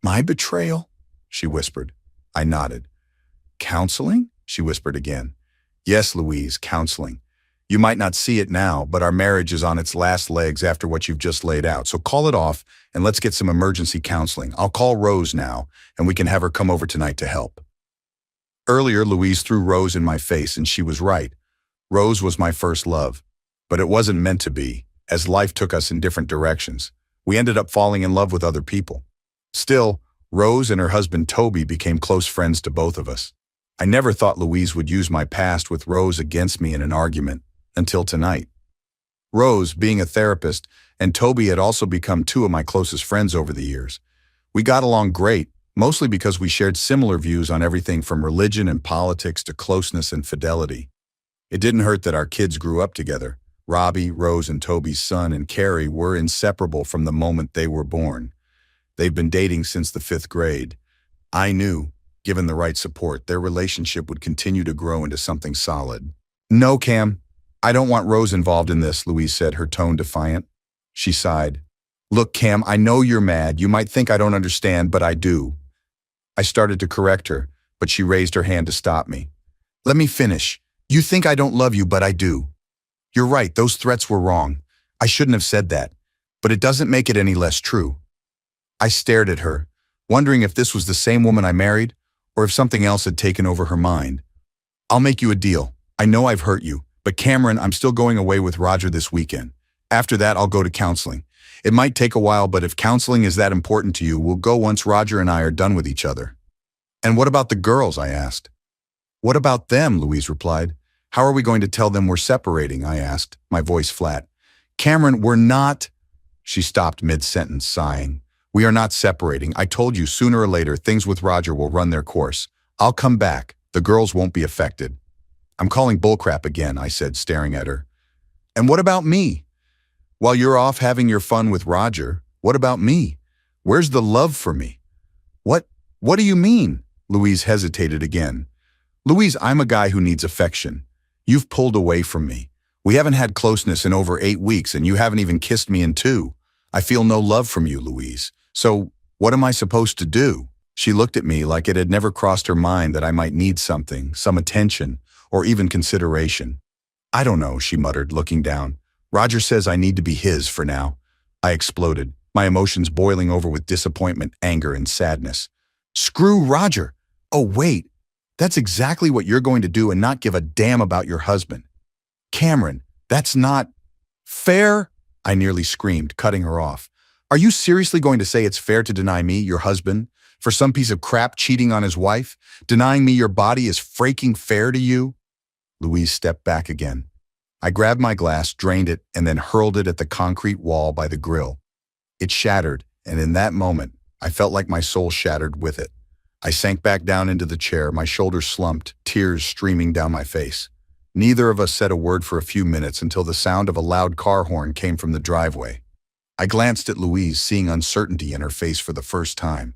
My betrayal? She whispered. I nodded. Counseling? She whispered again. Yes, Louise, counseling. You might not see it now, but our marriage is on its last legs after what you've just laid out. So call it off and let's get some emergency counseling. I'll call Rose now and we can have her come over tonight to help. Earlier, Louise threw Rose in my face and she was right. Rose was my first love. But it wasn't meant to be, as life took us in different directions. We ended up falling in love with other people. Still, Rose and her husband Toby became close friends to both of us. I never thought Louise would use my past with Rose against me in an argument, until tonight. Rose, being a therapist, and Toby had also become two of my closest friends over the years. We got along great, mostly because we shared similar views on everything from religion and politics to closeness and fidelity. It didn't hurt that our kids grew up together. Robbie, Rose, and Toby's son and Carrie were inseparable from the moment they were born. They've been dating since the 5th grade. I knew, given the right support, their relationship would continue to grow into something solid. "No, Cam, I don't want Rose involved in this," Louise said, her tone defiant. She sighed. "Look, Cam, I know you're mad. You might think I don't understand, but I do." I started to correct her, but she raised her hand to stop me. "Let me finish. You think I don't love you, but I do. You're right, those threats were wrong. I shouldn't have said that, but it doesn't make it any less true." I stared at her, wondering if this was the same woman I married, or if something else had taken over her mind. "I'll make you a deal. I know I've hurt you, but Cameron, I'm still going away with Roger this weekend. After that, I'll go to counseling. It might take a while, but if counseling is that important to you, we'll go once Roger and I are done with each other." "And what about the girls?" I asked. "What about them?" Louise replied. "How are we going to tell them we're separating?" I asked, my voice flat. "Cameron, we're not—" She stopped mid-sentence, sighing. "We are not separating. I told you, sooner or later, things with Roger will run their course. I'll come back. The girls won't be affected." "I'm calling bullcrap again," I said, staring at her. "And what about me? While you're off having your fun with Roger, what about me? Where's the love for me?" What do you mean?" Louise hesitated again. "Louise, I'm a guy who needs affection. You've pulled away from me. We haven't had closeness in over 8 weeks, and you haven't even kissed me in 2. I feel no love from you, Louise. So, what am I supposed to do?" She looked at me like it had never crossed her mind that I might need something, some attention, or even consideration. "I don't know," she muttered, looking down. "Roger says I need to be his for now." I exploded, my emotions boiling over with disappointment, anger, and sadness. "Screw Roger! Oh, wait. That's exactly what you're going to do and not give a damn about your husband. Cameron, that's not fair," I nearly screamed, cutting her off. "Are you seriously going to say it's fair to deny me, your husband, for some piece of crap cheating on his wife? Denying me your body is freaking fair to you?" Louise stepped back again. I grabbed my glass, drained it, and then hurled it at the concrete wall by the grill. It shattered, and in that moment, I felt like my soul shattered with it. I sank back down into the chair, my shoulders slumped, tears streaming down my face. Neither of us said a word for a few minutes until the sound of a loud car horn came from the driveway. I glanced at Louise, seeing uncertainty in her face for the first time.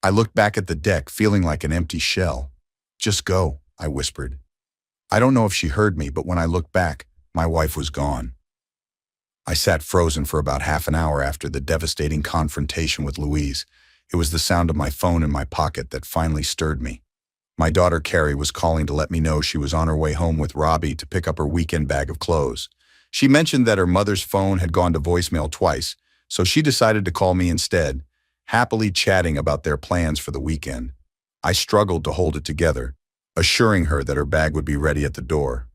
I looked back at the deck, feeling like an empty shell. "Just go," I whispered. I don't know if she heard me, but when I looked back, my wife was gone. I sat frozen for about half an hour after the devastating confrontation with Louise. It was the sound of my phone in my pocket that finally stirred me. My daughter Carrie was calling to let me know she was on her way home with Robbie to pick up her weekend bag of clothes. She mentioned that her mother's phone had gone to voicemail twice, so she decided to call me instead, happily chatting about their plans for the weekend. I struggled to hold it together, assuring her that her bag would be ready at the door.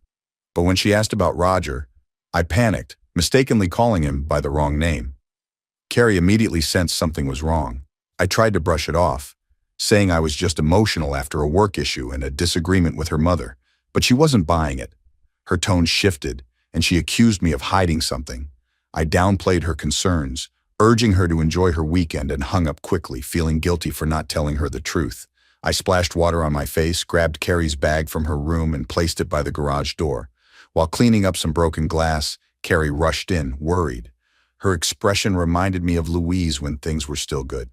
But when she asked about Roger, I panicked, mistakenly calling him by the wrong name. Carrie immediately sensed something was wrong. I tried to brush it off, saying I was just emotional after a work issue and a disagreement with her mother, but she wasn't buying it. Her tone shifted, and she accused me of hiding something. I downplayed her concerns, urging her to enjoy her weekend, and hung up quickly, feeling guilty for not telling her the truth. I splashed water on my face, grabbed Carrie's bag from her room, and placed it by the garage door. While cleaning up some broken glass, Carrie rushed in, worried. Her expression reminded me of Louise when things were still good.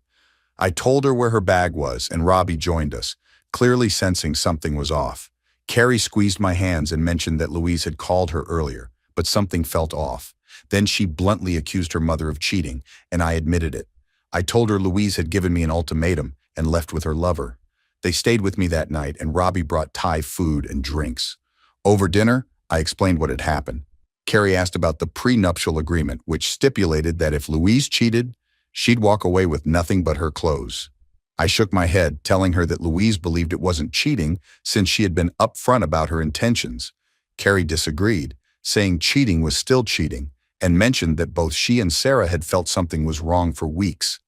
I told her where her bag was, and Robbie joined us, clearly sensing something was off. Carrie squeezed my hands and mentioned that Louise had called her earlier, but something felt off. Then she bluntly accused her mother of cheating, and I admitted it. I told her Louise had given me an ultimatum and left with her lover. They stayed with me that night, and Robbie brought Thai food and drinks. Over dinner, I explained what had happened. Carrie asked about the prenuptial agreement, which stipulated that if Louise cheated, she'd walk away with nothing but her clothes. I shook my head, telling her that Louise believed it wasn't cheating since she had been upfront about her intentions. Carrie disagreed, saying cheating was still cheating, and mentioned that both she and Sarah had felt something was wrong for weeks.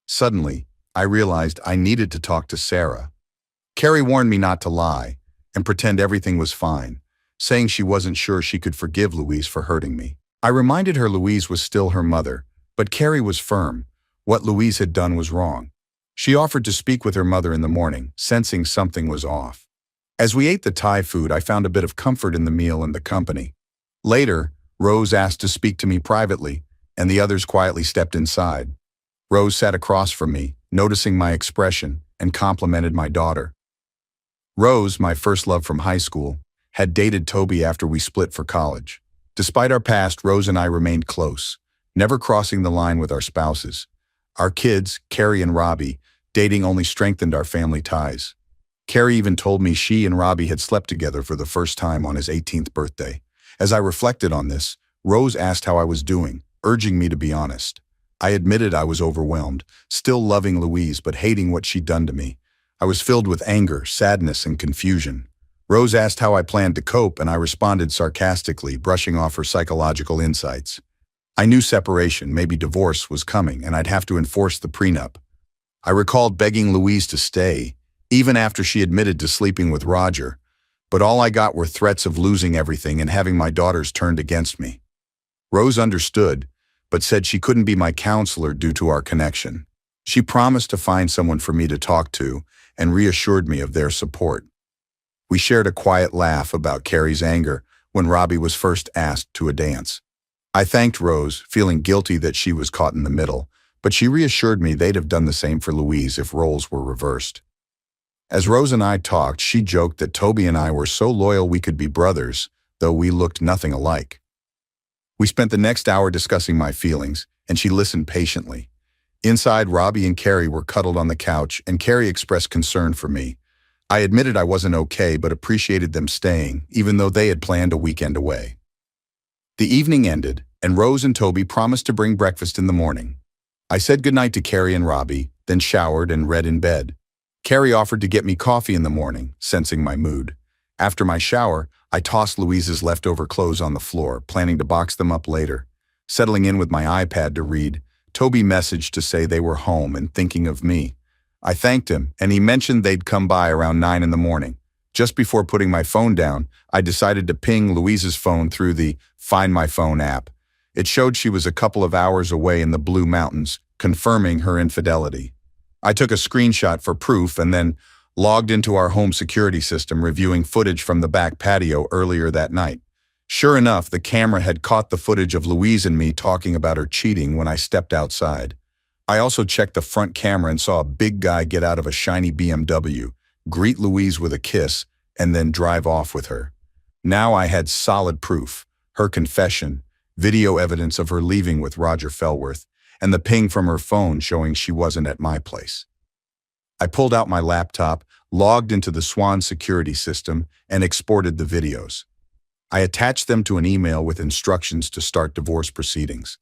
Suddenly, I realized I needed to talk to Sarah. Carrie warned me not to lie and pretend everything was fine, saying she wasn't sure she could forgive Louise for hurting me. I reminded her Louise was still her mother, but Carrie was firm. What Louise had done was wrong. She offered to speak with her mother in the morning, sensing something was off. As we ate the Thai food, I found a bit of comfort in the meal and the company. Later, Rose asked to speak to me privately, and the others quietly stepped inside. Rose sat across from me, noticing my expression, and complimented my daughter. Rose, my first love from high school, had dated Toby after we split for college. Despite our past, Rose and I remained close, never crossing the line with our spouses. Our kids, Carrie and Robbie, dating only strengthened our family ties. Carrie even told me she and Robbie had slept together for the first time on his 18th birthday. As I reflected on this, Rose asked how I was doing, urging me to be honest. I admitted I was overwhelmed, still loving Louise but hating what she'd done to me. I was filled with anger, sadness, and confusion. Rose asked how I planned to cope, and I responded sarcastically, brushing off her psychological insights. I knew separation, maybe divorce, was coming, and I'd have to enforce the prenup. I recalled begging Louise to stay, even after she admitted to sleeping with Roger, but all I got were threats of losing everything and having my daughters turned against me. Rose understood, but said she couldn't be my counselor due to our connection. She promised to find someone for me to talk to and reassured me of their support. We shared a quiet laugh about Carrie's anger when Robbie was first asked to a dance. I thanked Rose, feeling guilty that she was caught in the middle, but she reassured me they'd have done the same for Louise if roles were reversed. As Rose and I talked, she joked that Toby and I were so loyal we could be brothers, though we looked nothing alike. We spent the next hour discussing my feelings, and she listened patiently. Inside, Robbie and Carrie were cuddled on the couch, and Carrie expressed concern for me. I admitted I wasn't okay, but appreciated them staying, even though they had planned a weekend away. The evening ended, and Rose and Toby promised to bring breakfast in the morning. I said goodnight to Carrie and Robbie, then showered and read in bed. Carrie offered to get me coffee in the morning, sensing my mood. After my shower, I tossed Louise's leftover clothes on the floor, planning to box them up later. Settling in with my iPad to read, Toby messaged to say they were home and thinking of me. I thanked him, and he mentioned they'd come by around 9 in the morning. Just before putting my phone down, I decided to ping Louise's phone through the Find My Phone app. It showed she was a couple of hours away in the Blue Mountains, confirming her infidelity. I took a screenshot for proof and then logged into our home security system, reviewing footage from the back patio earlier that night. Sure enough, the camera had caught the footage of Louise and me talking about her cheating when I stepped outside. I also checked the front camera and saw a big guy get out of a shiny BMW, greet Louise with a kiss, and then drive off with her. Now I had solid proof, her confession, video evidence of her leaving with Roger Fellworth, and the ping from her phone showing she wasn't at my place. I pulled out my laptop, logged into the Swan security system, and exported the videos. I attached them to an email with instructions to start divorce proceedings.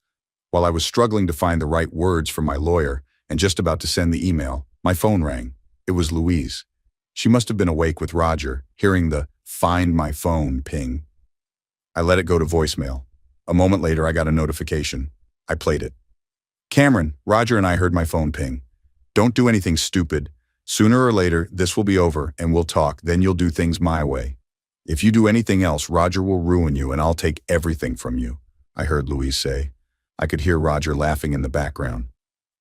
While I was struggling to find the right words from my lawyer and just about to send the email, my phone rang. It was Louise. She must have been awake with Roger, hearing the Find My Phone ping. I let it go to voicemail. A moment later, I got a notification. I played it. Cameron, Roger and I heard my phone ping. Don't do anything stupid. Sooner or later, this will be over and we'll talk. Then you'll do things my way. If you do anything else, Roger will ruin you and I'll take everything from you, I heard Louise say. I could hear Roger laughing in the background.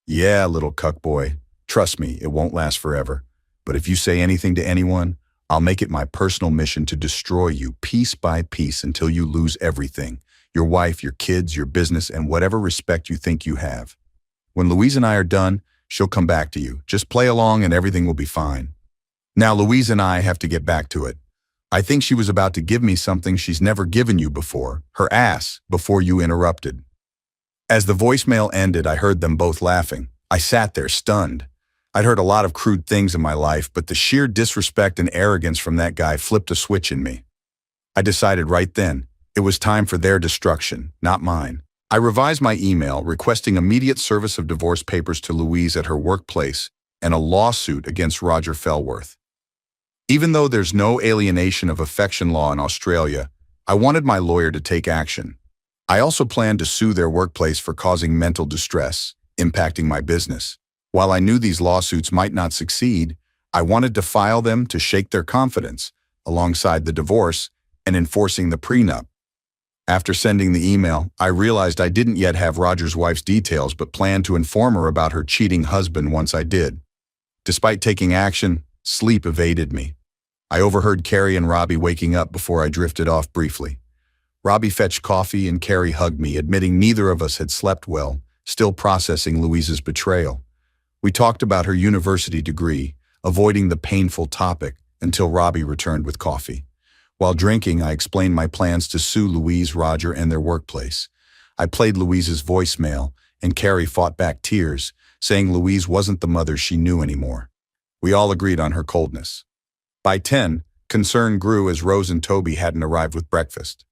Yeah, little cuck boy. Trust me, it won't last forever. But if you say anything to anyone, I'll make it my personal mission to destroy you piece by piece until you lose everything. Your wife, your kids, your business, and whatever respect you think you have. When Louise and I are done, she'll come back to you. Just play along and everything will be fine. Now Louise and I have to get back to it. I think she was about to give me something she's never given you before, her ass, before you interrupted. As the voicemail ended, I heard them both laughing. I sat there stunned. I'd heard a lot of crude things in my life, but the sheer disrespect and arrogance from that guy flipped a switch in me. I decided right then, it was time for their destruction, not mine. I revised my email requesting immediate service of divorce papers to Louise at her workplace and a lawsuit against Roger Fellworth. Even though there's no alienation of affection law in Australia, I wanted my lawyer to take action. I also planned to sue their workplace for causing mental distress, impacting my business. While I knew these lawsuits might not succeed, I wanted to file them to shake their confidence, alongside the divorce and enforcing the prenup. After sending the email, I realized I didn't yet have Roger's wife's details but planned to inform her about her cheating husband once I did. Despite taking action, sleep evaded me. I overheard Carrie and Robbie waking up before I drifted off briefly. Robbie fetched coffee and Carrie hugged me, admitting neither of us had slept well, still processing Louise's betrayal. We talked about her university degree, avoiding the painful topic until Robbie returned with coffee. While drinking, I explained my plans to sue Louise, Roger, and their workplace. I played Louise's voicemail, and Carrie fought back tears, saying Louise wasn't the mother she knew anymore. We all agreed on her coldness. By 10, concern grew as Rose and Toby hadn't arrived with breakfast.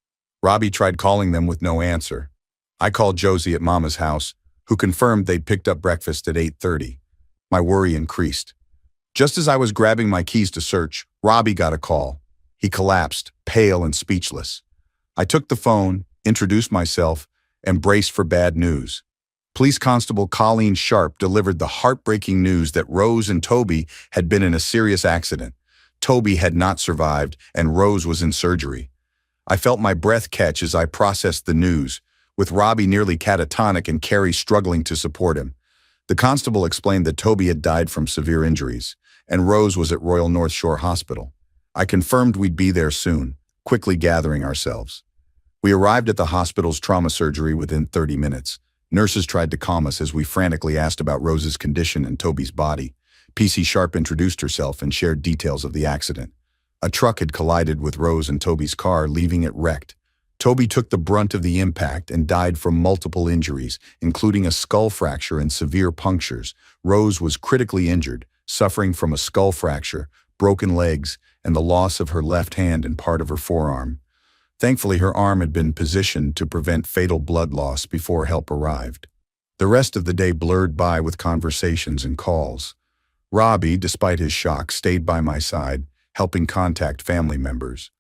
Robbie tried calling them with no answer. I called Josie at Mama's house, who confirmed they'd picked up breakfast at 8:30. My worry increased. Just as I was grabbing my keys to search, Robbie got a call. He collapsed, pale and speechless. I took the phone, introduced myself, and braced for bad news. Police Constable Colleen Sharp delivered the heartbreaking news that Rose and Toby had been in a serious accident. Toby had not survived, and Rose was in surgery. I felt my breath catch as I processed the news, with Robbie nearly catatonic and Carrie struggling to support him. The constable explained that Toby had died from severe injuries, and Rose was at Royal North Shore Hospital. I confirmed we'd be there soon, quickly gathering ourselves. We arrived at the hospital's trauma surgery within 30 minutes. Nurses tried to calm us as we frantically asked about Rose's condition and Toby's body. PC Sharp introduced herself and shared details of the accident. A truck had collided with Rose and Toby's car, leaving it wrecked. Toby took the brunt of the impact and died from multiple injuries, including a skull fracture and severe punctures. Rose was critically injured, suffering from a skull fracture, broken legs, and the loss of her left hand and part of her forearm. Thankfully, her arm had been positioned to prevent fatal blood loss before help arrived. The rest of the day blurred by with conversations and calls. Robbie, despite his shock, stayed by my side, helping contact family members.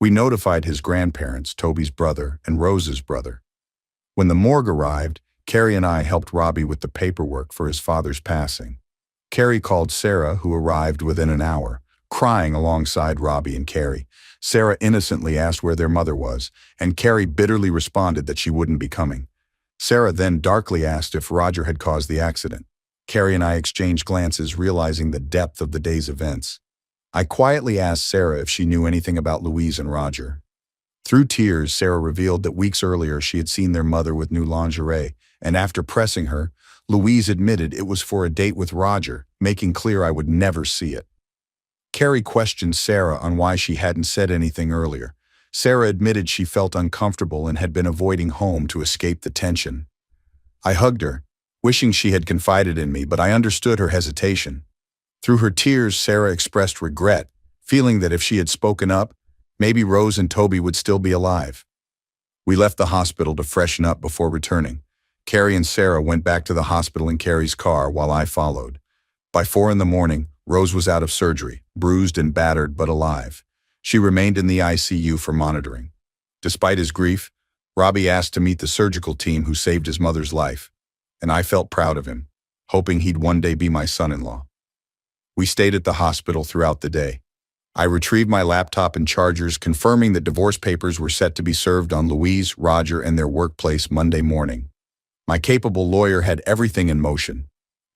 We notified his grandparents, Toby's brother and Rose's brother. When the morgue arrived, Carrie and I helped Robbie with the paperwork for his father's passing. Carrie called Sarah, who arrived within an hour, crying alongside Robbie and Carrie. Sarah innocently asked where their mother was, and Carrie bitterly responded that she wouldn't be coming. Sarah then darkly asked if Roger had caused the accident. Carrie and I exchanged glances, realizing the depth of the day's events. I quietly asked Sarah if she knew anything about Louise and Roger. Through tears, Sarah revealed that weeks earlier she had seen their mother with new lingerie, and after pressing her, Louise admitted it was for a date with Roger, making clear I would never see it. Carrie questioned Sarah on why she hadn't said anything earlier. Sarah admitted she felt uncomfortable and had been avoiding home to escape the tension. I hugged her, wishing she had confided in me, but I understood her hesitation. Through her tears, Sarah expressed regret, feeling that if she had spoken up, maybe Rose and Toby would still be alive. We left the hospital to freshen up before returning. Carrie and Sarah went back to the hospital in Carrie's car while I followed. By 4 a.m, Rose was out of surgery, bruised and battered but alive. She remained in the ICU for monitoring. Despite his grief, Robbie asked to meet the surgical team who saved his mother's life, and I felt proud of him, hoping he'd one day be my son-in-law. We stayed at the hospital throughout the day. I retrieved my laptop and chargers, confirming that divorce papers were set to be served on Louise, Roger, and their workplace Monday morning. My capable lawyer had everything in motion.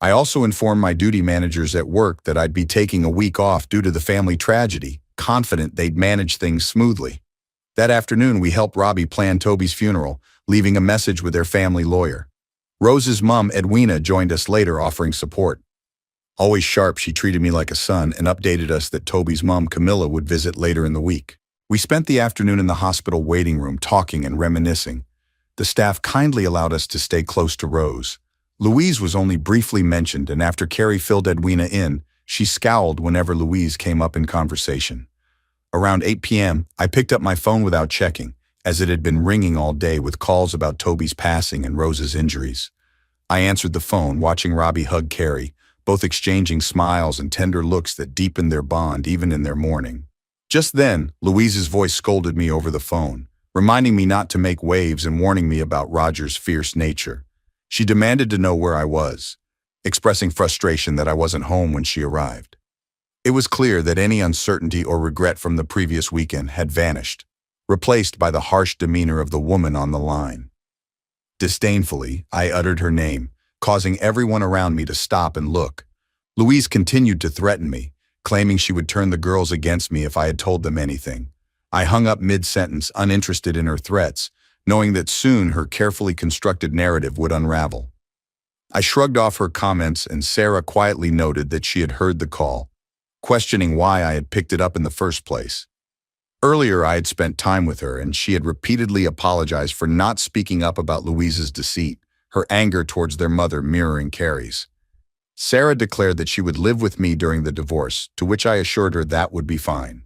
I also informed my duty managers at work that I'd be taking a week off due to the family tragedy, confident they'd manage things smoothly. That afternoon, we helped Robbie plan Toby's funeral, leaving a message with their family lawyer. Rose's mom, Edwina, joined us later, offering support. Always sharp, she treated me like a son and updated us that Toby's mom, Camilla, would visit later in the week. We spent the afternoon in the hospital waiting room talking and reminiscing. The staff kindly allowed us to stay close to Rose. Louise was only briefly mentioned, and after Carrie filled Edwina in, she scowled whenever Louise came up in conversation. Around 8 p.m., I picked up my phone without checking, as it had been ringing all day with calls about Toby's passing and Rose's injuries. I answered the phone, watching Robbie hug Carrie, both exchanging smiles and tender looks that deepened their bond even in their mourning. Just then, Louise's voice scolded me over the phone, reminding me not to make waves and warning me about Roger's fierce nature. She demanded to know where I was, expressing frustration that I wasn't home when she arrived. It was clear that any uncertainty or regret from the previous weekend had vanished. replaced by the harsh demeanor of the woman on the line. Disdainfully, I uttered her name, causing everyone around me to stop and look. Louise continued to threaten me, claiming she would turn the girls against me if I had told them anything. I hung up mid-sentence, uninterested in her threats, knowing that soon her carefully constructed narrative would unravel. I shrugged off her comments, and Sarah quietly noted that she had heard the call, questioning why I had picked it up in the first place. Earlier, I had spent time with her, and she had repeatedly apologized for not speaking up about Louise's deceit, her anger towards their mother mirroring Carrie's. Sarah declared that she would live with me during the divorce, to which I assured her that would be fine.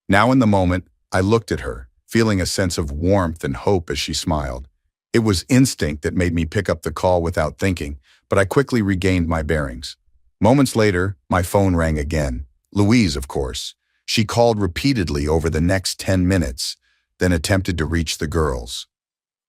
Now in the moment, I looked at her, feeling a sense of warmth and hope as she smiled. It was instinct that made me pick up the call without thinking, but I quickly regained my bearings. Moments later, my phone rang again. Louise, of course. She called repeatedly over the next 10 minutes, then attempted to reach the girls.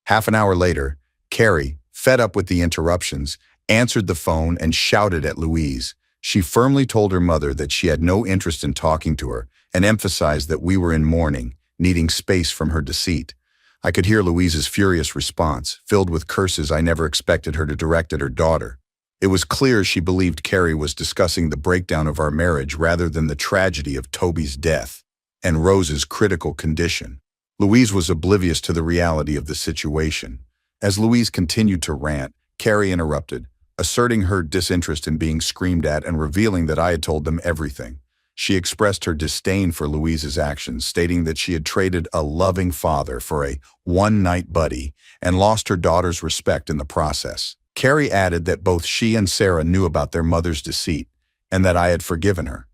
Half an hour later, Carrie, fed up with the interruptions, answered the phone and shouted at Louise. She firmly told her mother that she had no interest in talking to her and emphasized that we were in mourning, needing space from her deceit. I could hear Louise's furious response, filled with curses I never expected her to direct at her daughter. It was clear she believed Carrie was discussing the breakdown of our marriage rather than the tragedy of Toby's death and Rose's critical condition. Louise was oblivious to the reality of the situation. As Louise continued to rant, Carrie interrupted, asserting her disinterest in being screamed at and revealing that I had told them everything. She expressed her disdain for Louise's actions, stating that she had traded a loving father for a one-night buddy and lost her daughter's respect in the process. Carrie added that both she and Sarah knew about their mother's deceit and that I had forgiven her.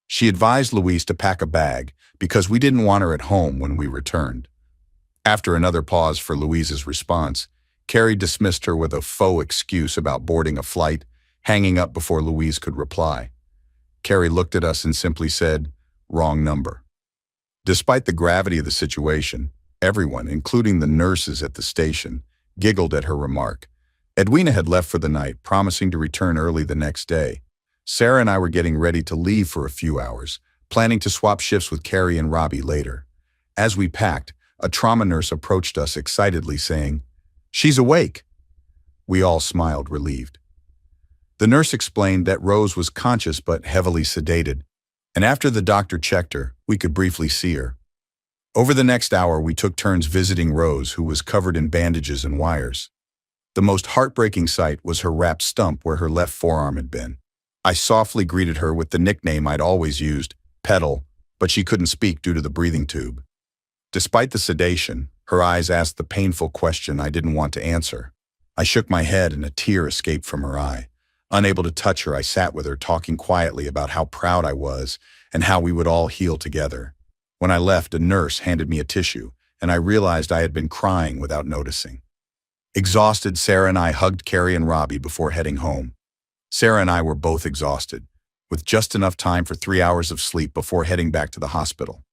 She advised Louise to pack a bag because we didn't want her at home when we returned. After another pause for Louise's response, Carrie dismissed her with a faux excuse about boarding a flight, hanging up before Louise could reply. Carrie looked at us and simply said, "Wrong number." Despite the gravity of the situation, everyone, including the nurses at the station, giggled at her remark. Edwina had left for the night, promising to return early the next day. Sarah and I were getting ready to leave for a few hours, planning to swap shifts with Carrie and Robbie later. As we packed, a trauma nurse approached us excitedly saying, "She's awake." We all smiled, relieved. The nurse explained that Rose was conscious but heavily sedated, and after the doctor checked her, we could briefly see her. Over the next hour, we took turns visiting Rose, who was covered in bandages and wires. The most heartbreaking sight was her wrapped stump where her left forearm had been. I softly greeted her with the nickname I'd always used, Petal, but she couldn't speak due to the breathing tube. Despite the sedation, her eyes asked the painful question I didn't want to answer. I shook my head and a tear escaped from her eye. Unable to touch her, I sat with her, talking quietly about how proud I was and how we would all heal together. When I left, a nurse handed me a tissue, and I realized I had been crying without noticing. Exhausted, Sarah and I hugged Carrie and Robbie before heading home. Sarah and I were both exhausted, with just enough time for 3 hours of sleep before heading back to the hospital.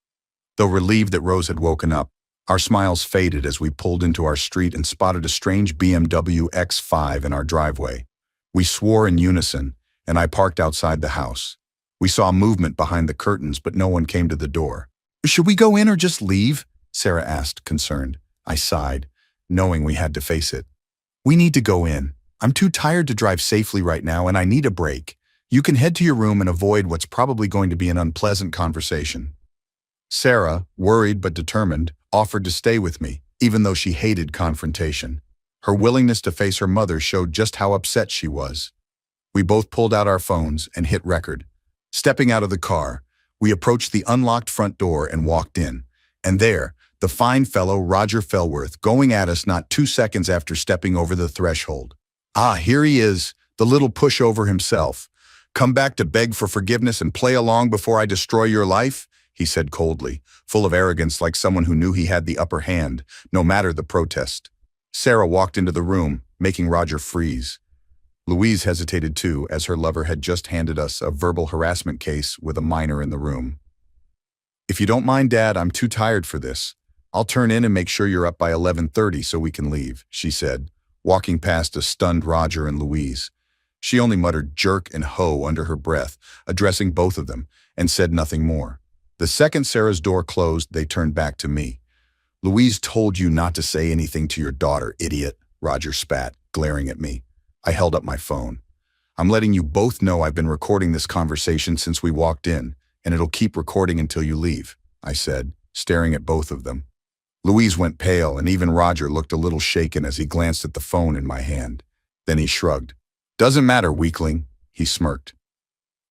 Though relieved that Rose had woken up, our smiles faded as we pulled into our street and spotted a strange BMW X5 in our driveway. We swore in unison, and I parked outside the house. We saw movement behind the curtains, but no one came to the door. "Should we go in or just leave?" Sarah asked, concerned. I sighed, knowing we had to face it. "We need to go in. I'm too tired to drive safely right now, and I need a break. You can head to your room and avoid what's probably going to be an unpleasant conversation." Sarah, worried but determined, offered to stay with me, even though she hated confrontation. Her willingness to face her mother showed just how upset she was. We both pulled out our phones and hit record. Stepping out of the car, we approached the unlocked front door and walked in. And there, the fine fellow Roger Fellworth going at us not 2 seconds after stepping over the threshold. "Ah, here he is, the little pushover himself. Come back to beg for forgiveness and play along before I destroy your life?" he said coldly, full of arrogance like someone who knew he had the upper hand, no matter the protest. Sarah walked into the room, making Roger freeze. Louise hesitated too, as her lover had just handed us a verbal harassment case with a minor in the room. "If you don't mind, Dad, I'm too tired for this. I'll turn in and make sure you're up by 11:30 so we can leave," she said, walking past a stunned Roger and Louise. She only muttered jerk and ho under her breath, addressing both of them, and said nothing more. The second Sarah's door closed, they turned back to me. Louise told you not to say anything to your daughter, idiot, Roger spat, glaring at me. I held up my phone. I'm letting you both know I've been recording this conversation since we walked in, and it'll keep recording until you leave, I said, staring at both of them. Louise went pale, and even Roger looked a little shaken as he glanced at the phone in my hand. Then he shrugged. Doesn't matter, weakling, he smirked.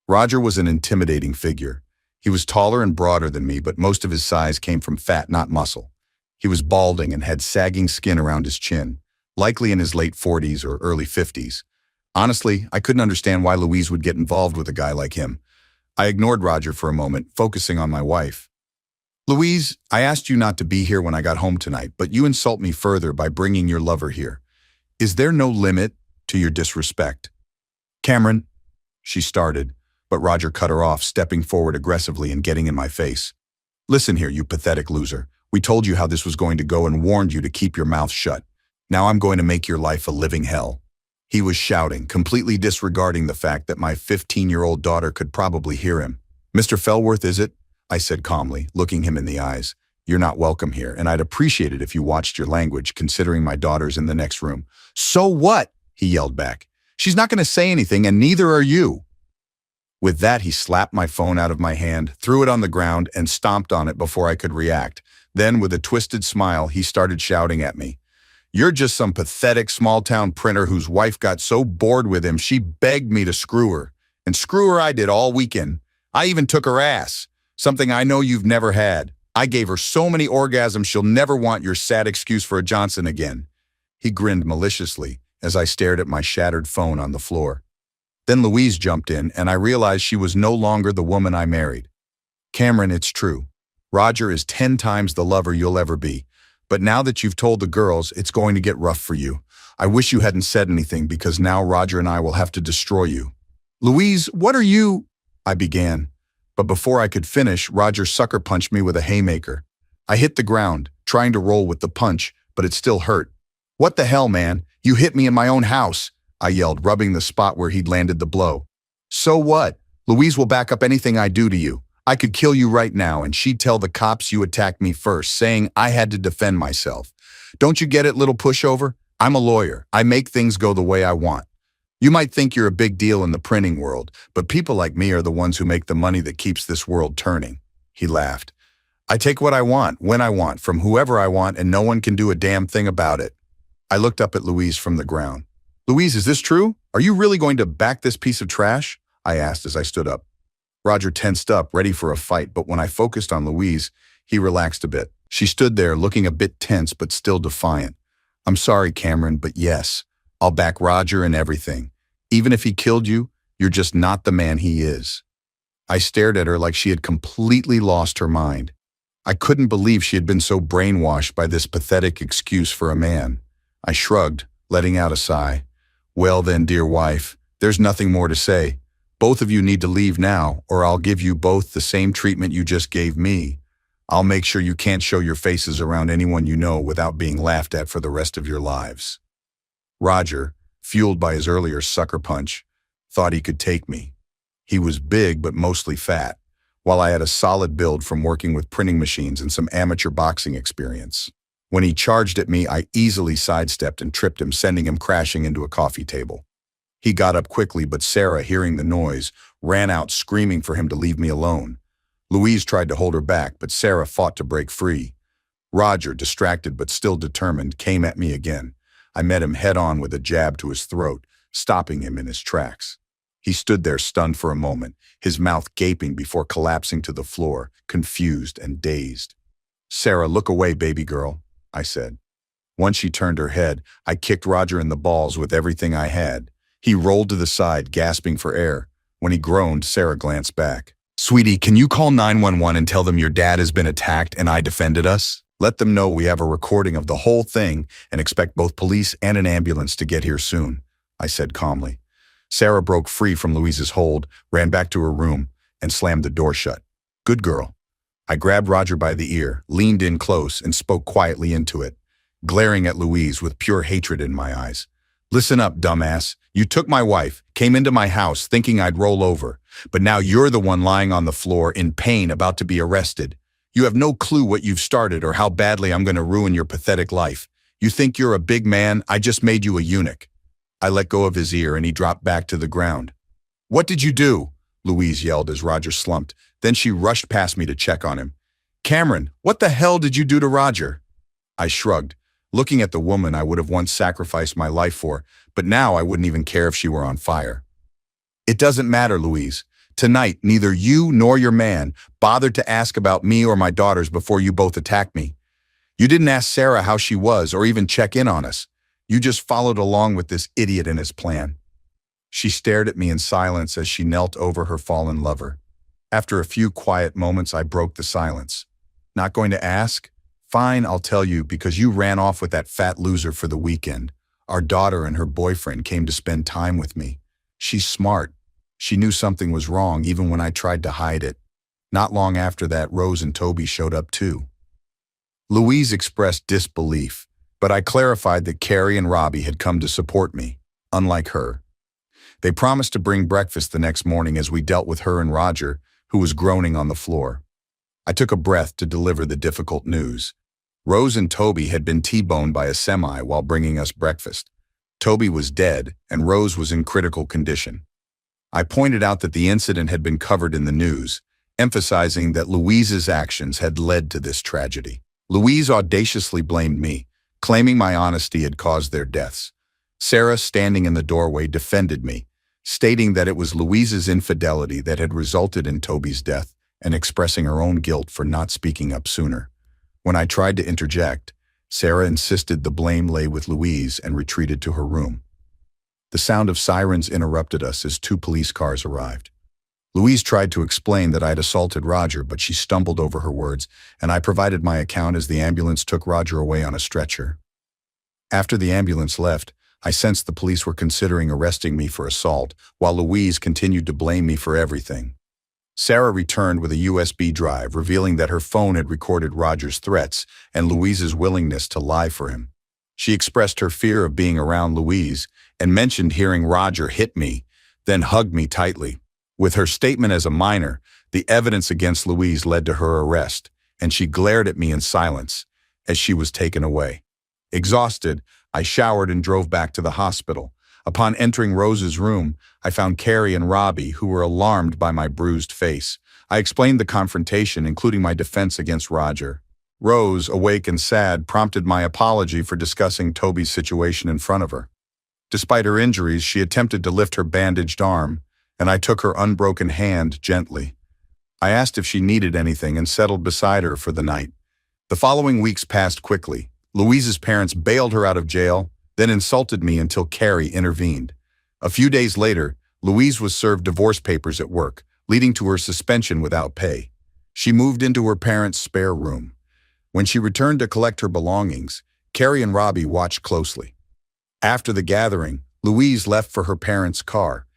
Roger was an intimidating figure. He was taller and broader than me, but most of his size came from fat, not muscle. He was balding and had sagging skin around his chin, likely in his late 40s or early 50s. Honestly, I couldn't understand why Louise would get involved with a guy like him. I ignored Roger for a moment, focusing on my wife. Louise, I asked you not to be here when I got home tonight, but you insult me further by bringing your lover here. Is there no limit to your disrespect? Cameron, she started, but Roger cut her off, stepping forward aggressively and getting in my face. Listen here, you pathetic loser. We told you how this was going to go and warned you to keep your mouth shut. Now I'm going to make your life a living hell. He was shouting, completely disregarding the fact that my 15-year-old daughter could probably hear him. Mr. Fellworth, is it? I said calmly, looking him in the eyes. You're not welcome here, and I'd appreciate it if you watched your language, considering my daughter's in the next room. So what? He yelled back. She's not going to say anything, and neither are you. With that, he slapped my phone out of my hand, threw it on the ground, and stomped on it before I could react. Then, with a twisted smile, he started shouting at me. You're just some pathetic small-town printer whose wife got so bored with him she begged me to screw her. And screw her I did all weekend. I even took her ass, something I know you've never had. I gave her so many orgasms she'll never want your sad excuse for a Johnson again. He grinned maliciously as I stared at my shattered phone on the floor. Then Louise jumped in, and I realized she was no longer the woman I married. Cameron, it's true. Roger is 10 times the lover you'll ever be. But now that you've told the girls, it's going to get rough for you. I wish you hadn't said anything because now Roger and I will have to destroy you. Louise, what are you? I began. But before I could finish, Roger sucker punched me with a haymaker. I hit the ground, trying to roll with the punch, but it still hurt. What the hell, man? You hit me in my own house, I yelled, rubbing the spot where he'd landed the blow. So what? Louise will back up anything I do to you. I could kill you right now, and she'd tell the cops you attacked me first, saying I had to defend myself. Don't you get it, little pushover? I'm a lawyer. I make things go the way I want. You might think you're a big deal in the printing world, but people like me are the ones who make the money that keeps this world turning. He laughed. I take what I want, when I want, from whoever I want, and no one can do a damn thing about it. I looked up at Louise from the ground. Louise, is this true? Are you really going to back this piece of trash? I asked as I stood up. Roger tensed up, ready for a fight, but when I focused on Louise, he relaxed a bit. She stood there, looking a bit tense but still defiant. I'm sorry, Cameron, but yes, I'll back Roger and everything. Even if he killed you, you're just not the man he is. I stared at her like she had completely lost her mind. I couldn't believe she had been so brainwashed by this pathetic excuse for a man. I shrugged, letting out a sigh. Well then, dear wife, there's nothing more to say. Both of you need to leave now, or I'll give you both the same treatment you just gave me. I'll make sure you can't show your faces around anyone you know without being laughed at for the rest of your lives. Roger, fueled by his earlier sucker punch, thought he could take me. He was big but mostly fat, while I had a solid build from working with printing machines and some amateur boxing experience. When he charged at me, I easily sidestepped and tripped him, sending him crashing into a coffee table. He got up quickly, but Sarah, hearing the noise, ran out screaming for him to leave me alone. Louise tried to hold her back, but Sarah fought to break free. Roger, distracted but still determined, came at me again. I met him head-on with a jab to his throat, stopping him in his tracks. He stood there stunned for a moment, his mouth gaping before collapsing to the floor, confused and dazed. Sarah, look away, baby girl, I said. Once she turned her head, I kicked Roger in the balls with everything I had. He rolled to the side, gasping for air. When he groaned, Sarah glanced back. Sweetie, can you call 911 and tell them your dad has been attacked and I defended us? Let them know we have a recording of the whole thing and expect both police and an ambulance to get here soon, I said calmly. Sarah broke free from Louise's hold, ran back to her room, and slammed the door shut. Good girl. I grabbed Roger by the ear, leaned in close, and spoke quietly into it, glaring at Louise with pure hatred in my eyes. Listen up, dumbass. You took my wife, came into my house thinking I'd roll over, but now you're the one lying on the floor in pain about to be arrested. You have no clue what you've started or how badly I'm going to ruin your pathetic life. You think you're a big man? I just made you a eunuch. I let go of his ear and he dropped back to the ground. What did you do? Louise yelled as Roger slumped. Then she rushed past me to check on him. Cameron, what the hell did you do to Roger? I shrugged, looking at the woman I would have once sacrificed my life for, but now I wouldn't even care if she were on fire. It doesn't matter, Louise. Tonight, neither you nor your man bothered to ask about me or my daughters before you both attacked me. You didn't ask Sarah how she was or even check in on us. You just followed along with this idiot and his plan. She stared at me in silence as she knelt over her fallen lover. After a few quiet moments, I broke the silence. Not going to ask? Fine, I'll tell you, because you ran off with that fat loser for the weekend. Our daughter and her boyfriend came to spend time with me. She's smart. She knew something was wrong even when I tried to hide it. Not long after that, Rose and Toby showed up too. Louise expressed disbelief, but I clarified that Carrie and Robbie had come to support me, unlike her. They promised to bring breakfast the next morning as we dealt with her and Roger, who was groaning on the floor. I took a breath to deliver the difficult news. Rose and Toby had been T-boned by a semi while bringing us breakfast. Toby was dead, and Rose was in critical condition. I pointed out that the incident had been covered in the news, emphasizing that Louise's actions had led to this tragedy. Louise audaciously blamed me, claiming my honesty had caused their deaths. Sarah, standing in the doorway, defended me, stating that it was Louise's infidelity that had resulted in Toby's death and expressing her own guilt for not speaking up sooner. When I tried to interject, Sarah insisted the blame lay with Louise and retreated to her room. The sound of sirens interrupted us as 2 police cars arrived. Louise tried to explain that I'd assaulted Roger, but she stumbled over her words, and I provided my account as the ambulance took Roger away on a stretcher. After the ambulance left, I sensed the police were considering arresting me for assault, while Louise continued to blame me for everything. Sarah returned with a USB drive, revealing that her phone had recorded Roger's threats and Louise's willingness to lie for him. She expressed her fear of being around Louise and mentioned hearing Roger hit me, then hugged me tightly. With her statement as a minor, the evidence against Louise led to her arrest, and she glared at me in silence as she was taken away. Exhausted, I showered and drove back to the hospital. Upon entering Rose's room, I found Carrie and Robbie, who were alarmed by my bruised face. I explained the confrontation, including my defense against Roger. Rose, awake and sad, prompted my apology for discussing Toby's situation in front of her. Despite her injuries, she attempted to lift her bandaged arm, and I took her unbroken hand gently. I asked if she needed anything and settled beside her for the night. The following weeks passed quickly. Louise's parents bailed her out of jail, then insulted me until Carrie intervened. A few days later, Louise was served divorce papers at work, leading to her suspension without pay. She moved into her parents' spare room. When she returned to collect her belongings, Carrie and Robbie watched closely. After the gathering, Louise left for her parents' car.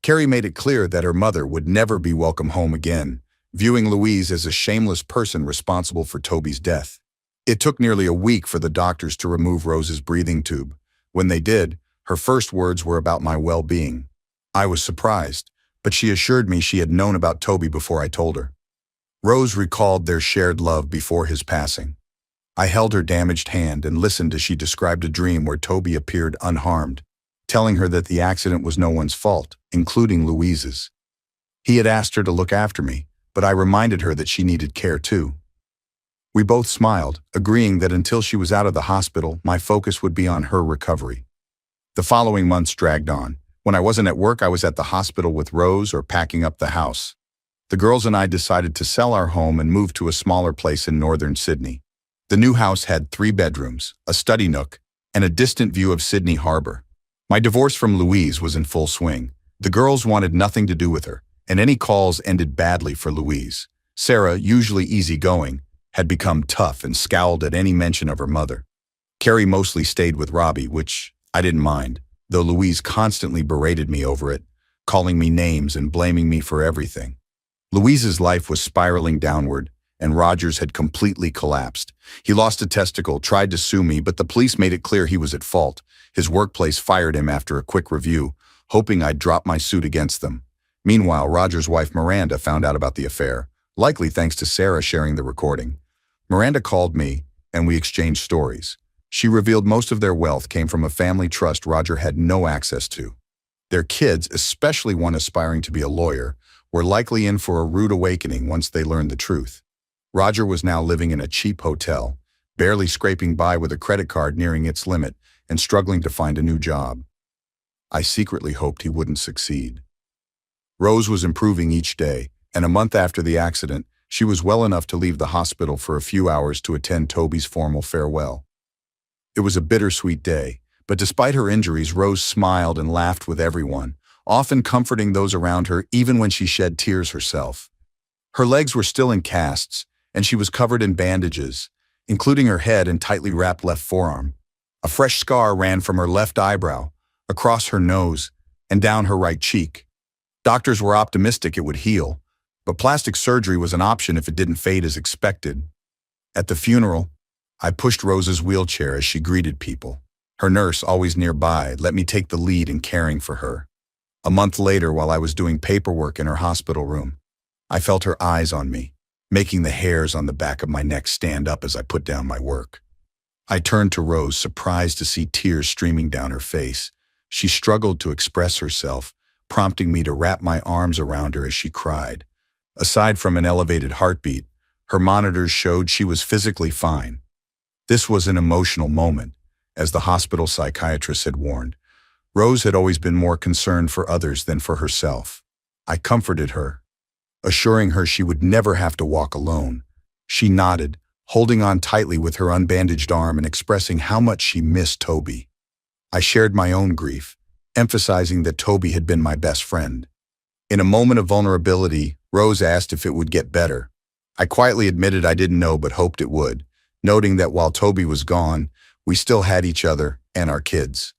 Carrie made it clear that her mother would never be welcome home again, viewing Louise as a shameless person responsible for Toby's death. It took nearly a week for the doctors to remove Rose's breathing tube. When they did, her first words were about my well-being. I was surprised, but she assured me she had known about Toby before I told her. Rose recalled their shared love before his passing. I held her damaged hand and listened as she described a dream where Toby appeared unharmed, telling her that the accident was no one's fault, including Louise's. He had asked her to look after me, but I reminded her that she needed care too. We both smiled, agreeing that until she was out of the hospital, my focus would be on her recovery. The following months dragged on. When I wasn't at work, I was at the hospital with Rose or packing up the house. The girls and I decided to sell our home and move to a smaller place in northern Sydney. The new house had 3 bedrooms, a study nook, and a distant view of Sydney Harbor. My divorce from Louise was in full swing. The girls wanted nothing to do with her, and any calls ended badly for Louise. Sarah, usually easygoing, had become tough and scowled at any mention of her mother. Carrie mostly stayed with Robbie, which I didn't mind, though Louise constantly berated me over it, calling me names and blaming me for everything. Louise's life was spiraling downward, and Rogers had completely collapsed. He lost a testicle, tried to sue me, but the police made it clear he was at fault. His workplace fired him after a quick review, hoping I'd drop my suit against them. Meanwhile, Rogers' wife Miranda found out about the affair, likely thanks to Sarah sharing the recording. Miranda called me, and we exchanged stories. She revealed most of their wealth came from a family trust Roger had no access to. Their kids, especially one aspiring to be a lawyer, were likely in for a rude awakening once they learned the truth. Roger was now living in a cheap hotel, barely scraping by with a credit card nearing its limit and struggling to find a new job. I secretly hoped he wouldn't succeed. Rose was improving each day, and a month after the accident, she was well enough to leave the hospital for a few hours to attend Toby's formal farewell. It was a bittersweet day, but despite her injuries, Rose smiled and laughed with everyone, often comforting those around her even when she shed tears herself. Her legs were still in casts, and she was covered in bandages, including her head and tightly wrapped left forearm. A fresh scar ran from her left eyebrow, across her nose, and down her right cheek. Doctors were optimistic it would heal, but plastic surgery was an option if it didn't fade as expected. At the funeral, I pushed Rose's wheelchair as she greeted people. Her nurse, always nearby, let me take the lead in caring for her. A month later, while I was doing paperwork in her hospital room, I felt her eyes on me, making the hairs on the back of my neck stand up as I put down my work. I turned to Rose, surprised to see tears streaming down her face. She struggled to express herself, prompting me to wrap my arms around her as she cried. Aside from an elevated heartbeat, her monitors showed she was physically fine. This was an emotional moment, as the hospital psychiatrist had warned. Rose had always been more concerned for others than for herself. I comforted her, assuring her she would never have to walk alone. She nodded, holding on tightly with her unbandaged arm and expressing how much she missed Toby. I shared my own grief, emphasizing that Toby had been my best friend. In a moment of vulnerability, Rose asked if it would get better. I quietly admitted I didn't know but hoped it would, noting that while Toby was gone, we still had each other and our kids.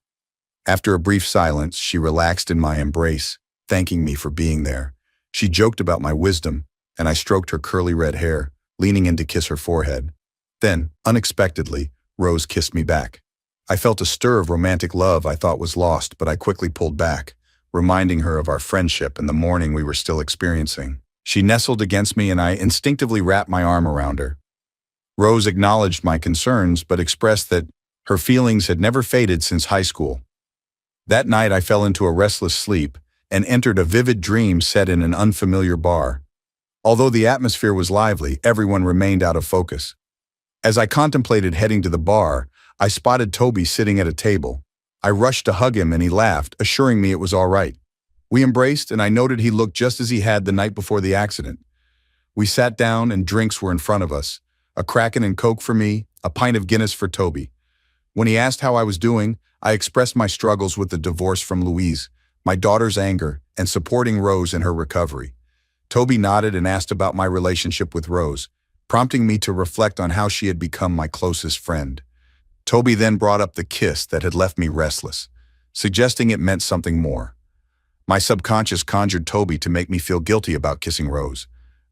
After a brief silence, she relaxed in my embrace, thanking me for being there. She joked about my wisdom, and I stroked her curly red hair, leaning in to kiss her forehead. Then, unexpectedly, Rose kissed me back. I felt a stir of romantic love I thought was lost, but I quickly pulled back, reminding her of our friendship and the mourning we were still experiencing. She nestled against me and I instinctively wrapped my arm around her. Rose acknowledged my concerns, but expressed that her feelings had never faded since high school. That night I fell into a restless sleep and entered a vivid dream set in an unfamiliar bar. Although the atmosphere was lively, everyone remained out of focus. As I contemplated heading to the bar, I spotted Toby sitting at a table. I rushed to hug him and he laughed, assuring me it was all right. We embraced and I noted he looked just as he had the night before the accident. We sat down and drinks were in front of us, a Kraken and Coke for me, a pint of Guinness for Toby. When he asked how I was doing, I expressed my struggles with the divorce from Louise, my daughter's anger, and supporting Rose in her recovery. Toby nodded and asked about my relationship with Rose, prompting me to reflect on how she had become my closest friend. Toby then brought up the kiss that had left me restless, suggesting it meant something more. My subconscious conjured Toby to make me feel guilty about kissing Rose.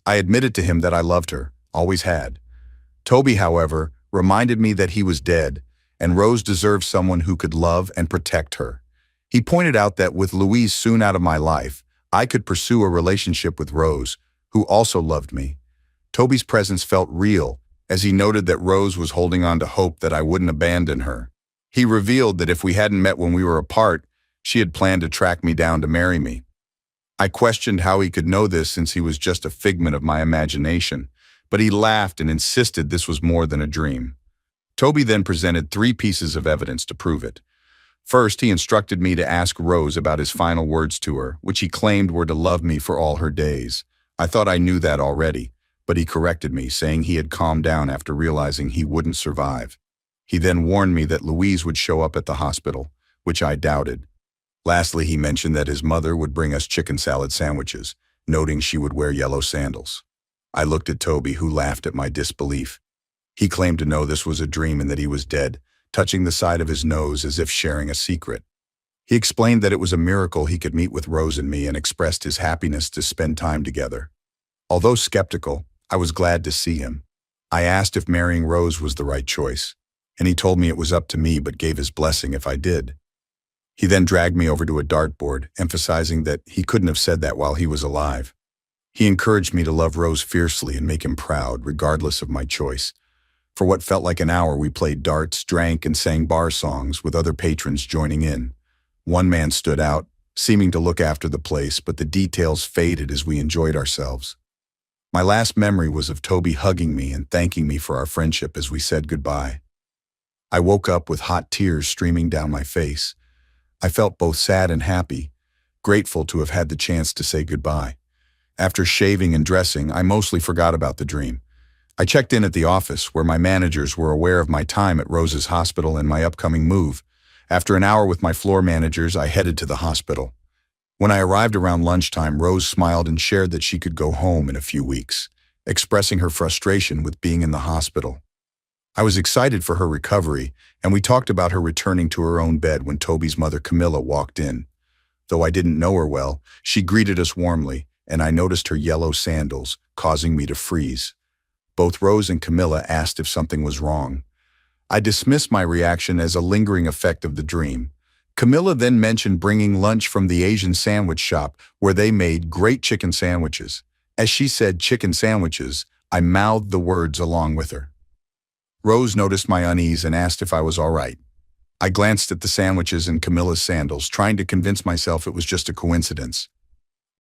I admitted to him that I loved her, always had. Toby, however, reminded me that he was dead, and Rose deserved someone who could love and protect her. He pointed out that with Louise soon out of my life, I could pursue a relationship with Rose, who also loved me. Toby's presence felt real, as he noted that Rose was holding on to hope that I wouldn't abandon her. He revealed that if we hadn't met when we were apart, she had planned to track me down to marry me. I questioned how he could know this since he was just a figment of my imagination, but he laughed and insisted this was more than a dream. Toby then presented 3 pieces of evidence to prove it. First, he instructed me to ask Rose about his final words to her, which he claimed were to love me for all her days. I thought I knew that already, but he corrected me, saying he had calmed down after realizing he wouldn't survive. He then warned me that Louise would show up at the hospital, which I doubted. Lastly, he mentioned that his mother would bring us chicken salad sandwiches, noting she would wear yellow sandals. I looked at Toby, who laughed at my disbelief. He claimed to know this was a dream and that he was dead, touching the side of his nose as if sharing a secret. He explained that it was a miracle he could meet with Rose and me and expressed his happiness to spend time together. Although skeptical, I was glad to see him. I asked if marrying Rose was the right choice, and he told me it was up to me but gave his blessing if I did. He then dragged me over to a dartboard, emphasizing that he couldn't have said that while he was alive. He encouraged me to love Rose fiercely and make him proud, regardless of my choice. For what felt like an hour, we played darts, drank, and sang bar songs, with other patrons joining in. One man stood out, seeming to look after the place, but the details faded as we enjoyed ourselves. My last memory was of Toby hugging me and thanking me for our friendship as we said goodbye. I woke up with hot tears streaming down my face. I felt both sad and happy, grateful to have had the chance to say goodbye. After shaving and dressing, I mostly forgot about the dream. I checked in at the office, where my managers were aware of my time at Rose's hospital and my upcoming move. After an hour with my floor managers, I headed to the hospital. When I arrived around lunchtime, Rose smiled and shared that she could go home in a few weeks, expressing her frustration with being in the hospital. I was excited for her recovery, and we talked about her returning to her own bed when Toby's mother Camilla walked in. Though I didn't know her well, she greeted us warmly, and I noticed her yellow sandals, causing me to freeze. Both Rose and Camilla asked if something was wrong. I dismissed my reaction as a lingering effect of the dream. Camilla then mentioned bringing lunch from the Asian sandwich shop, where they made great chicken sandwiches. As she said chicken sandwiches, I mouthed the words along with her. Rose noticed my unease and asked if I was all right. I glanced at the sandwiches and Camilla's sandals, trying to convince myself it was just a coincidence.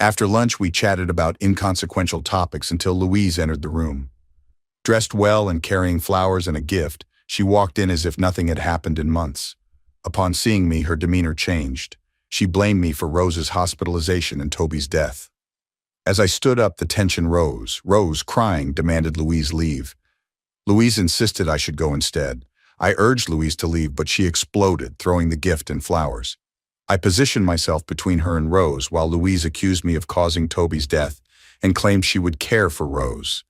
After lunch, we chatted about inconsequential topics until Louise entered the room. Dressed well and carrying flowers and a gift, she walked in as if nothing had happened in months. Upon seeing me, her demeanor changed. She blamed me for Rose's hospitalization and Toby's death. As I stood up, the tension rose. Rose, crying, demanded Louise leave. Louise insisted I should go instead. I urged Louise to leave, but she exploded, throwing the gift and flowers. I positioned myself between her and Rose while Louise accused me of causing Toby's death and claimed she would care for Rose.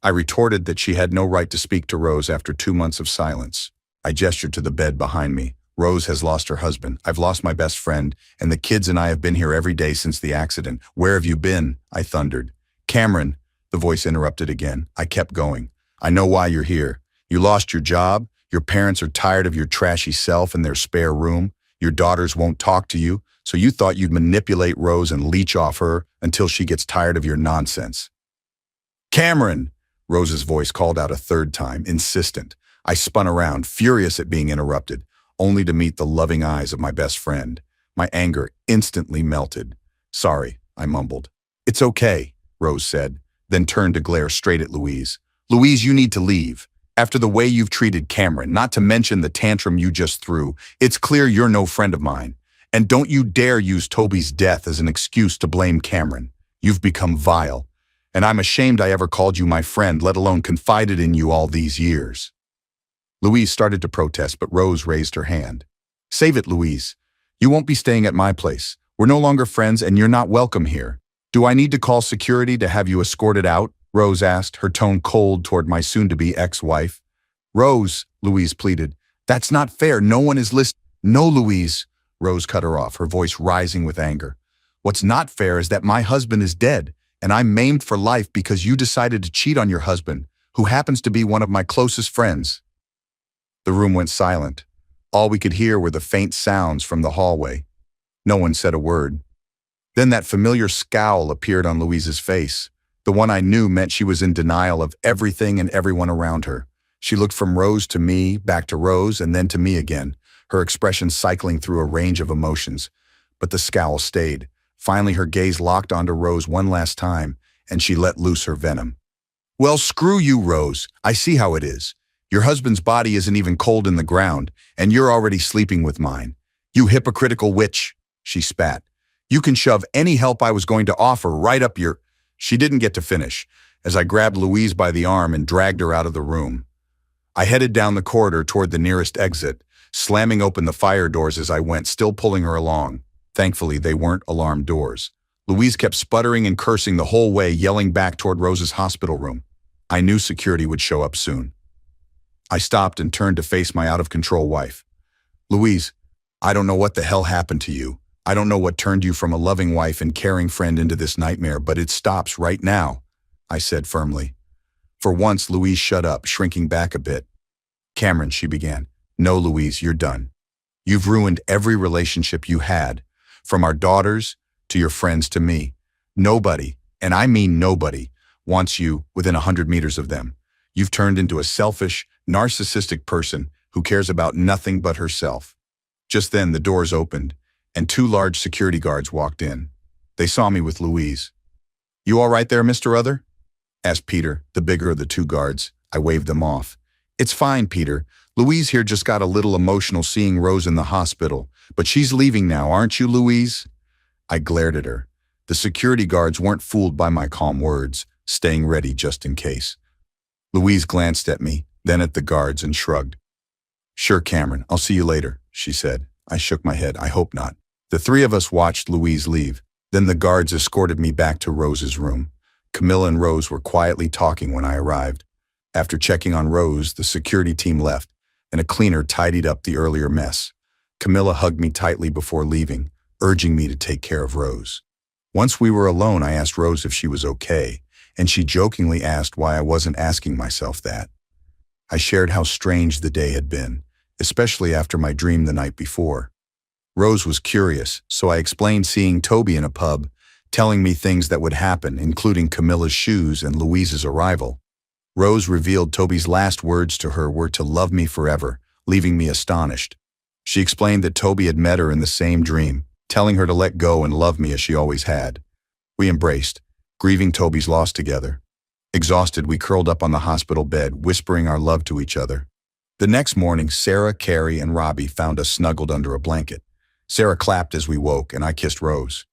I retorted that she had no right to speak to Rose after 2 months of silence. I gestured to the bed behind me. Rose has lost her husband. I've lost my best friend, and the kids and I have been here every day since the accident. Where have you been? I thundered. Cameron, the voice interrupted again. I kept going. I know why you're here. You lost your job. Your parents are tired of your trashy self in their spare room. Your daughters won't talk to you, so you thought you'd manipulate Rose and leech off her until she gets tired of your nonsense. Cameron, Rose's voice called out a third time, insistent. I spun around, furious at being interrupted, only to meet the loving eyes of my best friend. My anger instantly melted. Sorry, I mumbled. It's okay, Rose said, then turned to glare straight at Louise. Louise, you need to leave. After the way you've treated Cameron, not to mention the tantrum you just threw, it's clear you're no friend of mine. And don't you dare use Toby's death as an excuse to blame Cameron. You've become vile. And I'm ashamed I ever called you my friend, let alone confided in you all these years. Louise started to protest, but Rose raised her hand. Save it, Louise. You won't be staying at my place. We're no longer friends and you're not welcome here. Do I need to call security to have you escorted out? Rose asked, her tone cold toward my soon-to-be ex-wife. Rose, Louise pleaded, that's not fair. No one is listening. No, Louise, Rose cut her off, her voice rising with anger. What's not fair is that my husband is dead, and I'm maimed for life because you decided to cheat on your husband, who happens to be one of my closest friends. The room went silent. All we could hear were the faint sounds from the hallway. No one said a word. Then that familiar scowl appeared on Louise's face. The one I knew meant she was in denial of everything and everyone around her. She looked from Rose to me, back to Rose, and then to me again, her expression cycling through a range of emotions. But the scowl stayed. Finally, her gaze locked onto Rose one last time, and she let loose her venom. Well, screw you, Rose. I see how it is. Your husband's body isn't even cold in the ground, and you're already sleeping with mine. You hypocritical witch, she spat. You can shove any help I was going to offer right up your... She didn't get to finish, as I grabbed Louise by the arm and dragged her out of the room. I headed down the corridor toward the nearest exit, slamming open the fire doors as I went, still pulling her along. Thankfully, they weren't alarm doors. Louise kept sputtering and cursing the whole way, yelling back toward Rose's hospital room. I knew security would show up soon. I stopped and turned to face my out-of-control wife. Louise, I don't know what the hell happened to you. I don't know what turned you from a loving wife and caring friend into this nightmare, but it stops right now, I said firmly. For once, Louise shut up, shrinking back a bit. "Cameron," she began. "No, Louise, you're done. You've ruined every relationship you had, from our daughters to your friends to me. Nobody, and I mean nobody, wants you within 100 meters of them. You've turned into a selfish, narcissistic person who cares about nothing but herself." Just then, the doors opened, and two large security guards walked in. They saw me with Louise. "You all right there, Mr. Other?" asked Peter, the bigger of the two guards. I waved them off. "It's fine, Peter. Louise here just got a little emotional seeing Rose in the hospital, but she's leaving now, aren't you, Louise?" I glared at her. The security guards weren't fooled by my calm words, staying ready just in case. Louise glanced at me, then at the guards, and shrugged. "Sure, Cameron, I'll see you later," she said. I shook my head. "I hope not." The three of us watched Louise leave. Then the guards escorted me back to Rose's room. Camilla and Rose were quietly talking when I arrived. After checking on Rose, the security team left, and a cleaner tidied up the earlier mess. Camilla hugged me tightly before leaving, urging me to take care of Rose. Once we were alone, I asked Rose if she was okay, and she jokingly asked why I wasn't asking myself that. I shared how strange the day had been, especially after my dream the night before. Rose was curious, so I explained seeing Toby in a pub, telling me things that would happen, including Camilla's shoes and Louise's arrival. Rose revealed Toby's last words to her were to love me forever, leaving me astonished. She explained that Toby had met her in the same dream, telling her to let go and love me as she always had. We embraced, grieving Toby's loss together. Exhausted, we curled up on the hospital bed, whispering our love to each other. The next morning, Sarah, Carrie, and Robbie found us snuggled under a blanket. Sarah clapped as we woke, and I kissed Rose.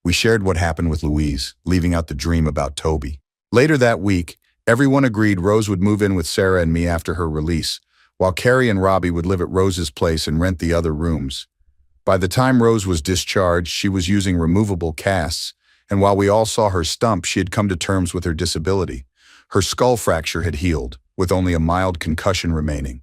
We shared what happened with Louise, leaving out the dream about Toby. Later that week, everyone agreed Rose would move in with Sarah and me after her release, while Carrie and Robbie would live at Rose's place and rent the other rooms. By the time Rose was discharged, she was using removable casts, and while we all saw her stump, she had come to terms with her disability. Her skull fracture had healed, with only a mild concussion remaining.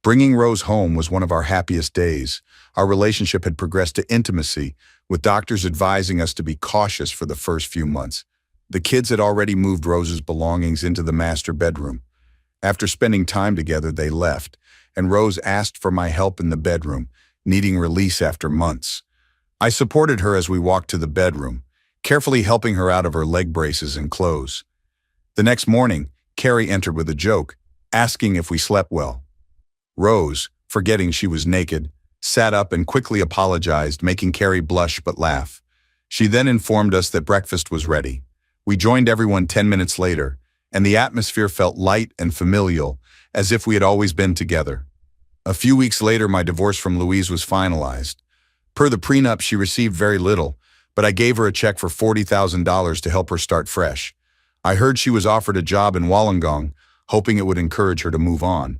Bringing Rose home was one of our happiest days. Our relationship had progressed to intimacy, with doctors advising us to be cautious for the first few months. The kids had already moved Rose's belongings into the master bedroom. After spending time together, they left, and Rose asked for my help in the bedroom, needing release after months. I supported her as we walked to the bedroom, carefully helping her out of her leg braces and clothes. The next morning, Carrie entered with a joke, asking if we slept well. Rose, forgetting she was naked, sat up and quickly apologized, making Carrie blush but laugh. She then informed us that breakfast was ready. We joined everyone 10 minutes later, and the atmosphere felt light and familial, as if we had always been together. A few weeks later, my divorce from Louise was finalized. Per the prenup, she received very little, but I gave her a check for $40,000 to help her start fresh. I heard she was offered a job in Wollongong, hoping it would encourage her to move on.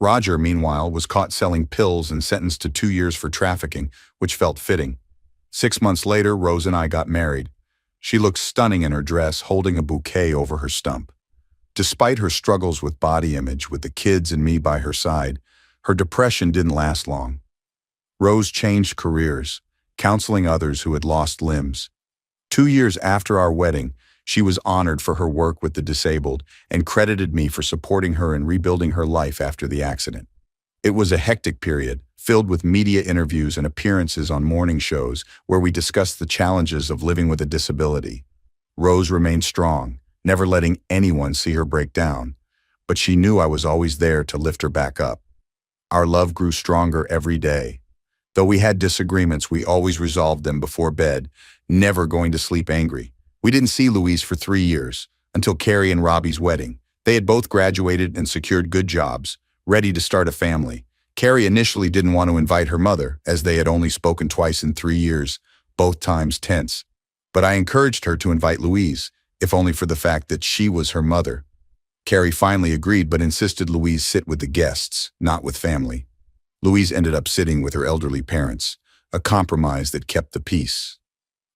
Roger, meanwhile, was caught selling pills and sentenced to 2 years for trafficking, which felt fitting. 6 months later, Rose and I got married. She looked stunning in her dress, holding a bouquet over her stump. Despite her struggles with body image, with the kids and me by her side, her depression didn't last long. Rose changed careers, counseling others who had lost limbs. 2 years after our wedding, she was honored for her work with the disabled and credited me for supporting her in rebuilding her life after the accident. It was a hectic period, filled with media interviews and appearances on morning shows where we discussed the challenges of living with a disability. Rose remained strong, never letting anyone see her break down, but she knew I was always there to lift her back up. Our love grew stronger every day. Though we had disagreements, we always resolved them before bed, never going to sleep angry. We didn't see Louise for 3 years, until Carrie and Robbie's wedding. They had both graduated and secured good jobs, ready to start a family. Carrie initially didn't want to invite her mother, as they had only spoken twice in 3 years, both times tense. But I encouraged her to invite Louise, if only for the fact that she was her mother. Carrie finally agreed, but insisted Louise sit with the guests, not with family. Louise ended up sitting with her elderly parents, a compromise that kept the peace.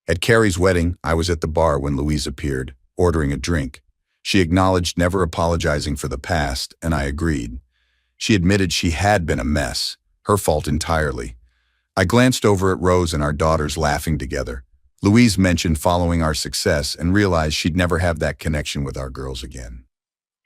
At Carrie's wedding, I was at the bar when Louise appeared, ordering a drink. She acknowledged never apologizing for the past, and I agreed. She admitted she had been a mess, her fault entirely. I glanced over at Rose and our daughters laughing together. Louise mentioned following our success and realized she'd never have that connection with our girls again.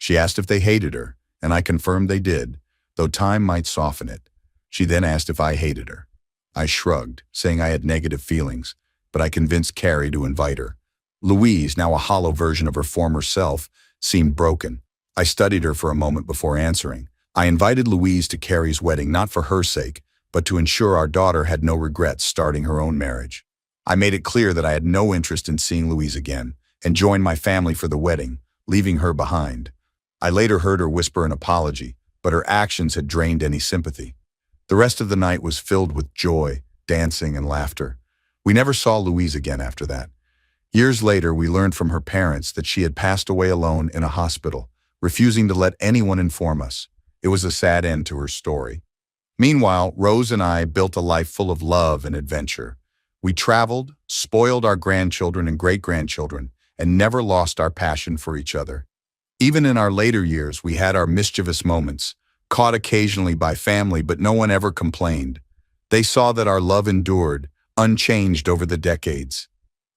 She asked if they hated her, and I confirmed they did, though time might soften it. She then asked if I hated her. I shrugged, saying I had negative feelings, but I convinced Carrie to invite her. Louise, now a hollow version of her former self, seemed broken. I studied her for a moment before answering. I invited Louise to Carrie's wedding not for her sake, but to ensure our daughter had no regrets starting her own marriage. I made it clear that I had no interest in seeing Louise again, and joined my family for the wedding, leaving her behind. I later heard her whisper an apology, but her actions had drained any sympathy. The rest of the night was filled with joy, dancing, and laughter. We never saw Louise again after that. Years later, we learned from her parents that she had passed away alone in a hospital, refusing to let anyone inform us. It was a sad end to her story. Meanwhile, Rose and I built a life full of love and adventure. We traveled, spoiled our grandchildren and great-grandchildren, and never lost our passion for each other. Even in our later years, we had our mischievous moments, caught occasionally by family, but no one ever complained. They saw that our love endured, unchanged over the decades.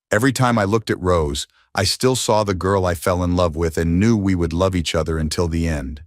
Every time I looked at Rose, I still saw the girl I fell in love with and knew we would love each other until the end.